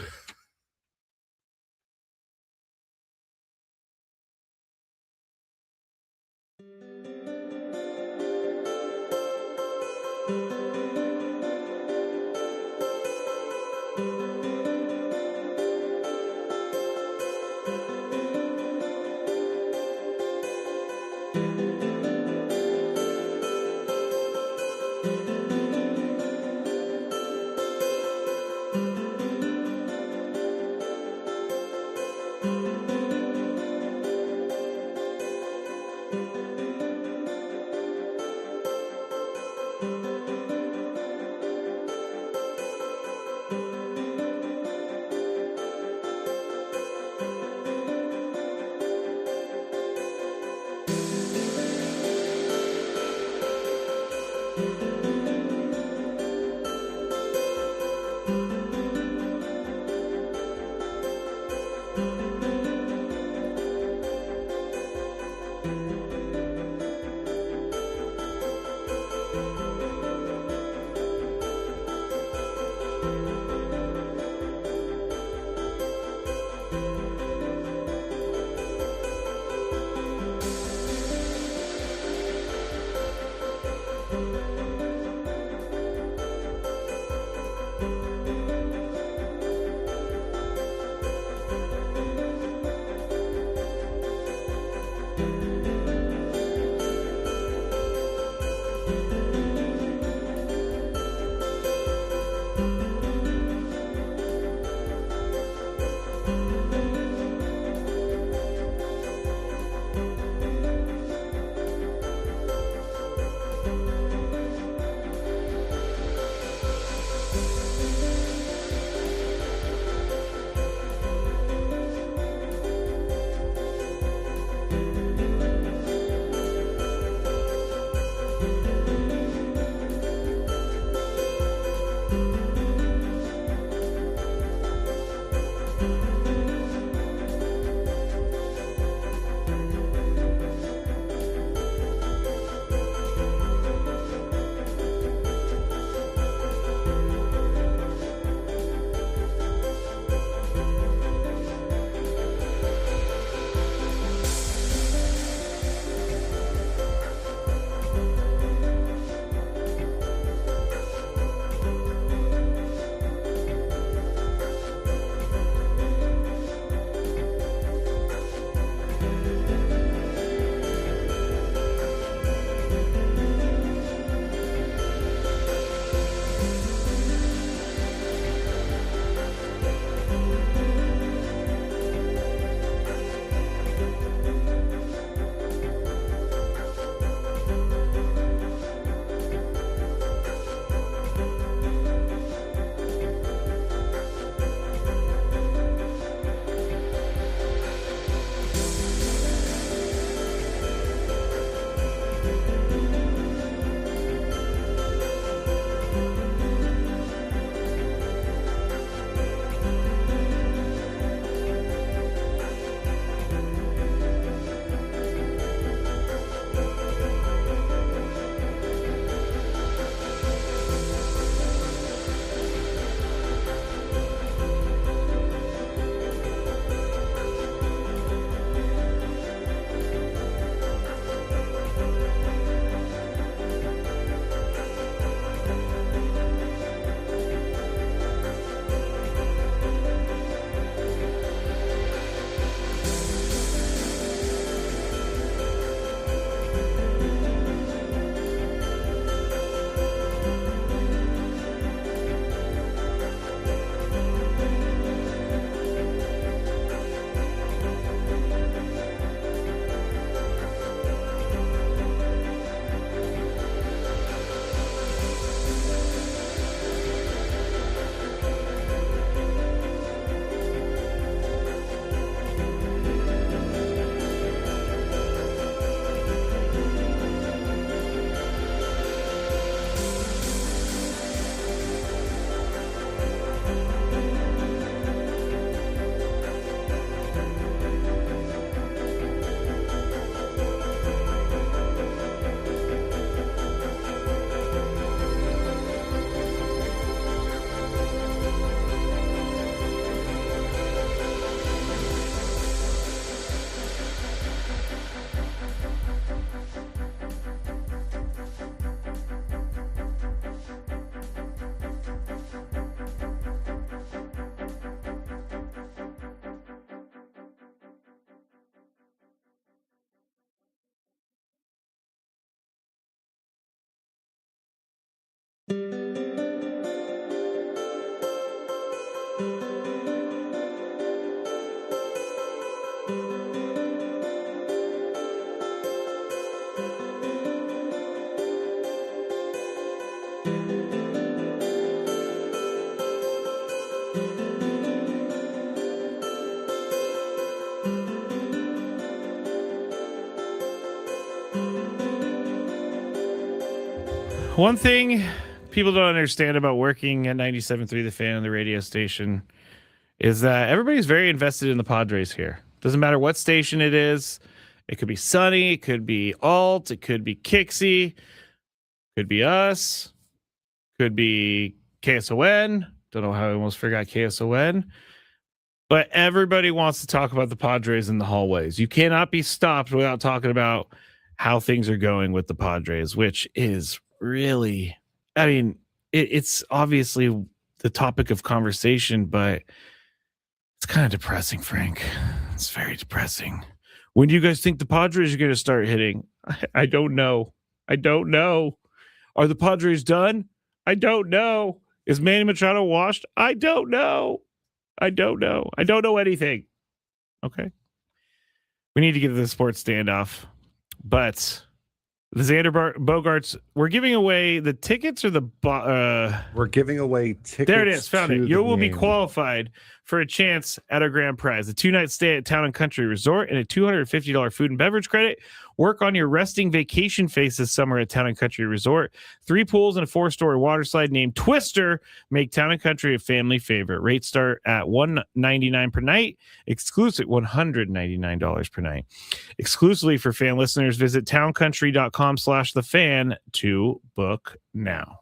One thing people don't understand about working at 97.3 The Fan, the radio station, is that everybody's very invested in the Padres here. Doesn't matter what station it is. It could be Sunny, it could be Alt, it could be Kixie, could be us, could be KSON. Don't know how I almost forgot KSON. But everybody wants to talk about the Padres in the hallways. You cannot be stopped without talking about how things are going with the Padres, which is really, I mean, it's obviously the topic of conversation, but it's kind of depressing, Frank. It's very depressing. When do you guys think the Padres are going to start hitting? I don't know. I don't know. Are the Padres done? I don't know. Is Manny Machado washed? I don't know. I don't know. I don't know anything. Okay. We need to get to the sports standoff, but the Xander Bogaerts, we're giving away the tickets or the we're giving away tickets. There it is. Found it. You will be game. qualified for a chance at our grand prize, a 2-night stay at Town and Country Resort and a $250 food and beverage credit. Work on your resting vacation face this summer at Town and Country Resort. 3 pools and a 4-story water slide named Twister make Town and Country a family favorite. Rates start at $199 per night. Exclusive $199 per night. Exclusively for fan listeners, visit towncountry.com/thefan to book now.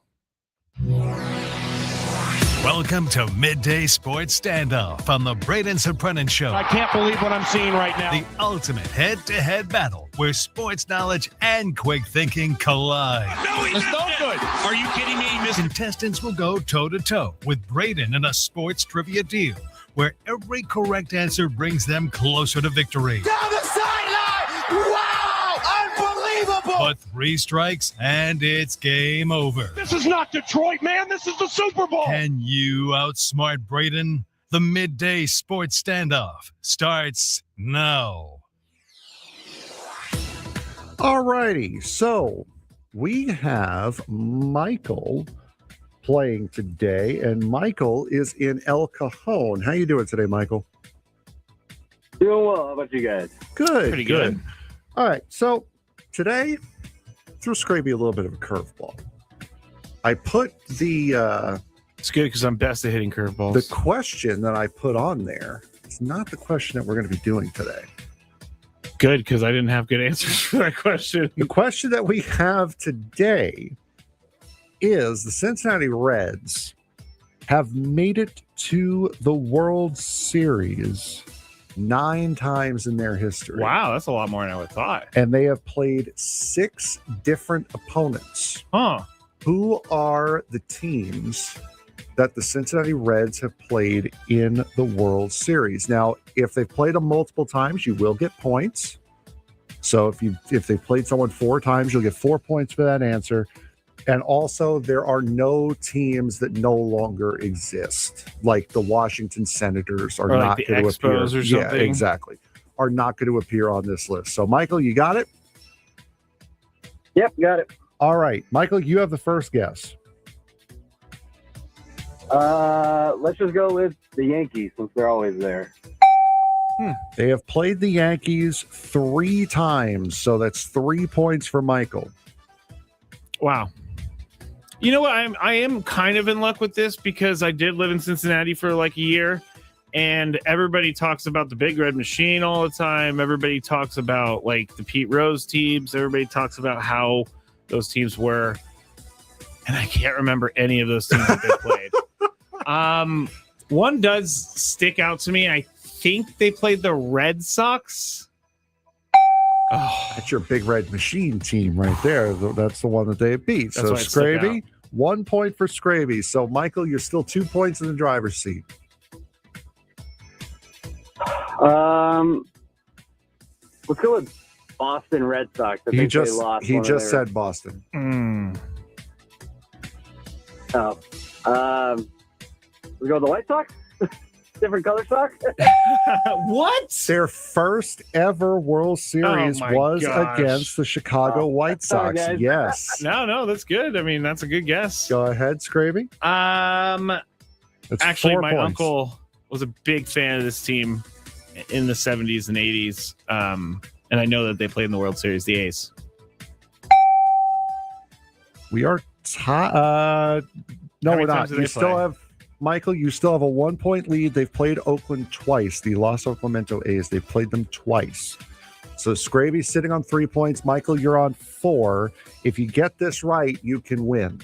Welcome to Midday Sports Standoff on the Braden Surprenant Show. I can't believe what I'm seeing right now. The ultimate head-to-head battle where sports knowledge and quick thinking collide. No, it's no good. Are you kidding me? Contestants will go toe-to-toe with Braden in a sports trivia deal where every correct answer brings them closer to victory. Down the sideline! Wow! Unbelievable! But 3 strikes and it's game over. This is not Detroit, man. This is the Super Bowl. Can you outsmart Braden? The Midday Sports Standoff starts now. All righty. So we have Michael playing today, and Michael is in El Cajon. How you doing today, Michael? Doing well. How about you guys? Good. Pretty good. All right. So today, threw Skraby a little bit of a curveball. I put the It's good because I'm best at hitting curveballs. the question that I put on there. It's not the question that we're going to be doing today. Good because I didn't have good answers for that question. The question that we have today is the Cincinnati Reds have made it to the World Series 9 times in their history. Wow, that's a lot more than I would have thought. And they have played 6 different opponents. Huh. Who are the teams that the Cincinnati Reds have played in the World Series? Now, if they've played them multiple times, you will get points. So if they played someone 4 times, you'll get 4 points for that answer. And also, there are no teams that no longer exist, like the Washington Senators are Or not like the going to appear. Expos or something. Yeah, exactly. Are not going to appear on this list. So, Michael, you got it? Yep, got it. All right. Michael, you have the first guess. Let's just go with the Yankees since they're always there. They have played the Yankees 3 times, so that's 3 points for Michael. Wow. You know what? I am kind of in luck with this because I did live in Cincinnati for like a year, and everybody talks about the Big Red Machine all the time. Everybody talks about like the Pete Rose teams. Everybody talks about how those teams were, and I can't remember any of those teams that they played. One does stick out to me. I think they played the Red Sox. Oh, That's your Big Red Machine team right there. That's the one that they beat. That's So why it stuck Skraby, 1 point for Skraby. So Michael, you're still 2 points in the driver's seat. Let's go with Boston Red Sox. I He think just they lost. he one of just their- said Boston. Oh. We go to the White Sox? Different color sock? What? Their first ever World Series my was gosh. against the Chicago White Sox. guys. Yes. No, that's good. I mean, that's a good guess. Go ahead, Skraby. That's Actually, 4 my points. uncle was a big fan of this team in the 70s and 80s. And I know that they played in the World Series, the A's. We are tied. No, How many we're not. times did You they still play? have, Michael, you still have a 1-point lead. They've played Oakland twice, the Los Clemente A's. They've played them twice. So Skraby's sitting on 3 points. Michael, you're on 4. If you get this right, you can win.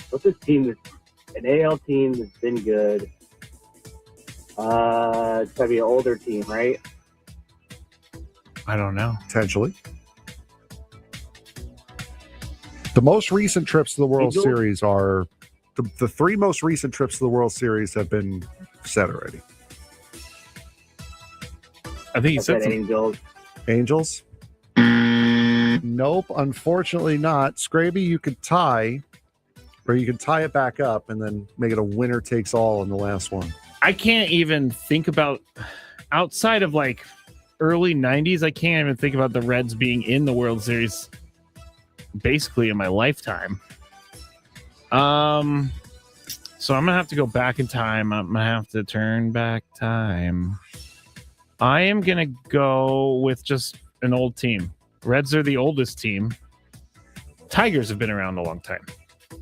What's this team that's an AL team that's been good? It's gotta be an older team, right? I don't know. Potentially. The most recent trips to the World Angels? Series are the 3 most recent trips to the World Series have been set already. I think he I said said something. Angels. Angels? Nope, unfortunately not. Skraby, you could tie, or you could tie it back up and then make it a winner takes all in the last one. I can't even think about, outside of like early 90s, I can't even think about the Reds being in the World Series basically in my lifetime. So I'm gonna have to go back in time. I'm gonna have to turn back time. I am gonna go with just an old team. Reds are the oldest team. Tigers have been around a long time. And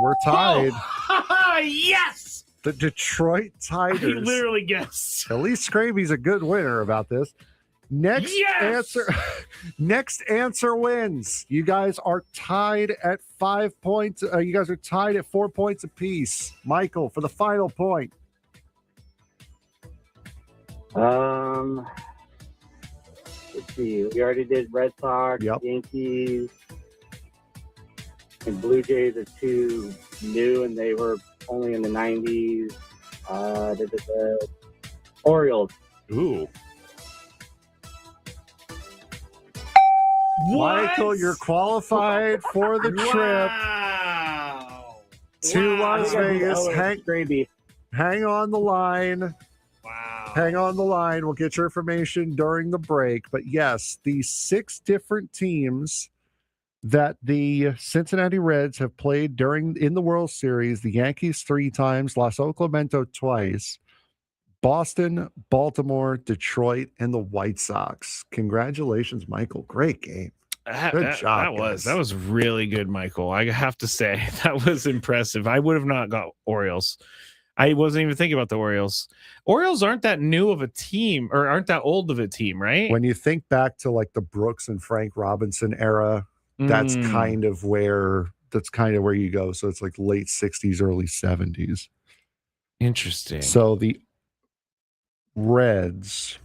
we're tied. Oh, yes! The Detroit I Tigers. literally guessed. At least Skraby's a good winner about this. Next answer wins. You guys are tied at 5 points. You guys are tied at 4 points apiece. Michael, for the final point. Let's see. We already did Red Sox, Yep. Yankees, and Blue Jays are 2 new, and they were only in the 90s. The Orioles. Ooh. Michael, you're qualified for the trip Wow. to Las Vegas. Skraby. Hang on the line. Wow. Hang on the line. We'll get your information during the break. But yes, the 6 different teams that the Cincinnati Reds have played in the World Series, the Yankees 3 times, Los Clemente twice, Boston, Baltimore, Detroit, and the White Sox. Congratulations, Michael. Great game. Good job. That was really good, Michael. I have to say that was impressive. I would have not got Orioles. I wasn't even thinking about the Orioles. Orioles aren't that new of a team, or aren't that old of a team, right? When you think back to like the Brooks and Frank Robinson era, that's kind of where you go. So it's like late 60s, early 70s. Interesting. So the Reds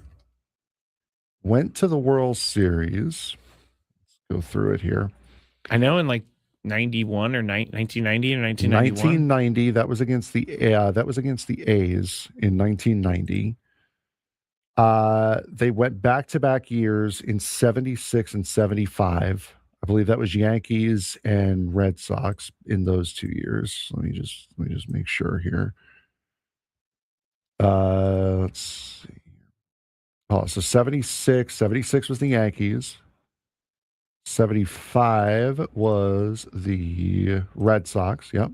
went to the World Series. Let's go through it here. I know in like 91 or 1990 or 1991. 1990, that was against the A's in 1990. They went back-to-back years in 76 and 75. I believe that was Yankees and Red Sox in those 2 years. Let me just make sure here. Let's see. Oh, so 76 was the Yankees. 75 was the Red Sox. Yep.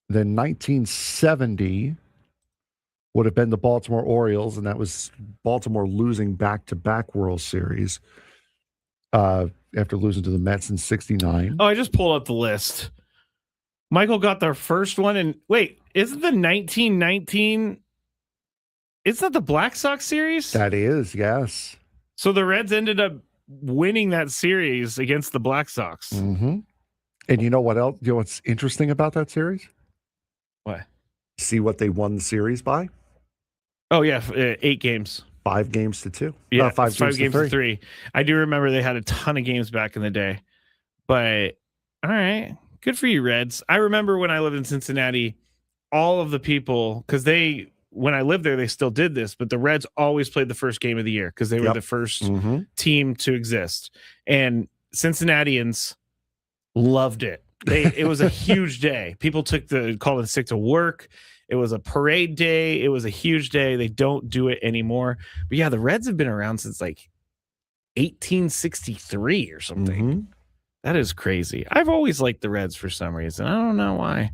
Then 1970 would have been the Baltimore Orioles, and that was Baltimore losing back-to-back World Series after losing to the Mets in 69. Oh, I just pulled up the list. Michael got their first one. And wait, isn't the 1919... Is that the Black Sox series? That is, yes. So the Reds ended up winning that series against the Black Sox. Mm-hmm. And you know what else? You know what's interesting about that series? What? See what they won the series by? Oh, yeah. 8 games. 5 games to 2. Yeah, 5 games to to 3. I do remember they had a ton of games back in the day. But, all right. Good for you, Reds. I remember when I lived in Cincinnati, all of the people, because they when I lived there, they still did this, but the Reds always played the first game of the year because they were the first team to exist. And Cincinnatians loved it. It was a huge day. People called it sick to work. It was a parade day. It was a huge day. They don't do it anymore. But yeah, the Reds have been around since like 1863 or something. That is crazy. I've always liked the Reds for some reason. I don't know why.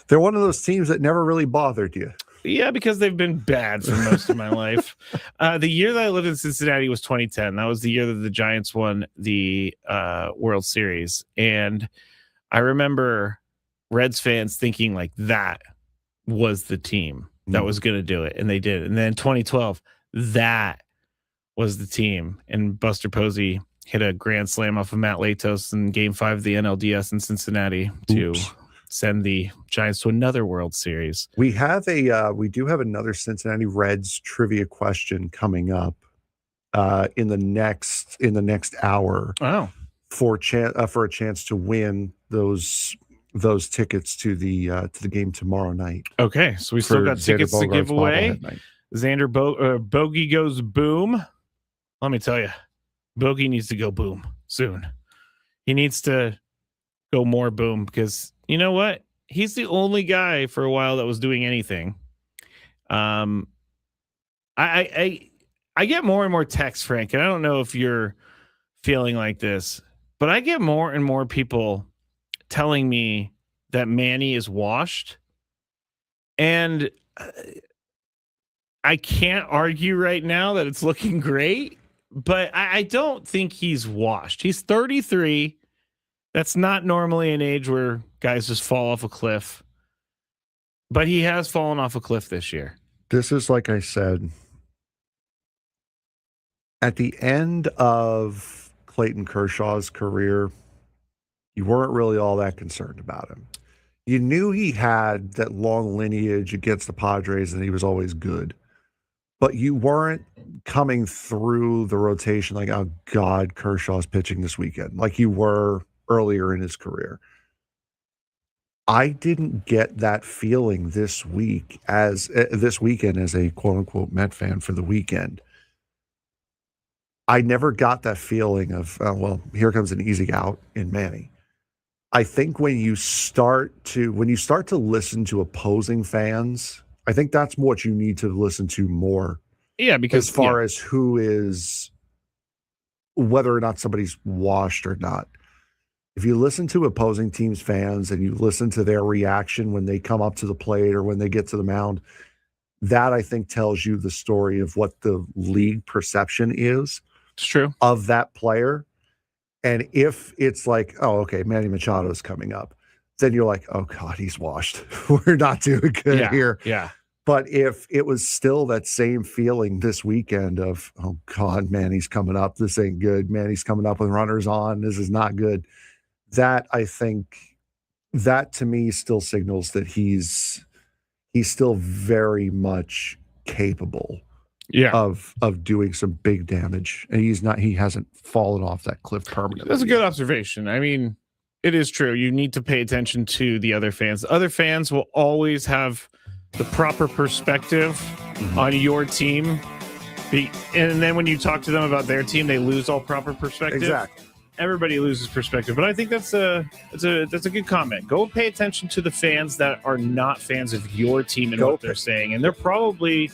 They're one of those teams that never really bothered you. Yeah, because they've been bad for most of my life. The year that I lived in Cincinnati was 2010. That was the year that the Giants won the World Series. And I remember Reds fans thinking like that was the team that was going to do it. And they did. And then 2012, that was the team. And Buster Posey hit a grand slam off of Matt Latos in Game 5 of the NLDS in Cincinnati to send the Giants to another World Series. We do have another Cincinnati Reds trivia question coming up in the next hour. Oh, for a chance to win those tickets to the game tomorrow night. Okay, so we still got tickets to give away. Xander Bogey goes boom. Let me tell you, Bogey needs to go boom soon. He needs to go more boom because you know what? He's the only guy for a while that was doing anything. I get more and more texts, Frank, and I don't know if you're feeling like this, but I get more and more people telling me that Manny is washed, and I can't argue right now that it's looking great. But I don't think he's washed. He's 33. That's not normally an age where guys just fall off a cliff. But he has fallen off a cliff this year. This is, like I said, at the end of Clayton Kershaw's career, you weren't really all that concerned about him. You knew he had that long lineage against the Padres and he was always good. But you weren't coming through the rotation like, oh, God, Kershaw's pitching this weekend, like you were earlier in his career. I didn't get that feeling this weekend as a quote-unquote Met fan for the weekend. I never got that feeling of, well, here comes an easy out in Manny. I think when you start to listen to opposing fans, I think that's what you need to listen to more. Yeah, because as far as who is, whether or not somebody's washed or not. If you listen to opposing teams' fans and you listen to their reaction when they come up to the plate or when they get to the mound, that I think tells you the story of what the league perception is. It's true. Of that player. And if it's like, oh, okay, Manny Machado is coming up, then you're like, oh, God, he's washed. We're not doing good here. Yeah. But if it was still that same feeling this weekend of, oh, God, Manny's coming up. This ain't good. Manny's coming up with runners on. This is not good. That, I think, that to me still signals that he's still very much capable of doing some big damage. And he hasn't fallen off that cliff permanently. That's a good observation. I mean, it is true. You need to pay attention to the other fans. Other fans will always have the proper perspective on your team. And then when you talk to them about their team, they lose all proper perspective. Exactly. Everybody loses perspective. But I think that's a good comment. Go pay attention to the fans that are not fans of your team and what they're saying. And they're probably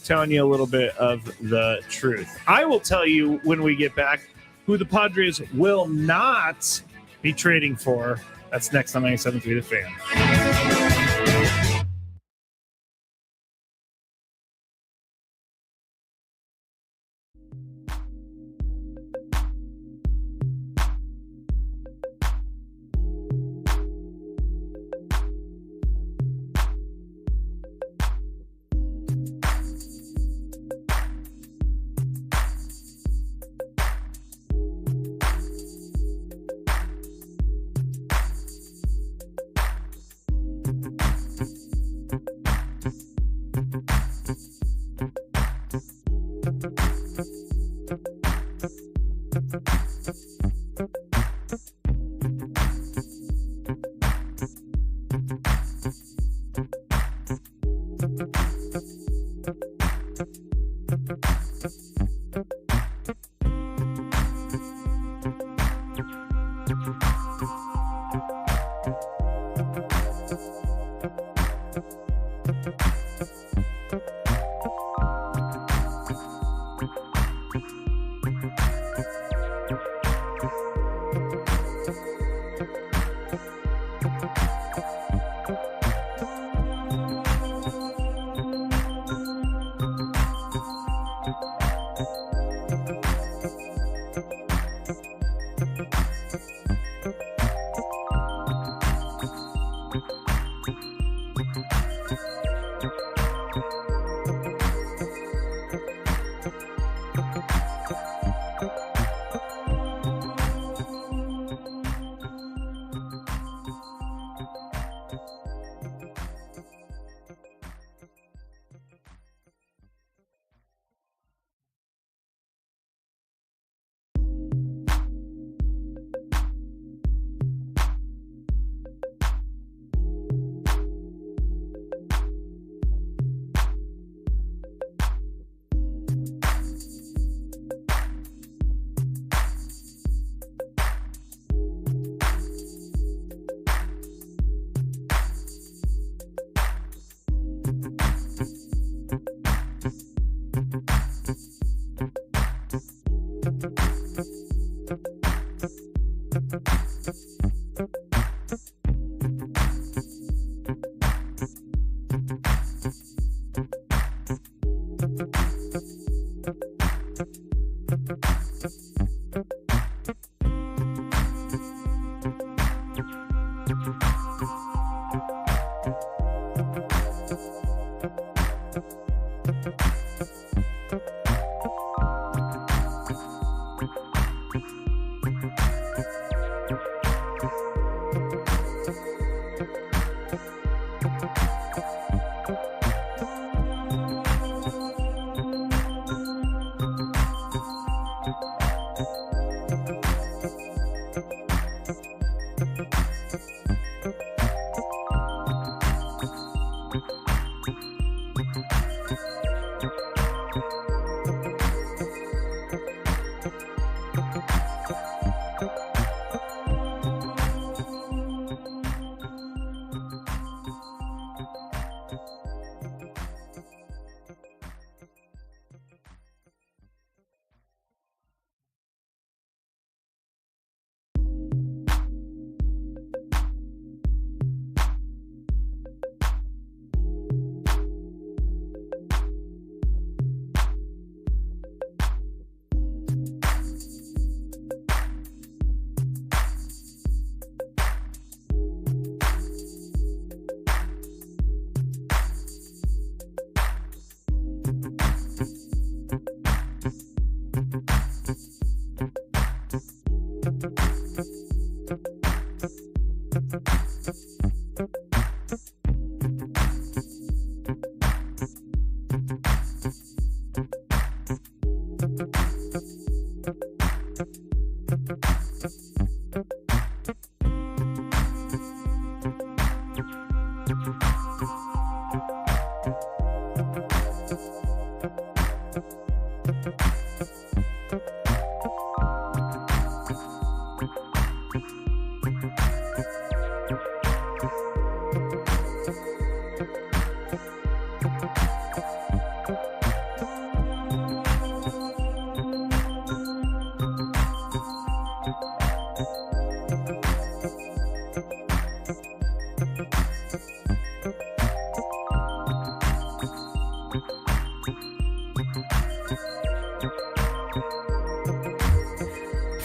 telling you a little bit of the truth. I will tell you when we get back who the Padres will not be trading for. That's next on 97.3 The Fan.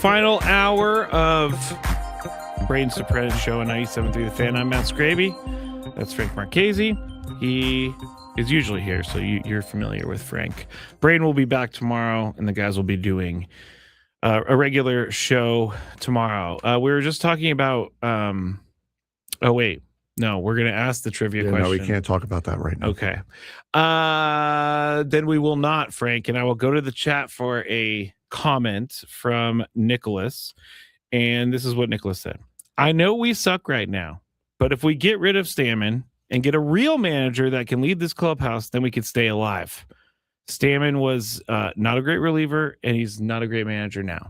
Final hour of Braden Surprenant show on 97.3 The Fan. I'm Matt Skraby. That's Frank Marchese. He is usually here, so you're familiar with Frank. Braden will be back tomorrow, and the guys will be doing a regular show tomorrow. We were just talking about... oh, wait. No, we're going to ask the trivia question. No, we can't talk about that right now. Okay. Then we will not, Frank, and I will go to the chat for a comment from Nicholas. And this is what Nicholas said. I know we suck right now, but if we get rid of Stammen and get a real manager that can lead this clubhouse, then we could stay alive. Stammen was not a great reliever, and he's not a great manager now.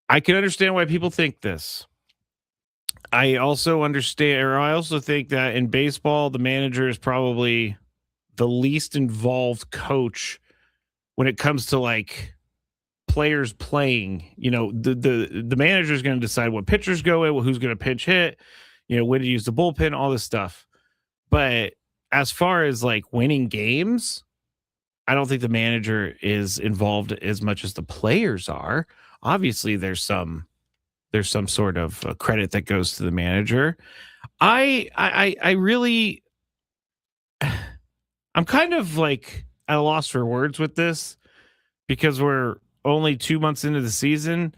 I can understand why people think this. I also understand, or I also think that in baseball, the manager is probably the least involved coach when it comes to like players playing. You know, the manager is going to decide what pitchers go in, who's going to pinch hit, you know, when to use the bullpen, all this stuff. But as far as like winning games, I don't think the manager is involved as much as the players are. Obviously, there's some sort of credit that goes to the manager. I really, I'm kind of like at a loss for words with this because we're only 2 months into the season,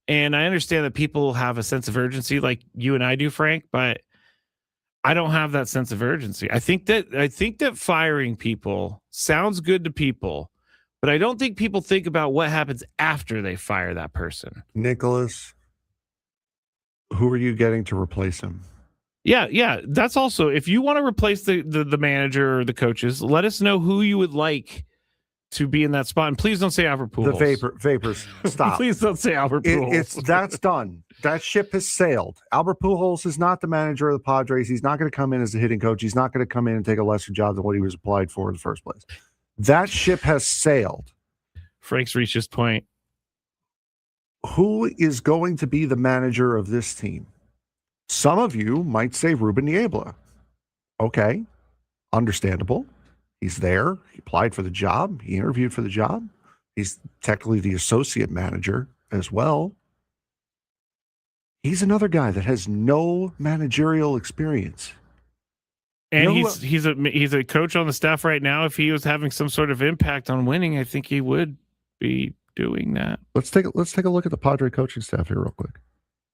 and I understand that people have a sense of urgency like you and I do, Frank, but I don't have that sense of urgency. I think that firing people sounds good to people, but I don't think people think about what happens after they fire that person. Nicholas, who are you getting to replace him? Yeah. That's also, if you want to replace the manager or the coaches, let us know who you would like to be in that spot. And please don't say Albert Pujols. The vapors. Stop. Please don't say Albert Pujols. That's done. That ship has sailed. Albert Pujols is not the manager of the Padres. He's not going to come in as a hitting coach. He's not going to come in and take a lesser job than what he was applied for in the first place. That ship has sailed. Frank's reached his point. Who is going to be the manager of this team? Some of you might say Ruben Niebla. Okay, understandable. He's there. He applied for the job. He interviewed for the job. He's technically the associate manager as well. He's another guy that has no managerial experience. And he's a coach on the staff right now. If he was having some sort of impact on winning, I think he would be doing that. Let's take a look at the Padre coaching staff here real quick.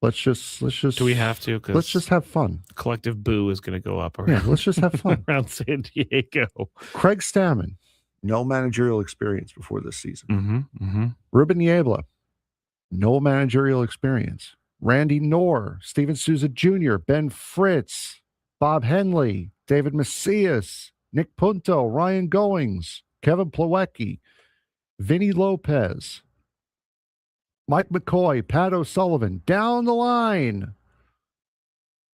Let's just. Do we have to? Let's just have fun. Collective boo is going to go up around. Yeah, let's just have fun around San Diego. Craig Stammen, no managerial experience before this season. Mm-hmm. Ruben Niebla, no managerial experience. Randy Knorr, Steven Souza Jr., Ben Fritz, Bob Henley, David Macias, Nick Punto, Ryan Goings, Kevin Plawecki, Vinny Lopez, Mike McCoy, Pat O'Sullivan, down the line.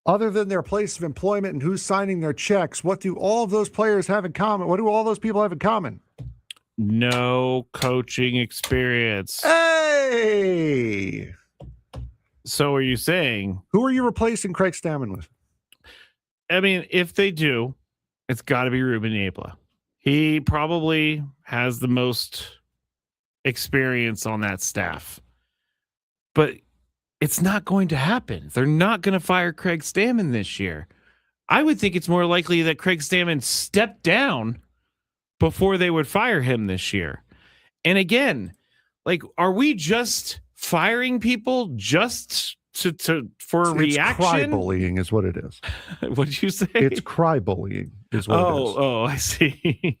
Other than their place of employment and who's signing their checks, what do all of those players have in common? What do all those people have in common? No coaching experience. Hey! So are you saying... Who are you replacing Craig Stammen with? I mean, if they do, it's got to be Ruben Niebla. He probably has the most experience on that staff. But it's not going to happen. They're not going to fire Craig Stammen this year. I would think it's more likely that Craig Stammen stepped down before they would fire him this year. And again, like, are we just firing people just for a reaction? Cry bullying is what it is. What did you say? It's cry bullying is what it is. Oh, I see.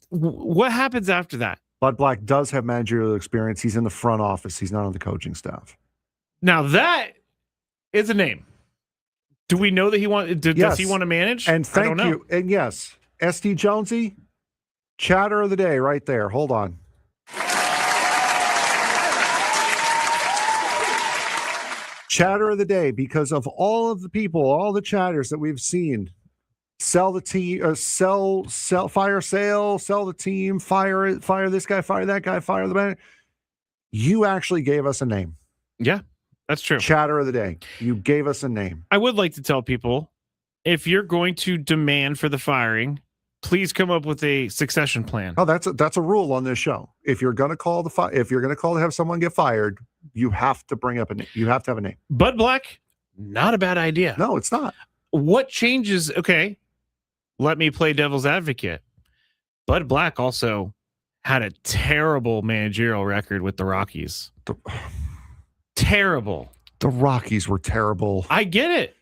What happens after that? Bud Black does have managerial experience. He's in the front office. He's not on the coaching staff. Now that is a name. Do we know that does he want to manage? And thank you. And yes, ST Jonesy, chatter of the day right there. Hold on. Chatter of the day, because of all of the people, all the chatters that we've seen, sell the team, fire sale, sell the team, fire this guy, fire that guy, fire the man. You actually gave us a name. Yeah, that's true. Chatter of the day. You gave us a name. I would like to tell people, if you're going to demand for the firing, please come up with a succession plan. Oh, that's a rule on this show. If you're going to call to have someone get fired, you have to bring up a name. You have to have a name. Bud Black, not a bad idea. No, it's not. What changes? Okay, let me play devil's advocate. Bud Black also had a terrible managerial record with the Rockies. Terrible. The Rockies were terrible. I get it,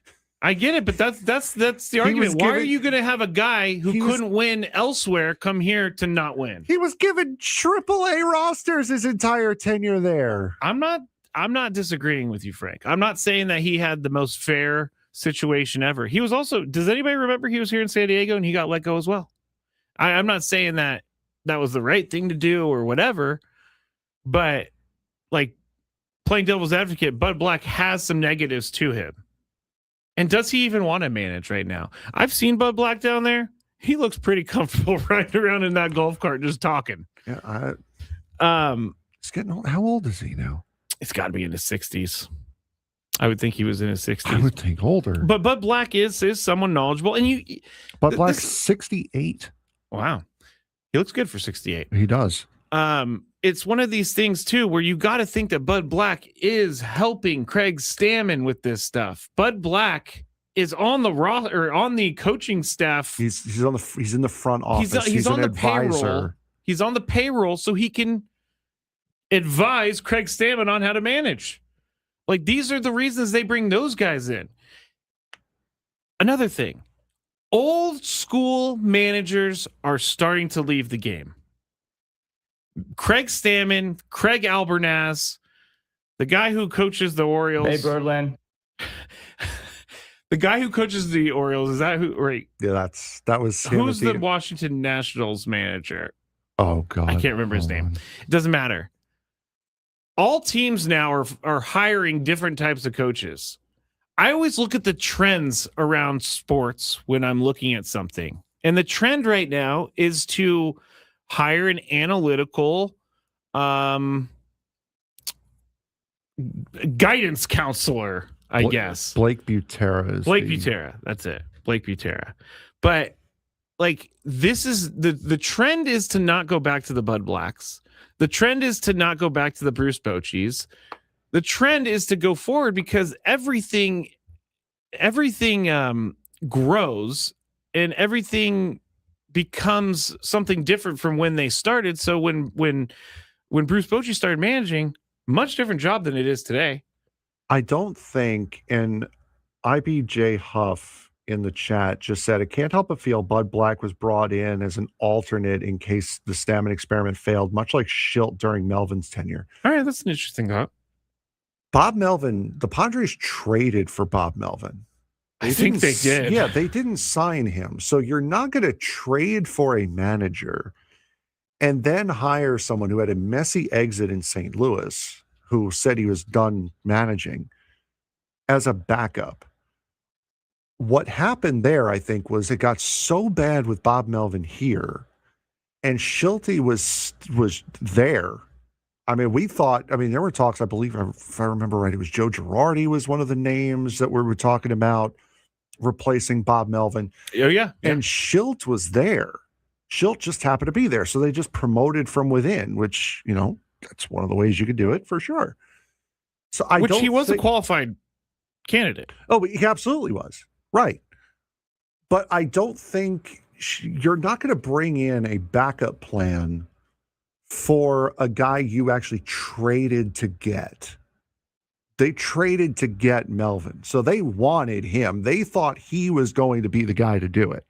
but that's the argument. Why are you going to have a guy who couldn't win elsewhere come here to not win? He was given AAA rosters his entire tenure there. I'm not disagreeing with you, Frank. I'm not saying that he had the most fair situation ever. He was also, does anybody remember he was here in San Diego and he got let go as well? I'm not saying that was the right thing to do or whatever, but like, playing devil's advocate, Bud Black has some negatives to him. And does he even want to manage right now? I've seen Bud Black down there. He looks pretty comfortable riding around in that golf cart just talking. Yeah, he's getting old. How old is he now? It's got to be in his 60s. I would think he was in his 60s. I would think older. But Bud Black is someone knowledgeable. And Bud Black's 68. Wow. He looks good for 68. He does. It's one of these things too where you got to think that Bud Black is helping Craig Stammen with this stuff. Bud Black is on the on the coaching staff. He's in the front office. He's on an the advisor. payroll. He's on the payroll so he can advise Craig Stammen on how to manage. Like, these are the reasons they bring those guys in. Another thing, old school managers are starting to leave the game. Craig Stammen, Craig Albernaz, the guy who coaches the Orioles. Hey, Birdland. The guy who coaches the Orioles, is that who? Right. Yeah, that was him. Who's the Washington Nationals manager? Oh, God. I can't remember his name. It doesn't matter. All teams now are hiring different types of coaches. I always look at the trends around sports when I'm looking at something. And the trend right now is to hire an analytical guidance counselor, I guess. Blake Butera. Butera. That's it. Blake Butera. But like, this is the trend is to not go back to the Bud Blacks. The trend is to not go back to the Bruce Bochy's. The trend is to go forward because everything grows and everything becomes something different from when they started. So when Bruce Bochy started managing, much different job than it is today. I don't think, and IBJ Huff in the chat just said, it can't help but feel Bud Black was brought in as an alternate in case the Stammen experiment failed, much like Schilt during Melvin's tenure. All right, that's an interesting thought. Bob Melvin, the Padres traded for Bob Melvin. I think they did. Yeah, they didn't sign him. So you're not going to trade for a manager and then hire someone who had a messy exit in St. Louis, who said he was done managing, as a backup. What happened there, I think, was it got so bad with Bob Melvin here, and Schulte was there. I mean, there were talks, I believe, if I remember right, it was Joe Girardi was one of the names that we were talking about replacing Bob Melvin. Oh, yeah. And Schilt was there. Schilt just happened to be there. So they just promoted from within, which, that's one of the ways you could do it for sure. So he was a qualified candidate. Oh, he absolutely was. Right. But I don't think you're not going to bring in a backup plan for a guy you actually traded to get. They traded to get Melvin. So they wanted him. They thought he was going to be the guy to do it.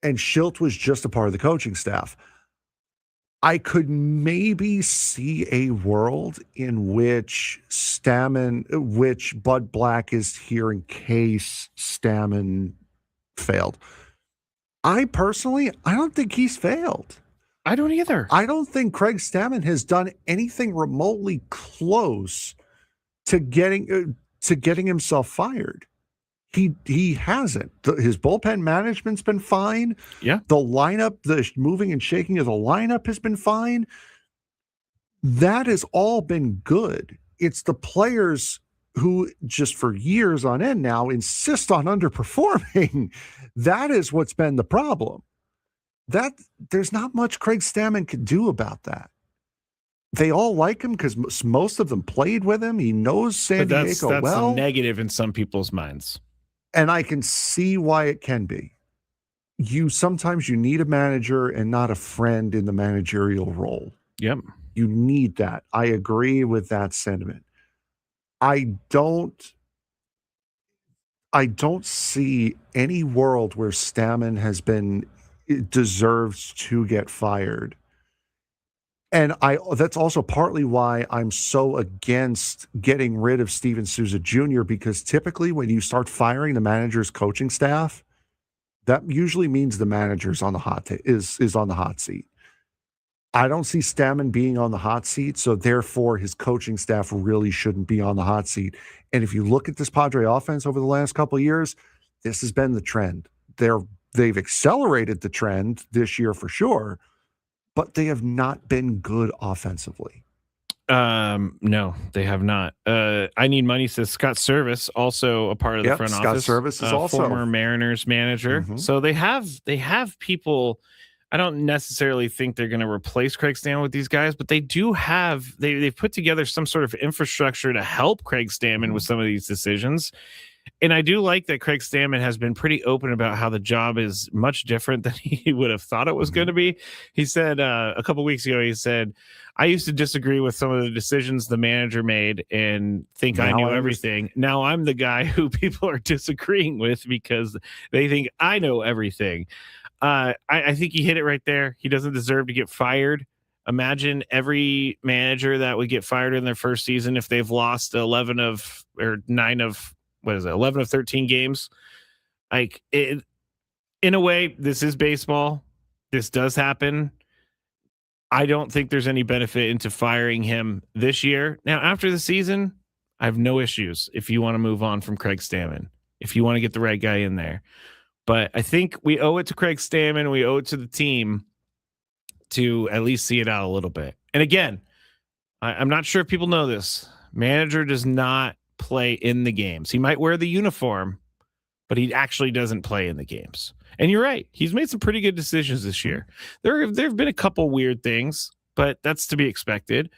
And Schilt was just a part of the coaching staff. I could maybe see a world in which Bud Black is here in case Stammen failed. I don't think he's failed. I don't either. I don't think Craig Stammen has done anything remotely close to getting himself fired. He hasn't. His bullpen management's been fine. Yeah. The lineup, the moving and shaking of the lineup has been fine. That has all been good. It's the players who just for years on end now insist on underperforming. That is what's been the problem. That there's not much Craig Stammen could do about that. They all like him because most of them played with him. He knows San Diego well. That's a negative in some people's minds. And I can see why it can be. Sometimes you need a manager and not a friend in the managerial role. Yep. You need that. I agree with that sentiment. I don't see any world where Stammen deserves to get fired. And that's also partly why I'm so against getting rid of Steven Souza Jr., because typically when you start firing the manager's coaching staff, that usually means the manager's on the is on the hot seat. I don't see Stammen being on the hot seat, so therefore his coaching staff really shouldn't be on the hot seat. And if you look at this Padre offense over the last couple of years, this has been the trend. They've accelerated the trend this year for sure, but they have not been good offensively. No, they have not. I Need Money says Scott Service, also a part of the front office. Scott Service is also former Mariners manager. Mm-hmm. So they have people. I don't necessarily think they're going to replace Craig Stammen with these guys, but they do have they've put together some sort of infrastructure to help Craig Stammen with some of these decisions. And I do like that Craig Stammen has been pretty open about how the job is much different than he would have thought it was going to be. He said a couple weeks ago, he said, I used to disagree with some of the decisions the manager made and think I knew everything. Now I'm the guy who people are disagreeing with because they think I know everything. I think he hit it right there. He doesn't deserve to get fired. Imagine every manager that would get fired in their first season if they've lost 11 of 13 games. In a way, this is baseball. This does happen. I don't think there's any benefit into firing him this year. Now, after the season, I have no issues if you want to move on from Craig Stammen, if you want to get the right guy in there. But I think we owe it to Craig Stammen, we owe it to the team to at least see it out a little bit. And again, I'm not sure if people know this. Manager does not play in the games. He might wear the uniform, but he actually doesn't play in the games. And you're right. He's made some pretty good decisions this year. There have been a couple weird things, but that's to be expected.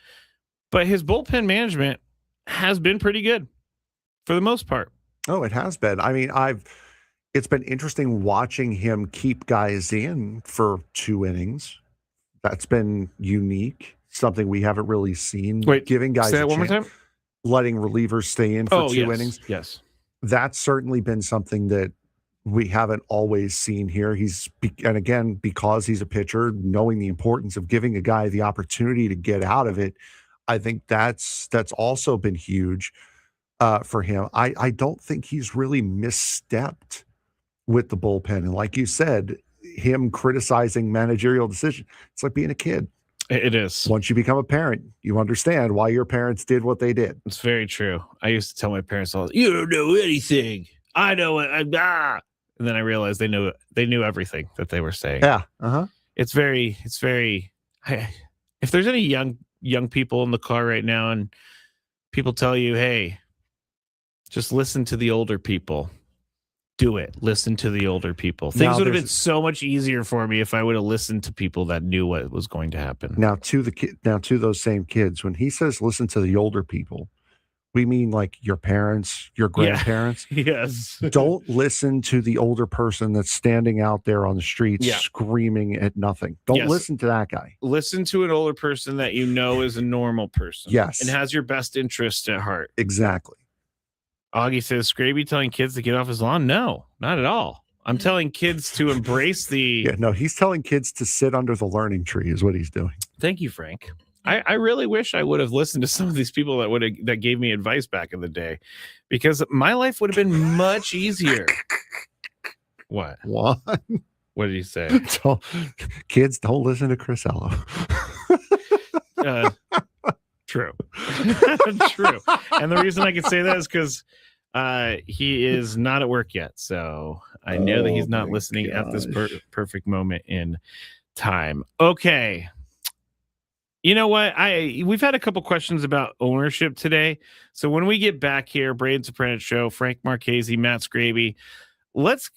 but his bullpen management has been pretty good for the most part. Oh, it has been. I mean, it's been interesting watching him keep guys in for 2 innings. That's been unique, something we haven't really seen. Wait, giving guys say that a one more chance, time. letting relievers stay in for 2 innings. Yes. That's certainly been something that we haven't always seen here. And again, because he's a pitcher, knowing the importance of giving a guy the opportunity to get out of it, I think that's also been huge for him. I don't think he's really misstepped with the bullpen. And like you said, him criticizing managerial decision, it's like being a kid. It is. Once you become a parent, you understand why your parents did what they did. It's very true. I used to tell my parents all, "You don't know anything. I know it." And then I realized they knew everything that they were saying. Yeah. Uh-huh. It's very. If there's any young people in the car right now and people tell you, "Hey, just listen to the older people." Do it. Listen to the older people. Things would have been so much easier for me if I would have listened to people that knew what was going to happen. Now to those same kids, when he says listen to the older people, we mean like your parents, your grandparents. Yeah. Yes. Don't listen to the older person that's standing out there on the streets screaming at nothing. Don't listen to that guy. Listen to an older person that you know is a normal person. Yes. And has your best interest at heart. Exactly. Augie says, Skraby telling kids to get off his lawn? No, not at all. I'm telling kids to embrace the... Yeah, no, he's telling kids to sit under the learning tree is what he's doing. Thank you, Frank. I really wish I would have listened to some of these people that gave me advice back in the day, because my life would have been much easier. What? What? What did he say? Kids, don't listen to Chris Ello. True. True. And the reason I can say that is because he is not at work yet. So I know that he's not listening at this perfect moment in time. Okay. You know what? We've had a couple questions about ownership today. So when we get back here, Braden Surprenant Show, Frank Marchese, Matt Skraby, let's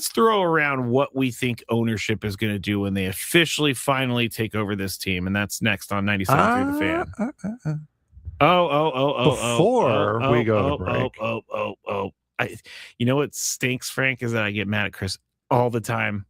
throw around what we think ownership is going to do when they officially finally take over this team, and that's next on 97.3 The Fan. Before we go to break. You know what stinks, Frank, is that I get mad at Chris all the time.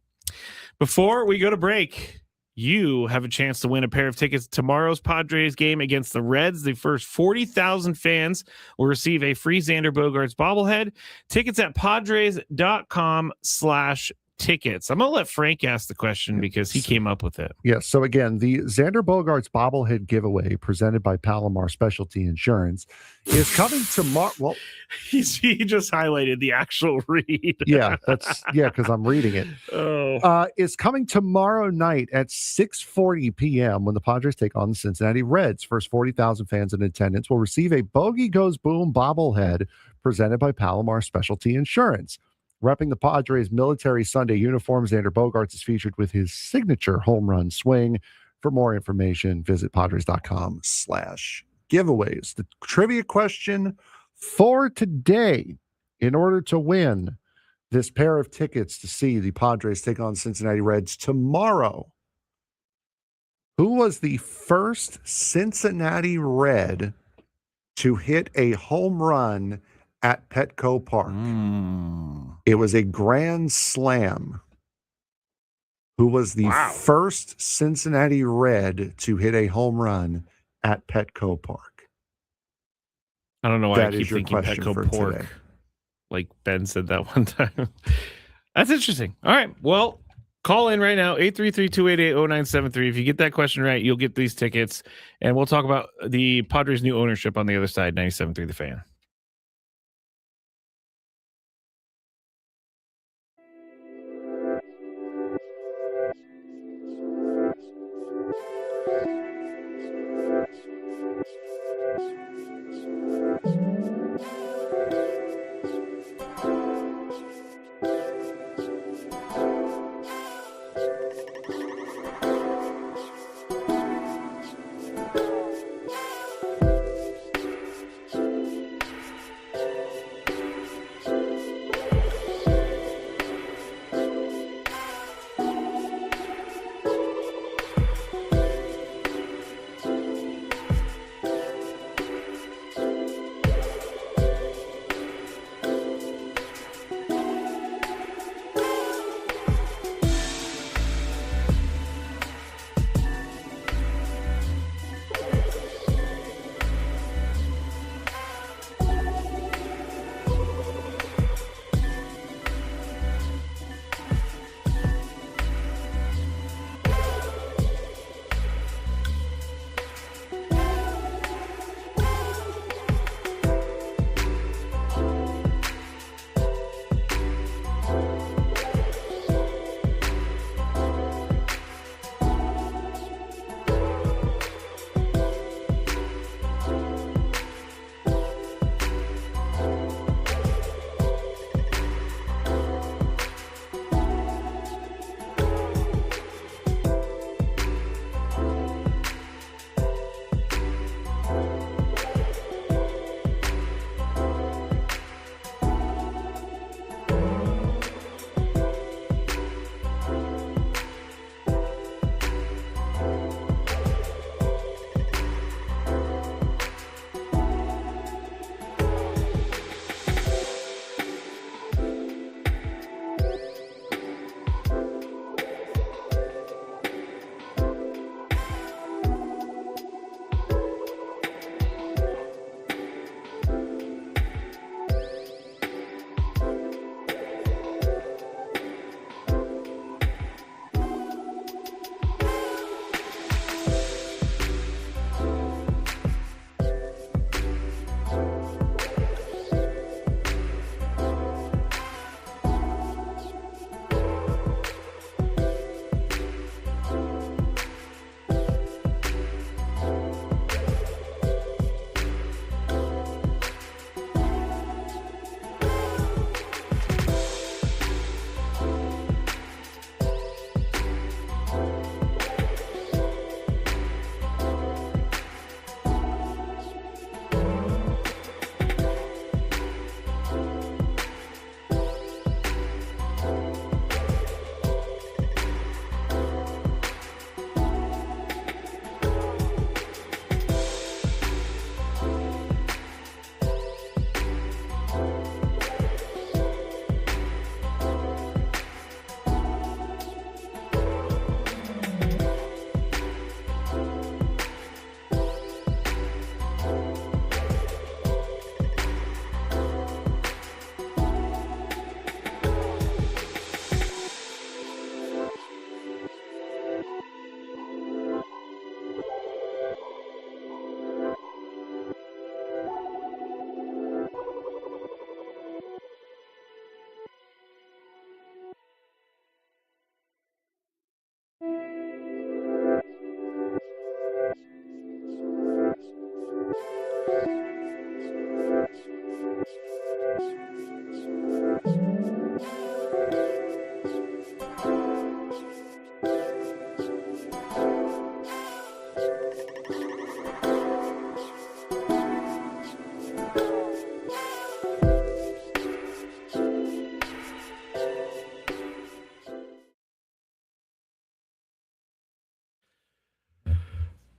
Before we go to break, you have a chance to win a pair of tickets to tomorrow's Padres game against the Reds. The first 40,000 fans will receive a free Xander Bogaerts bobblehead. Tickets at padres.com/tickets. I'm going to let Frank ask the question because he came up with it. Yes. So again, the Xander Bogaerts bobblehead giveaway presented by Palomar Specialty Insurance is coming tomorrow. Well, he just highlighted the actual read. Yeah, because I'm reading it. It's coming tomorrow night at 6:40 p.m. when the Padres take on the Cincinnati Reds. First 40,000 fans in attendance will receive a Bogey Goes Boom bobblehead presented by Palomar Specialty Insurance. Repping the Padres military Sunday uniform, Xander Bogaerts is featured with his signature home run swing. For more information, visit padres.com/giveaways. The trivia question for today, in order to win this pair of tickets to see the Padres take on Cincinnati Reds tomorrow, who was the first Cincinnati Red to hit a home run at Petco Park? It was a grand slam. Who was the first Cincinnati Red to hit a home run at Petco Park? I don't know why I keep thinking Petco Pork. Today. Like Ben said that one time. That's interesting. All right. Well, call in right now, 833-288-0973. If you get that question right, you'll get these tickets. And we'll talk about the Padres' new ownership on the other side, 97.3 The Fan.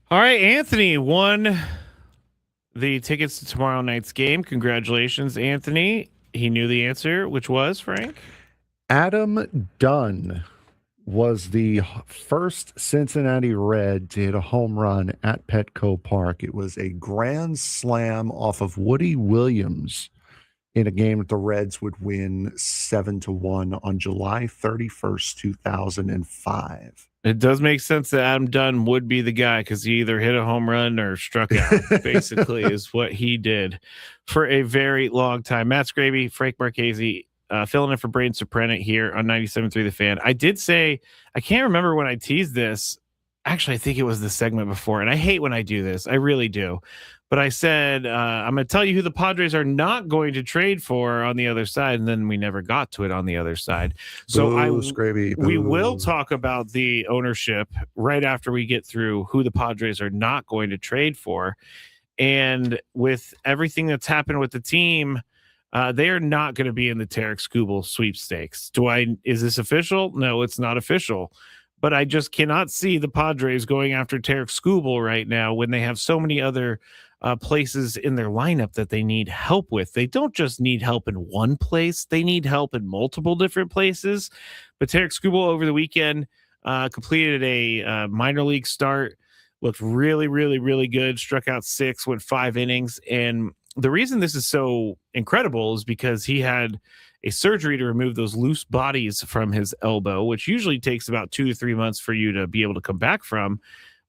All right, Anthony won the tickets to tomorrow night's game. Congratulations, Anthony. He knew the answer, which was, Frank? Adam Dunn was the first Cincinnati Red to hit a home run at Petco Park. It was a grand slam off of Woody Williams in a game that the Reds would win 7-1 on July 31st, 2005. It does make sense that Adam Dunn would be the guy because he either hit a home run or struck out, basically, is what he did for a very long time. Matt Skraby, Frank Marchese, filling in for Braden Surprenant here on 97.3 The Fan. I did say, I can't remember when I teased this. Actually, I think it was the segment before, and I hate when I do this. I really do. But I said, I'm going to tell you who the Padres are not going to trade for on the other side, and then we never got to it on the other side. So we will talk about the ownership right after we get through who the Padres are not going to trade for. And with everything that's happened with the team, they are not going to be in the Tarek Skubal sweepstakes. Is this official? No, it's not official. But I just cannot see the Padres going after Tarek Skubal right now when they have so many other places in their lineup that they need help with. They don't just need help in one place. They need help in multiple different places. But Tarek Skubal over the weekend completed a minor league start, looked really, really, really good, struck out 6, went 5 innings. And the reason this is so incredible is because he had a surgery to remove those loose bodies from his elbow, which usually takes about 2 to 3 months for you to be able to come back from.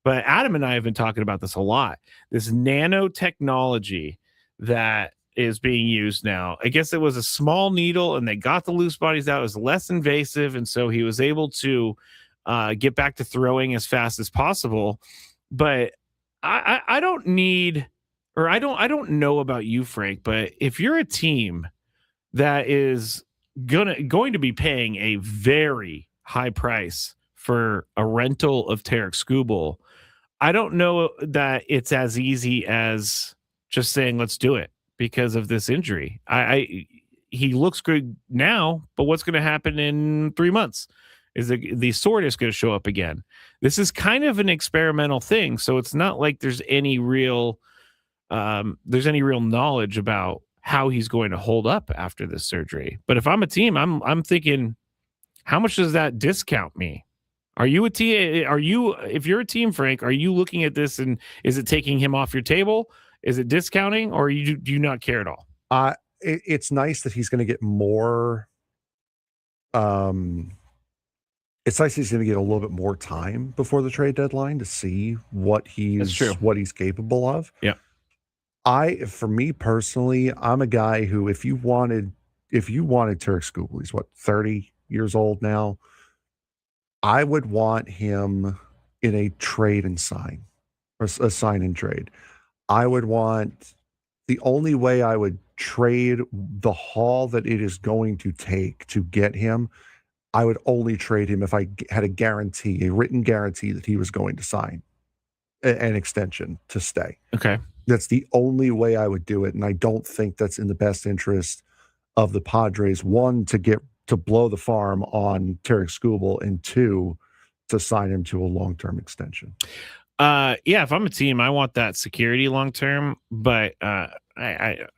But Adam and I have been talking about this a lot. This nanotechnology that is being used now. I guess it was a small needle and they got the loose bodies out. It was less invasive. And so he was able to get back to throwing as fast as possible. But I don't need, or I don't know about you, Frank, but if you're a team that is going to be paying a very high price for a rental of Tarek Skubal, I don't know that it's as easy as just saying, let's do it because of this injury. He looks good now, but what's going to happen in 3 months? Is the soreness going to show up again? This is kind of an experimental thing. So it's not like there's any real knowledge about how he's going to hold up after this surgery. But if I'm a team, I'm thinking, how much does that discount me? Are you a team? If you're a team, Frank, are you looking at this and is it taking him off your table? Is it discounting, or do you not care at all? It's nice that he's going to get more. It's nice he's going to get a little bit more time before the trade deadline to see what he's capable of. Yeah. For me personally, I'm a guy who, if you wanted Tarek Skubal, he's 30 years old now. I would want him in a trade and sign, or a sign and trade. I would want, the only way I would trade the haul that it is going to take to get him, I would only trade him if I had a written guarantee that he was going to sign an extension to stay. Okay. That's the only way I would do it. And I don't think that's in the best interest of the Padres. One, to blow the farm on Tarek Skubal, and 2, to sign him to a long-term extension. Yeah, if I'm a team, I want that security long-term, but I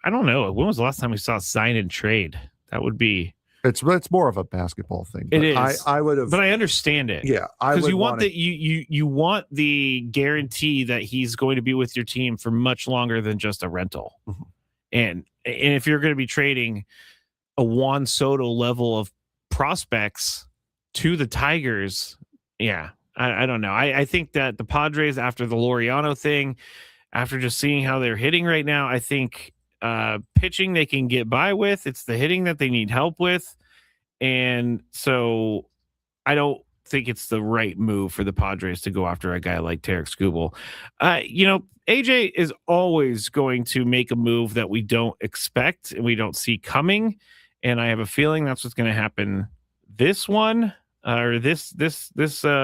don't know. When was the last time we saw sign and trade? That would be... It's more of a basketball thing. It is. I would have... But I understand it. Yeah. Because you want you want the guarantee that he's going to be with your team for much longer than just a rental. Mm-hmm. And if you're going to be trading a Juan Soto level of prospects to the Tigers, yeah, I don't know. I think that the Padres, after the Laureano thing, after just seeing how they're hitting right now, I think pitching they can get by with. It's the hitting that they need help with. And so I don't think it's the right move for the Padres to go after a guy like Tarek Skubal. AJ is always going to make a move that we don't expect and we don't see coming. And I have a feeling that's what's going to happen this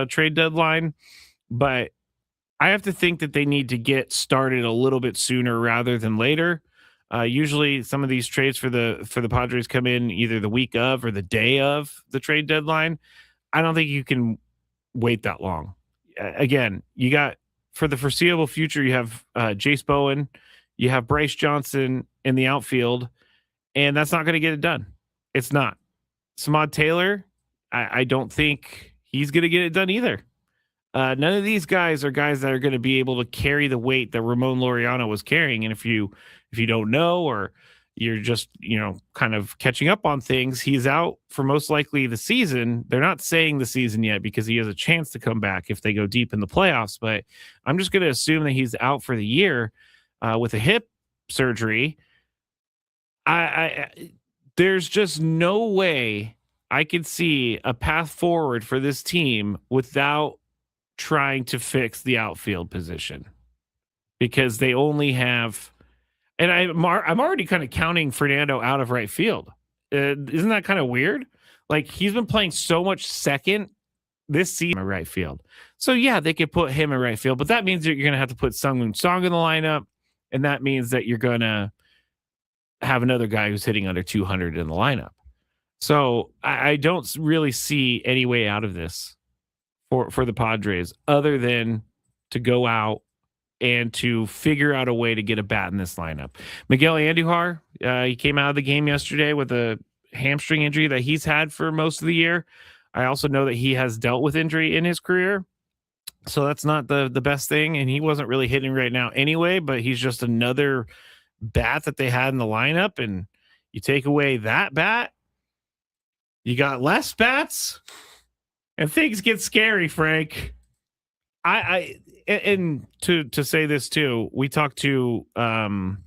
trade deadline. But I have to think that they need to get started a little bit sooner rather than later. Usually some of these trades for the Padres come in either the week of or the day of the trade deadline. I don't think you can wait that long. Again, you got for the foreseeable future, you have Jace Bowen, you have Bryce Johnson in the outfield, and that's not going to get it done. It's not. Samad Taylor, I don't think he's going to get it done either. None of these guys are guys that are going to be able to carry the weight that Ramon Laureano was carrying. And if you don't know, or you're just, kind of catching up on things, he's out for most likely the season. They're not saying the season yet because he has a chance to come back if they go deep in the playoffs. But I'm just going to assume that he's out for the year with a hip surgery. There's just no way I could see a path forward for this team without trying to fix the outfield position, because they only have, and I'm already kind of counting Fernando out of right field. Isn't that kind of weird? Like, he's been playing so much second this season in right field. So yeah, they could put him in right field, but that means that you're going to have to put Sungwoon Song in the lineup. And that means that you're going to have another guy who's hitting under 200 in the lineup. So I don't really see any way out of this for the Padres other than to go out and to figure out a way to get a bat in this lineup. Miguel Andujar, he came out of the game yesterday with a hamstring injury that he's had for most of the year. I also know that he has dealt with injury in his career, so that's not the best thing, and he wasn't really hitting right now anyway, but he's just another bat that they had in the lineup, and you take away that bat, you got less bats, and things get scary, Frank. And to say this too, we talked to Sam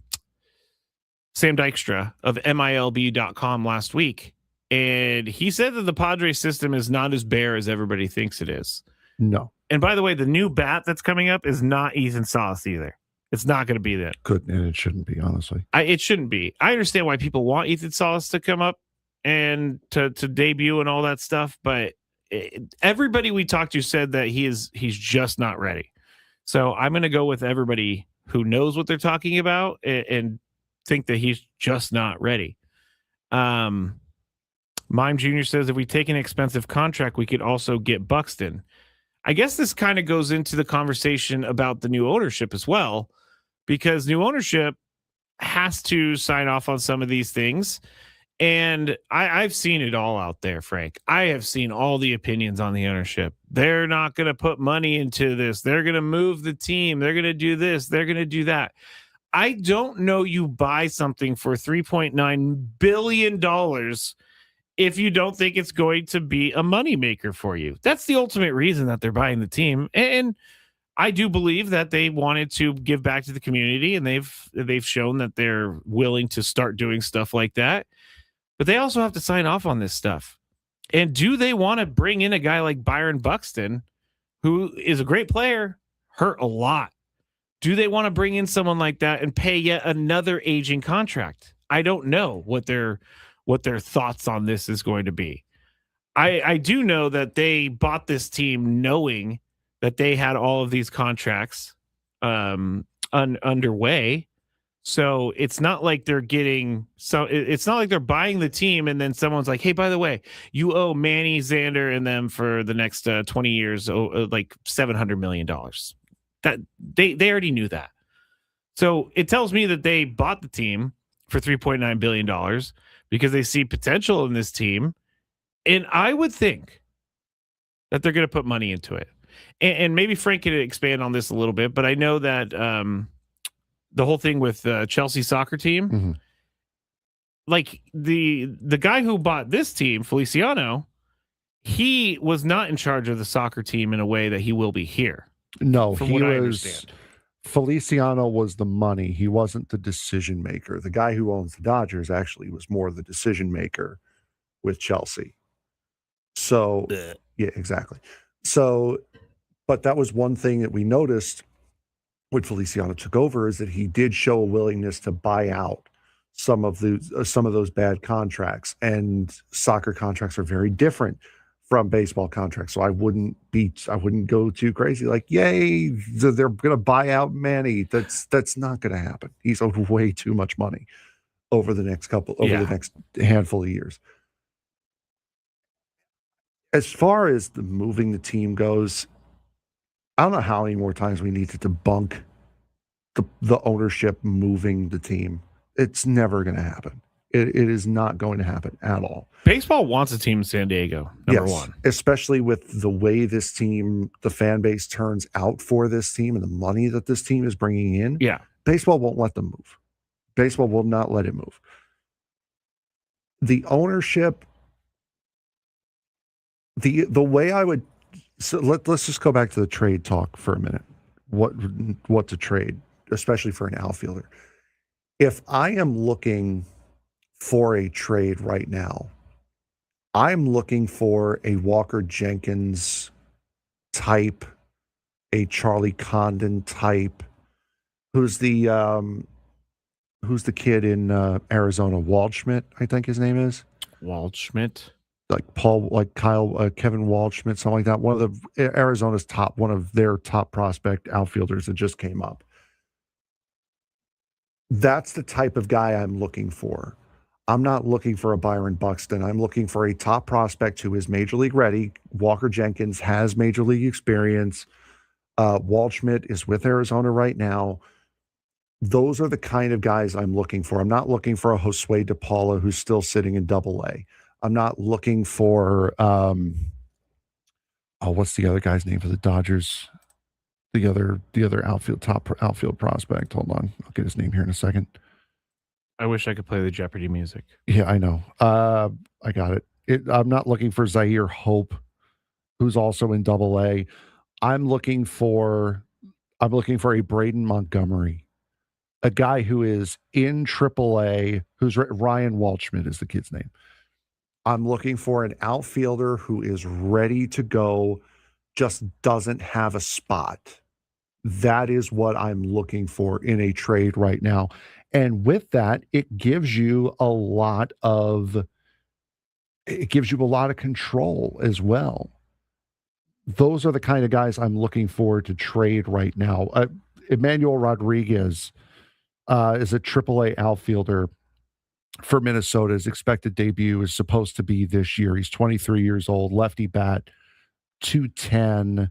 Dykstra of MILB.com last week, and he said that the Padres system is not as bare as everybody thinks it is. No. And by the way, the new bat that's coming up is not Ethan Sauce either. It's not going to be that. Couldn't, and it shouldn't be, honestly. It shouldn't be. I understand why people want Ethan Sauce to come up and to debut and all that stuff, but everybody we talked to said that he's just not ready. So I'm going to go with everybody who knows what they're talking about and think that he's just not ready. Mime Jr. says if we take an expensive contract, we could also get Buxton. I guess this kind of goes into the conversation about the new ownership as well, because new ownership has to sign off on some of these things. And I've seen it all out there, Frank. I have seen all the opinions on the ownership. They're not going to put money into this. They're going to move the team. They're going to do this. They're going to do that. I don't know you buy something for $3.9 billion if you don't think it's going to be a moneymaker for you. That's the ultimate reason that they're buying the team. And I do believe that they wanted to give back to the community, and they've shown that they're willing to start doing stuff like that. But they also have to sign off on this stuff. And do they want to bring in a guy like Byron Buxton, who is a great player, hurt a lot? Do they want to bring in someone like that and pay yet another aging contract? I don't know what their thoughts on this is going to be. I do know that they bought this team knowing that they had all of these contracts underway. So it's not like they're it's not like they're buying the team and then someone's like, hey, by the way, you owe Manny, Xander, and them for the next 20 years, like $700 million. That they already knew that. So it tells me that they bought the team for $3.9 billion because they see potential in this team. And I would think that they're going to put money into it. And maybe Frank can expand on this a little bit, but I know that the whole thing with Chelsea soccer team, Mm-hmm. like the guy who bought this team, Feliciano, he was not in charge of the soccer team in a way that he will be here. No, from he what I was. understand. Feliciano was the money. He wasn't the decision maker. The guy who owns the Dodgers actually was more the decision maker with Chelsea. So, yeah, exactly. So, but that was one thing that we noticed when Feliciano took over, is that he did show a willingness to buy out some of those bad contracts, and soccer contracts are very different from baseball contracts. So I wouldn't go too crazy. Like, yay, they're going to buy out Manny. That's not going to happen. He's owed way too much money over the next handful of years. As far as the moving the team goes, I don't know how many more times we need to debunk the ownership moving the team. It's never going to happen. It is not going to happen at all. Baseball wants a team in San Diego, number one. Especially with the way this team, the fan base turns out for this team and the money that this team is bringing in. Yeah. Baseball won't let them move. Baseball will not let it move. The ownership, the way I would, so let's just go back to the trade talk for a minute. What to trade, especially for an outfielder. If I am looking for a trade right now, I'm looking for a Walker Jenkins type, a Charlie Condon type. Who's the kid in Arizona? Waldschmidt, I think his name is. Waldschmidt, Kevin Waldschmidt, something like that. One of the Arizona's one of their top prospect outfielders that just came up. That's the type of guy I'm looking for. I'm not looking for a Byron Buxton. I'm looking for a top prospect who is major league ready. Walker Jenkins has major league experience. Waldschmidt is with Arizona right now. Those are the kind of guys I'm looking for. I'm not looking for a Josue De Paula who's still sitting in Double-A. I'm not looking for what's the other guy's name for the Dodgers? The other top outfield prospect. Hold on, I'll get his name here in a second. I wish I could play the Jeopardy music. Yeah, I know. I got it. I'm not looking for Zaire Hope, who's also in Double-A. I'm looking for a Braden Montgomery, a guy who is in Triple-A, who's Ryan Waldschmidt is the kid's name. I'm looking for an outfielder who is ready to go, just doesn't have a spot. That is what I'm looking for in a trade right now. And with that, it gives you a lot of control as well. Those are the kind of guys I'm looking for to trade right now. Emmanuel Rodriguez is a AAA outfielder for Minnesota. His expected debut is supposed to be this year. He's 23 years old, lefty bat, 210,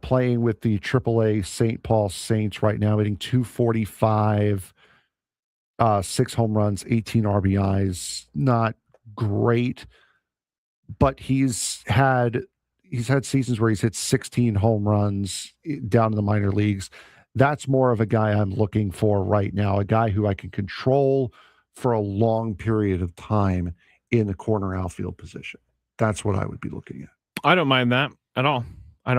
playing with the AAA St. Paul Saints right now, hitting 245, 6 home runs, 18 RBIs. Not great, but he's had seasons where he's hit 16 home runs down in the minor leagues. That's more of a guy I'm looking for right now, a guy who I can control for a long period of time in the corner outfield position. That's what I would be looking at. I don't mind that at all. All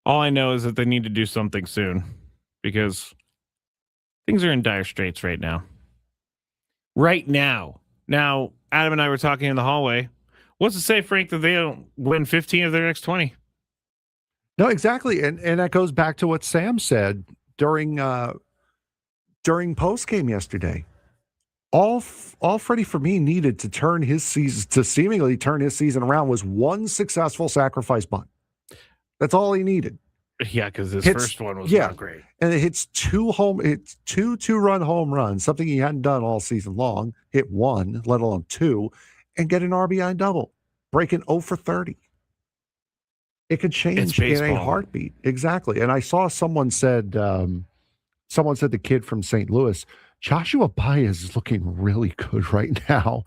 I know is that they need to do something soon because things are in dire straits right now. Now, Adam and I were talking in the hallway. What's to say, Frank, that they don't win 15 of their next 20? No, exactly. And that goes back to what Sam said during postgame yesterday. All Freddy Fermín needed to seemingly turn his season around was one successful sacrifice bunt. That's all he needed. Yeah, because his first one was not great. And it hits two 2-run home runs, something he hadn't done all season long. Hit one, let alone two, and get an RBI double, breaking 0 for 30. It could change in a heartbeat. Exactly. And I saw someone said the kid from St. Louis, Joshua Baez is looking really good right now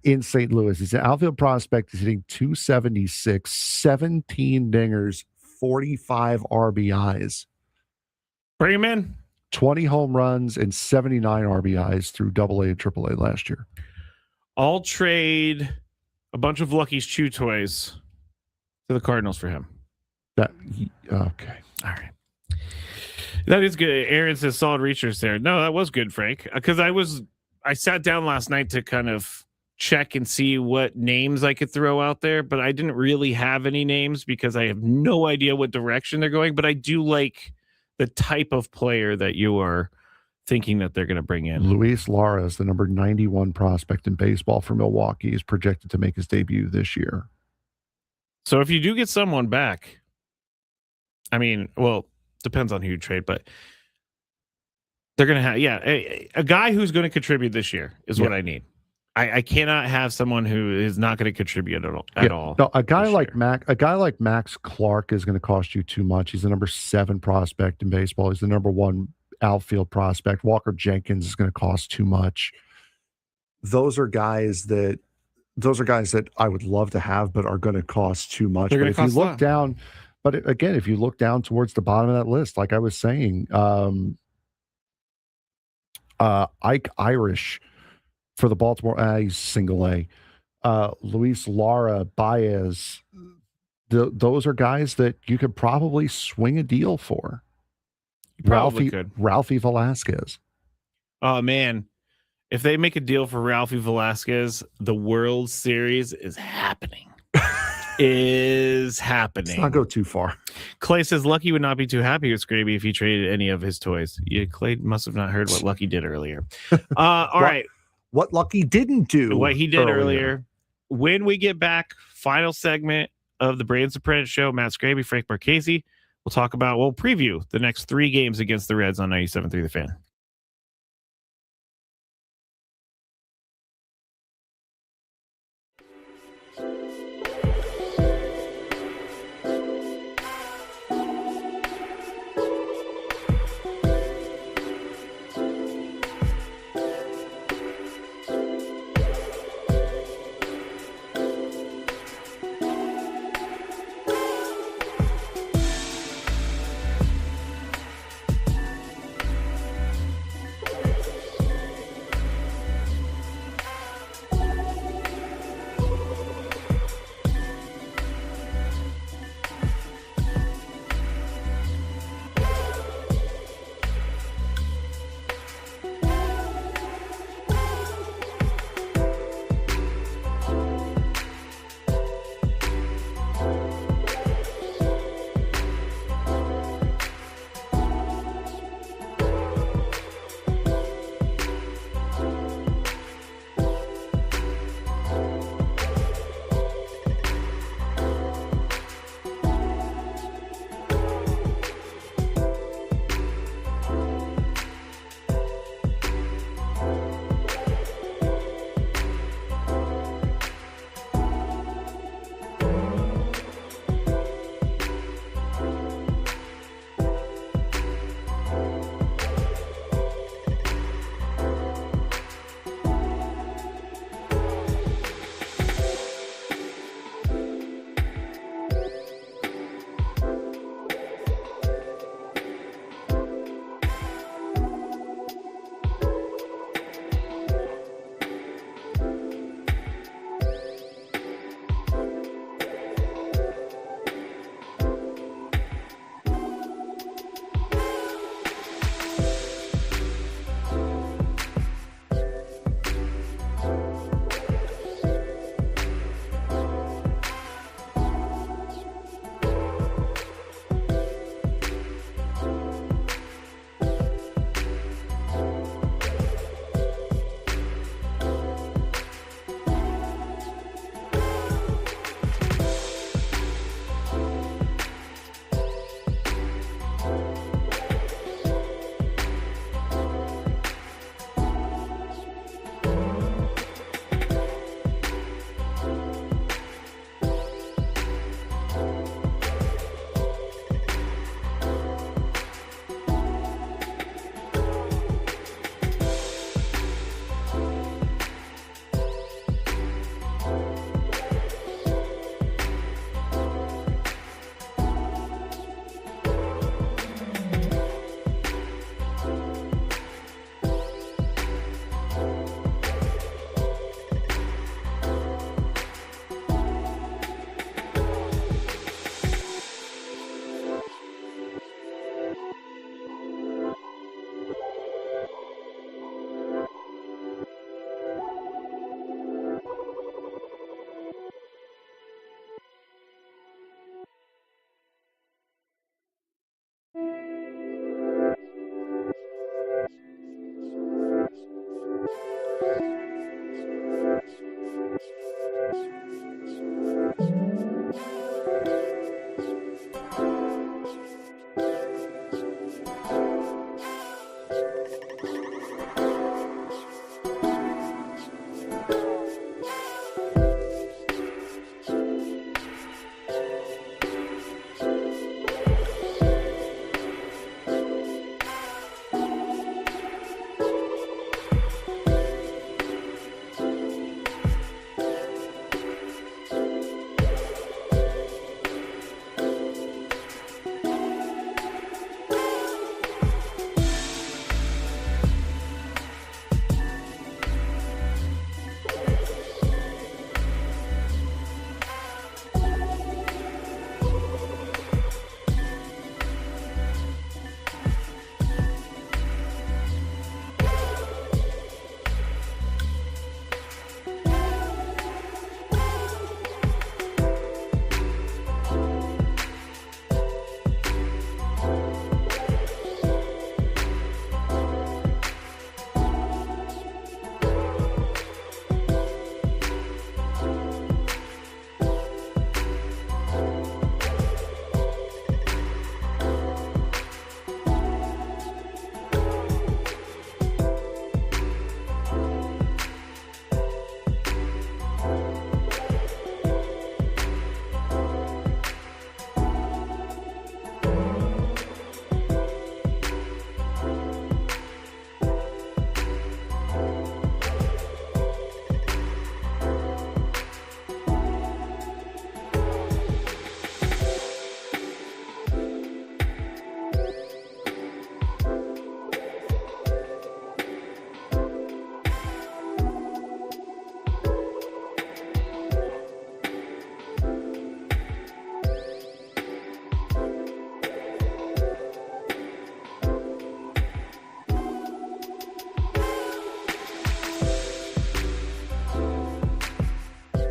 in St. Louis. He's an outfield prospect. He's hitting 276, 17 dingers, 45 RBIs. Bring him in. 20 home runs and 79 RBIs through AA and AAA last year. I'll trade a bunch of Lucky's Chew toys to the Cardinals for him. Okay. All right. That is good. Aaron says solid research there. No, that was good, Frank. Because I sat down last night to kind of check and see what names I could throw out there, but I didn't really have any names because I have no idea what direction they're going. But I do like the type of player that you are thinking that they're going to bring in. Luis Lara is the number 91 prospect in baseball for Milwaukee. Is projected to make his debut this year. So if you do get someone back, I mean, well, depends on who you trade, but they're going to have, a guy who's going to contribute this year is what I need. I cannot have someone who is not going to contribute at all. No, a guy like Max Clark is going to cost you too much. He's the number 7 prospect in baseball. He's the number 1 outfield prospect. Walker Jenkins is going to cost too much. Those are guys that I would love to have, but are going to cost too much. But if you look down, if you look down towards the bottom of that list, like I was saying, Ike Irish for the Baltimore, he's single A. Luis Lara, Baez, those are guys that you could probably swing a deal for. Probably could. Ralphie Velasquez. Oh man, if they make a deal for Ralphie Velasquez, the World Series is happening. Let's not go too far. Clay says Lucky would not be too happy with Skraby if he traded any of his toys. Yeah, Clay must have not heard what Lucky did earlier. All right. What Lucky didn't do. What he did earlier. When we get back, final segment of the Braden Surprenant Show, Matt Skraby, Frank Marchese. We'll preview the next 3 games against the Reds on 97.3 The Fan.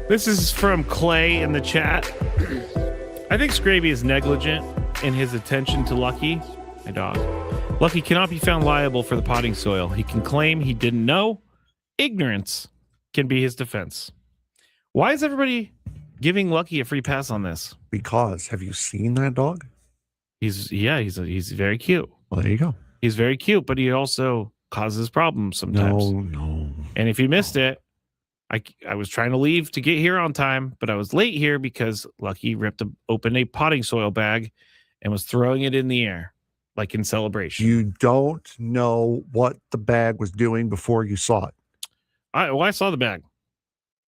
This is from Clay in the chat. I think Skraby is negligent in his attention to Lucky, my dog. Lucky cannot be found liable for the potting soil. He can claim he didn't know. Ignorance can be his defense. Why is everybody giving Lucky a free pass on this? Because have you seen that dog? He's very cute. Well, there you go. He's very cute, but he also causes problems sometimes. No. And if you missed it, I was trying to leave to get here on time, but I was late here because Lucky opened a potting soil bag and was throwing it in the air, like in celebration. You don't know what the bag was doing before you saw it. I saw the bag.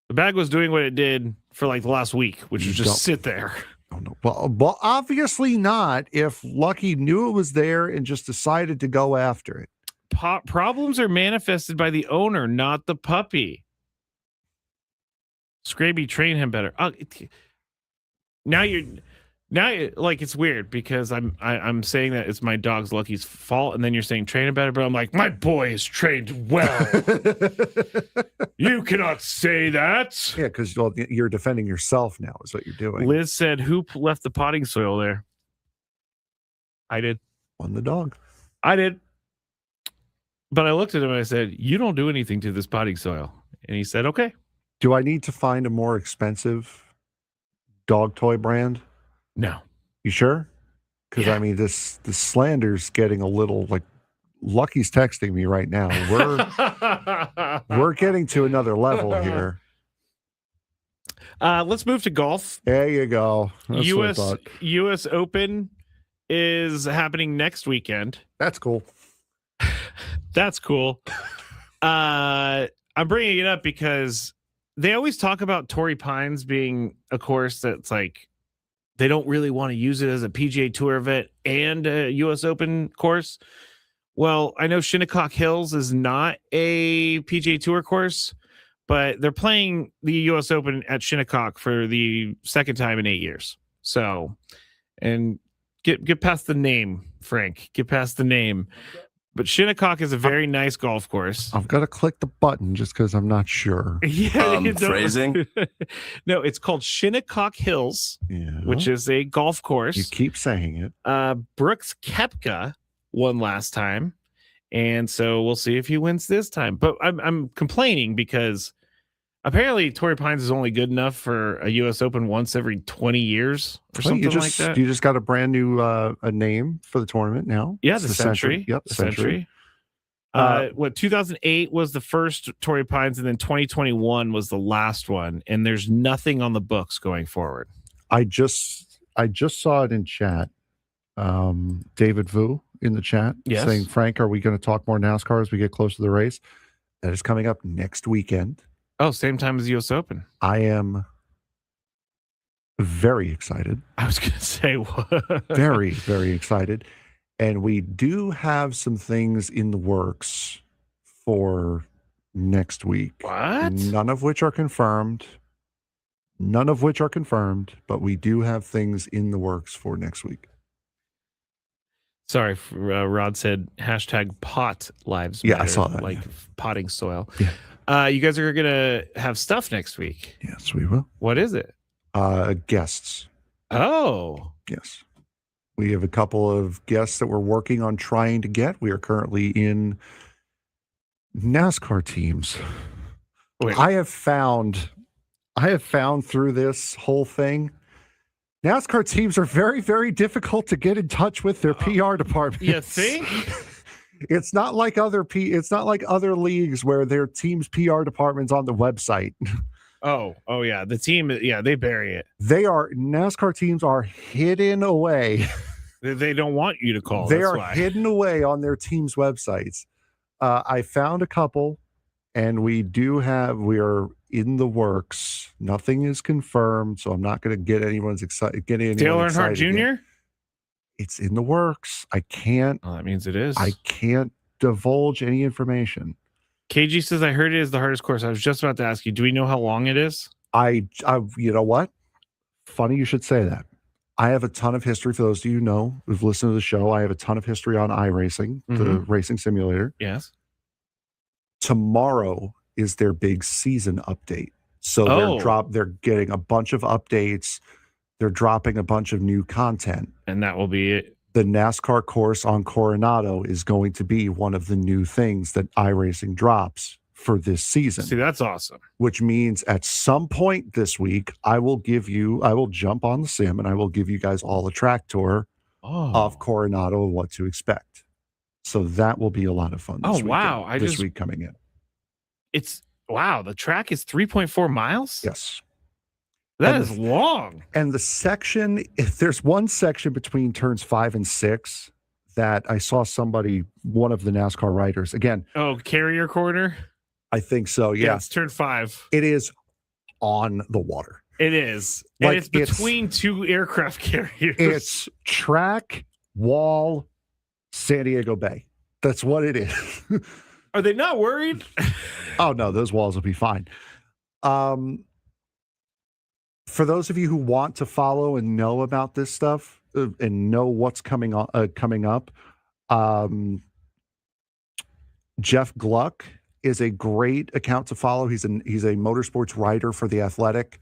The bag was doing what it did for like the last week, which was just sit there. Oh, no. Well, obviously not if Lucky knew it was there and just decided to go after it. Problems are manifested by the owner, not the puppy. Skraby, train him better. Now like it's weird because I'm saying that it's my dog's Lucky's fault, and then you're saying train him better, but I'm like, my boy is trained well. You cannot say that. Yeah, because you're defending yourself now is what you're doing. Liz said, who left the potting soil there? I did. On the dog. I did. But I looked at him and I said, you don't do anything to this potting soil. And he said, okay. Do I need to find a more expensive dog toy brand? No. You sure? Because I mean, this slander's getting a little like Lucky's texting me right now. We're getting to another level here. Let's move to golf. There you go. That's US Open is happening next weekend. That's cool. That's cool. I'm bringing it up because they always talk about Torrey Pines being a course that's like they don't really want to use it as a PGA Tour event and a US Open course. Well, I know Shinnecock Hills is not a PGA Tour course, but they're playing the US Open at Shinnecock for the second time in 8 years. So, and get past the name, Frank. Get past the name. But Shinnecock is a very nice golf course. I've got to click the button just because I'm not sure. Yeah, phrasing? No, it's called Shinnecock Hills, which is a golf course. You keep saying it. Brooks Koepka won last time, and so we'll see if he wins this time. But I'm complaining because apparently Torrey Pines is only good enough for a U.S. Open once every 20 years or something like that. You just got a brand new a name for the tournament now. Yeah, the Century. Yep, the Century. 2008 was the first Torrey Pines, and then 2021 was the last one. And there's nothing on the books going forward. I just saw it in chat. David Vu in the chat saying, Frank, are we going to talk more NASCAR as we get close to the race? That is coming up next weekend. Oh, same time as the US Open. I am very excited. I was going to say what? Very, very excited. And we do have some things in the works for next week. What? None of which are confirmed. But we do have things in the works for next week. Sorry, Rod said hashtag pot lives matter. Yeah, I saw that. Like potting soil. Yeah. You guys are going to have stuff next week. Yes, we will. What is it? Guests. Oh. Yes. We have a couple of guests that we're working on trying to get. We are currently in NASCAR teams. Wait. I have found through this whole thing, NASCAR teams are very, very difficult to get in touch with their PR department. You think? It's not like other leagues where their team's PR department's on the website. Oh yeah. The team, they bury it. NASCAR teams are hidden away. They don't want you to call. They are hidden away on their team's websites. I found a couple, and we are in the works. Nothing is confirmed, so I'm not going to get anyone's excited. Dale Earnhardt Jr.? Yet. It's in the works. I can't. Oh, that means it is. I can't divulge any information. KG says, I heard it is the hardest course. I was just about to ask you, do we know how long it is? You know what? Funny you should say that. I have a ton of history. For those of you who know, who've listened to the show, I have a ton of history on iRacing, the racing simulator. Yes. Tomorrow is their big season update. So they're getting a bunch of updates. They're dropping a bunch of new content. And that will be it. The NASCAR course on Coronado is going to be one of the new things that iRacing drops for this season. See, that's awesome. Which means at some point this week, I will jump on the sim and I will give you guys all a track tour of Coronado and what to expect. So that will be a lot of fun this weekend, this week coming in. The track is 3.4 miles? Yes. That is long. And the section, if there's one section between turns 5 and 6 that I saw one of the NASCAR riders, again. Oh, carrier corner? I think so, yeah. It's turn 5. It is on the water. It is. And it's between two aircraft carriers. It's track, wall, San Diego Bay. That's what it is. Are they not worried? Oh, no, those walls will be fine. For those of you who want to follow and know about this stuff and know what's coming up, Jeff Gluck is a great account to follow. He's a motorsports writer for The Athletic.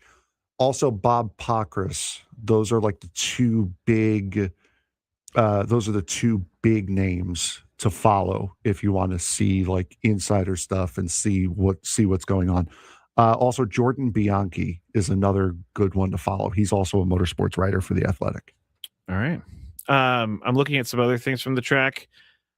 Also, Bob Pockrass. Those are like the two big names to follow if you want to see like insider stuff and see what's going on. Also, Jordan Bianchi is another good one to follow. He's also a motorsports writer for The Athletic. All right. I'm looking at some other things from the track.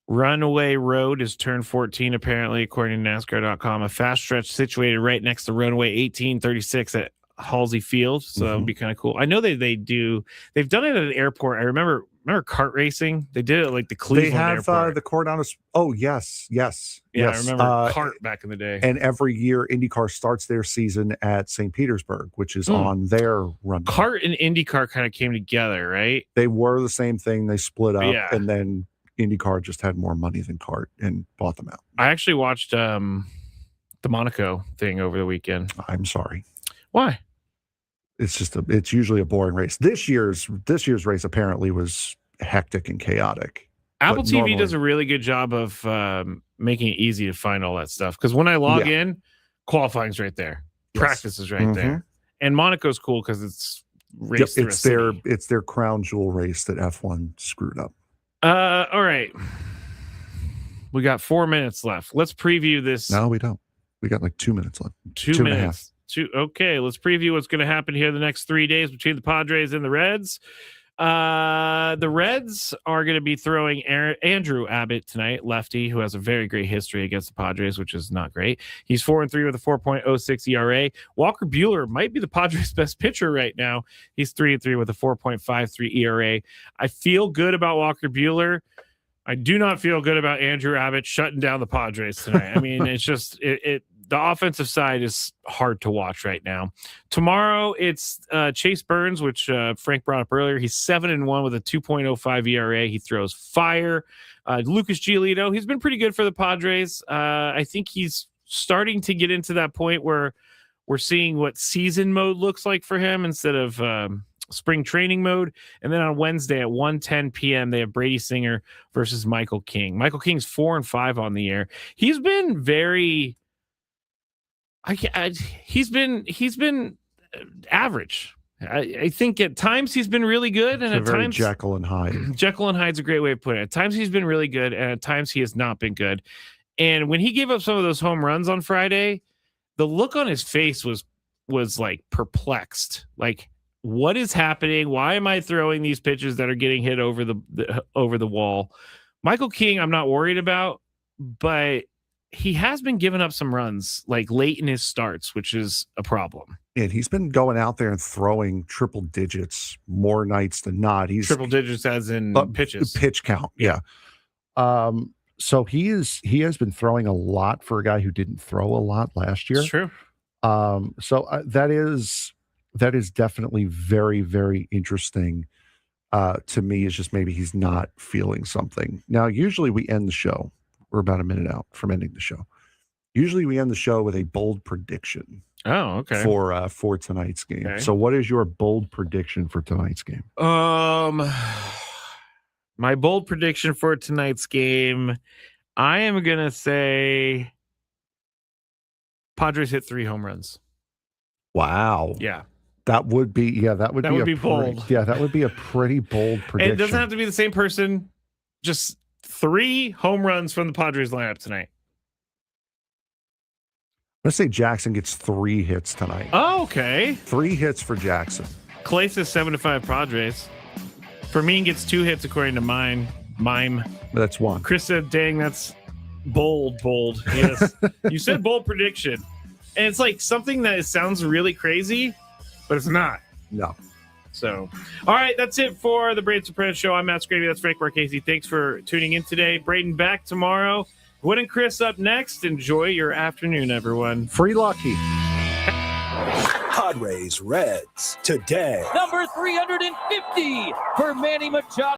Runaway Road is turn 14, apparently, according to NASCAR.com. A fast stretch situated right next to Runaway 1836 at Halsey Field. So that would be kind of cool. I know they've done it at an airport. I remember kart racing. They did it like the Cleveland airport. They have the Coronado. Oh, yes. Yeah, I remember kart back in the day. And every year, IndyCar starts their season at St. Petersburg, which is on their run. Kart and IndyCar kind of came together, right? They were the same thing. They split up, and then IndyCar just had more money than kart and bought them out. I actually watched the Monaco thing over the weekend. I'm sorry. Why? It's usually a boring race. This year's race apparently was hectic and chaotic. Apple TV does a really good job of making it easy to find all that stuff. Because when I log in, qualifying's right there, practice is right there, and Monaco's cool because it's race. It's their crown jewel race that F1 screwed up. All right, we got 4 minutes left. Let's preview this. No, we don't. We got like 2 minutes left. 2 minutes. 2.5. Okay, let's preview what's going to happen here the next 3 days between the Padres and the Reds. The Reds are going to be throwing Andrew Abbott tonight, lefty, who has a very great history against the Padres, which is not great. He's 4-3 with a 4.06 ERA. Walker Buehler might be the Padres' best pitcher right now. He's 3-3 with a 4.53 ERA. I feel good about Walker Buehler. I do not feel good about Andrew Abbott shutting down the Padres tonight. I mean, it's just the offensive side is hard to watch right now. Tomorrow, it's Chase Burns, which Frank brought up earlier. He's 7-1 with a 2.05 ERA. He throws fire. Lucas Giolito, he's been pretty good for the Padres. I think he's starting to get into that point where we're seeing what season mode looks like for him instead of spring training mode. And then on Wednesday at 1:10 p.m., they have Brady Singer versus Michael King. Michael King's 4-5 on the year. He's been very... he's been average. I think at times he's been really good, and at times Jekyll and Hyde. Jekyll and Hyde's a great way of putting it. At times he's been really good, and at times he has not been good. And when he gave up some of those home runs on Friday, the look on his face was like perplexed. Like, what is happening? Why am I throwing these pitches that are getting hit over the wall? Michael King, I'm not worried about, but he has been giving up some runs like late in his starts, which is a problem. And he's been going out there and throwing triple digits more nights than not. He's triple digits as in pitches, pitch count. Yeah. So he has been throwing a lot for a guy who didn't throw a lot last year. It's true. So that is definitely very, very interesting to me. Is just maybe he's not feeling something. Now, usually we end the show. We're about a minute out from ending the show. Usually we end the show with a bold prediction. Oh, okay. For tonight's game. Okay. So what is your bold prediction for tonight's game? My bold prediction for tonight's game, I am going to say Padres hit 3 home runs. Wow. Yeah. That would be That would be bold. Yeah, that would be a pretty bold prediction. And it doesn't have to be the same person. Just 3 home runs from the Padres lineup tonight. Let's say Jackson gets 3 hits tonight. Oh, okay. 3 hits for Jackson. Clay says 7-5 Padres. Fermín gets 2 hits according to Mime. That's 1. Chris said, dang, that's bold. Yes. You said bold prediction. And it's like something that sounds really crazy, but it's not. No. So, all right, that's it for the Braden Surprenant Show. I'm Matt Skraby. That's Frank Marchese. Thanks for tuning in today. Braden back tomorrow. Wood and Chris up next. Enjoy your afternoon, everyone. Free Lucky. Padres Reds today. Number 350 for Manny Machado.